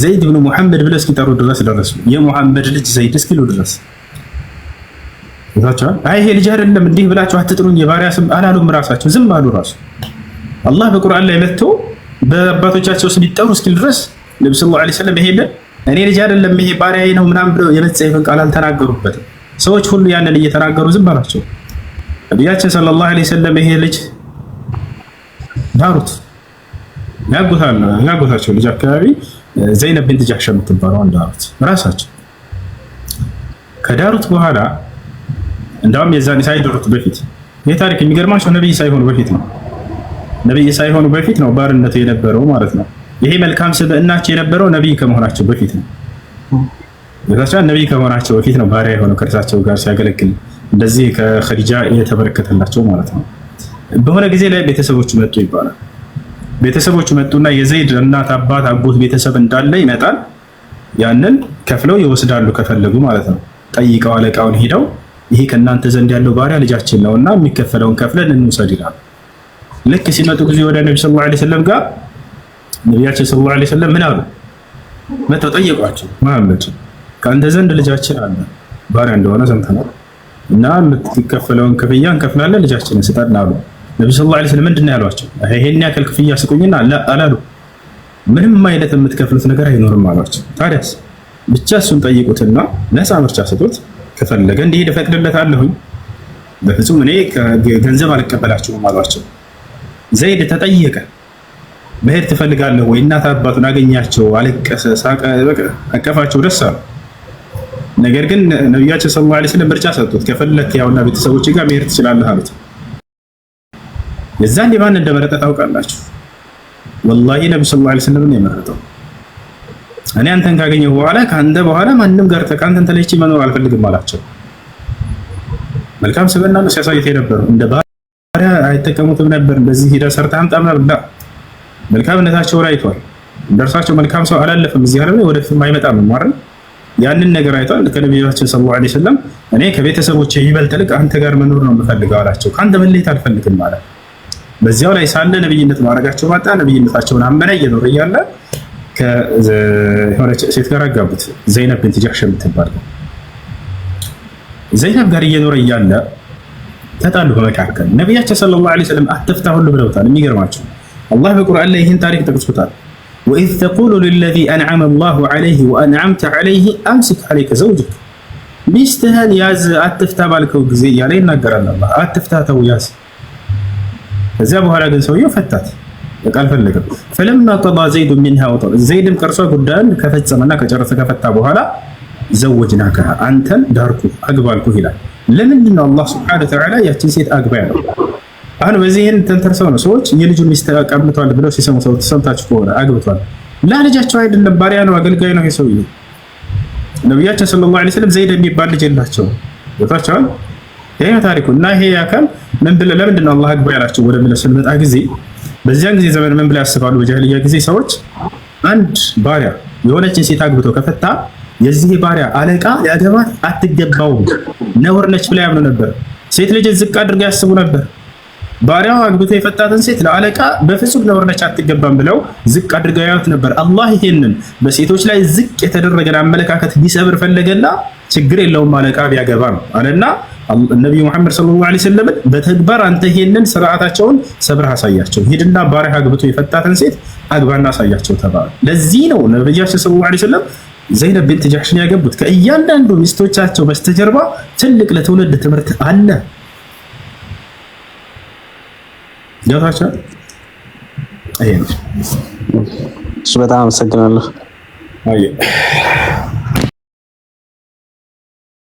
ዘይድ ብኑ ሙሐመድ ብለው እስኪጠሩ ድረስ ደረሱ። የሙሐመድ ልጅ ዘይድ እስኪሉ ድረስ ይዛቻል። አይ ይሄ ልጅ አይደለም እንዲህ ብላችሁ አትጥሩኝ የባሪያ ስም አላሉም። ራሳቸው ዝም አሉ። ራሱ አላህ በቁርአን ላይ መጥቶ በአባቶቻቸው ስም ይጠሩ እስኪል ድረስ ነብዩ ሰለላሁ ዐለይሂ ወሰለም ይሄንን እኔ ልጅ አይደለም ይሄ ባሪያዬ ነው ምናምን ብለው የመጸየፍን ቃል አልተናገሩበትም። ሰዎች ሁሉ ያንን እየተናገሩ ዝም አላቸው። ነቢያችን ሰለላሁ ዐለይሂ ወሰለም ይሄ ልጅ ዳሩት። ያጎታቸው ልጅ አካባቢ ዘይነብ ቢንት ጃህሽ የምትባለው ዳሩት ራሳቸው። ከዳሩት በኋላ እንዳውም የዛኔ ሳይደሩት በፊት ይሄ ታሪክ የሚገርማቸው ነብይ ሳይሆኑ በፊት ነው። ነብይ ሳይሆኑ በፊት ነው ባርነቱ የነበረው ማለት ነው። ይሄ መልካም ስብዕናቸው የነበረው ነብይ ከመሆናቸው በፊት ነው። የታቻ ነብይ ከመሆናቸው በፊት ነው ባሪያ የሆነው ከእርሳቸው ጋር ሲያገለግል እንደዚህ ከኸዲጃ የተበረከተላቸው ማለት ነው። በሆነ ጊዜ ላይ ቤተሰቦቹ መጡ ይባላል። ቤተሰቦቹ መጡና የዘይድ እናት፣ አባት፣ አጎት ቤተሰብ እንዳለ ይመጣል። ያንን ከፍለው ይወስዳሉ ከፈለጉ ማለት ነው። ጠይቀው አለቃውን ሄደው ይሄ ከእናንተ ዘንድ ያለው ባሪያ ልጃችን ነውና የሚከፈለውን ከፍለን እንውሰድ ይላል። ልክ ሲመጡ ጊዜ ወደ ነብዩ ሰለላሁ ዐለይሂ ወሰለም ጋር ነቢያችን ሰለላሁ ዐለይሂ ወሰለም ምን አሉ? መተው ጠየቋቸው። መሐመድ ከአንተ ዘንድ ልጃችን አለ ባሪያ እንደሆነ ሰምተናል እና የምትከፈለውን ክፍያ እንከፍላለን ልጃችንን ስጠን አሉ። ነብዩ ሰለላሁ ዐለይሂ ወሰለም ምንድን ነው ያሏቸው? ይሄን ያክል ክፍያ ስጡኝና አላሉ። ምንም አይነት የምትከፍሉት ነገር አይኖርም አሏቸው። ታዲያስ ብቻ እሱን ጠይቁትና ነፃ ምርጫ ስጡት፣ ከፈለገ እንዲሄድ እፈቅድለታለሁኝ፣ በፍጹም እኔ ገንዘብ አልቀበላችሁም አሏቸው። ዘይድ ተጠየቀ። መሄድ ትፈልጋለህ ወይ? እናት አባቱን አገኛቸው፣ አለቀሰ፣ ሳቀ፣ አቀፋቸው፣ ደስ አሉ። ነገር ግን ነቢያችን ሰለላሁ ዐለይሂ ወሰለም ምርጫ ሰጡት። ከፈለክ ያውና ቤተሰቦች ጋር መሄድ ትችላለህ አሉት። የዛን ማን እንደመረጠ ታውቃላችሁ? ወላሂ ነብዩ ሰለላሁ ዐለይሂ ወሰለም ነው የመረጠው። እኔ አንተን ካገኘሁ በኋላ ከአንተ በኋላ ማንም ጋር ከአንተን ተለይቼ መኖር አልፈልግም አላቸው። መልካም ስብዕና ነው ሲያሳዩት የነበረው። እንደ ባሪያ አይጠቀሙትም ነበር። እንደዚህ ሄደህ ሰርተህ አምጣ ምናምን መልካምነታቸውን አይቷል። እንደርሳቸው መልካም ሰው አላለፈም እዚህ ዓለም ላይ ወደፊትም አይመጣም ማለት ያንን ነገር አይቷል። ከነቢያችን ሰለላሁ ዐለይሂ ወሰለም እኔ ከቤተሰቦቼ ይበልጥ ልቅ አንተ ጋር መኖር ነው የምፈልገው አላቸው። ከአንተ መለየት አልፈልግም ማለት በዚያው ላይ ሳለ ነብይነት ማድረጋቸው ማጣ። ነብይነታቸውን አመነ እየኖረ እያለ ከሆነች ሴት ጋር አጋቡት። ዘይነብ ቢንት ጃህሽ የምትባል ዘይነብ ጋር እየኖረ እያለ ተጣሉ በመካከል። ነቢያችን ሰለላሁ ዐለይሂ ወሰለም አትፍታ ሁሉ ብለውታል። የሚገርማቸው አላህ በቁርአን ላይ ይህን ታሪክ ጠቅሶታል። ወኢዝ ተቁሉ ሊለዚ አንዐመ አላሁ ዐለይሂ ወአንዐምተ ዐለይሂ አምሲክ ዐለይከ ዘውጀክ፣ ሚስትህን ያዝ አትፍታ ባልከው ጊዜ እያለ ይናገራል አላህ። አትፍታ ተው ያዝ። ከዚያ በኋላ ግን ሰውየው ፈታት፣ በቃ አልፈለገም። ፈለማ ቀዳ ዘይዱ ሚንሃ ወጠር፣ ዘይድም ከእርሷ ጉዳዩን ከፈጸመና ከጨረሰ ከፈታ በኋላ ዘወጅናከ፣ አንተን ዳርኩ አግባልኩ ይላል። ለምንድን ነው አላህ ሱብሓነሁ ወተዓላ ያችን ሴት አግባ ያለው? አሁን በዚህን ተንተርሰው ነው ሰዎች የልጁን ሚስት ቀምቷል ብለው ሲሰሙ ሰምታችሁ ከሆነ አግብቷል ለልጃቸው አይደለም፣ ባሪያ ነው፣ አገልጋይ ነው። የሰውዬ ነብያችን ሰለላሁ ዐለይሂ ወሰለም ዘይድ የሚባል ልጅ የላቸው ወጣቻው። ይሄ ታሪኩ እና ይሄ አካል ለምንድን ነው አላህ አግባ ያላቸው ወደ ብለ ስንመጣ ጊዜ በዚያን ጊዜ ዘመን ምን ብለው ያስባሉ? በጃሂልያ ጊዜ ሰዎች አንድ ባሪያ የሆነችን ሴት አግብቶ ከፈታ የዚህ ባሪያ አለቃ ሊያገባት አትገባውም፣ ነውር ነች ብለው ያምኑ ነበር። ሴት ልጅ ዝቅ አድርገው ያስቡ ነበር። ባሪያው አግብቶ የፈታትን ሴት ለአለቃ በፍጹም ነውር ነች አትገባም ብለው ዝቅ አድርገው ያዩት ነበር። አላህ ይሄንን በሴቶች ላይ ዝቅ የተደረገን አመለካከት ሊሰብር ፈለገና ችግር የለውም አለቃ ቢያገባም አለና ነብዩ መሐመድ ሰለላሁ ዐለይሂ ወሰለም በተግባር አንተ ይሄንን ስርዓታቸውን ሰብረህ አሳያቸው፣ ሂድና ባሪያ አግብቶ የፈታትን ሴት አግባና አሳያቸው ተባለ። ለዚህ ነው ነብያችን ሰለላሁ ዐለይሂ ወሰለም ዘይነብ ቢንት ጃህሽን ያገቡት። ከእያንዳንዱ ሚስቶቻቸው በስተጀርባ ትልቅ ለትውልድ ትምህርት አለ። ያታቻ እሱ በጣም አመሰግናለሁ። አይ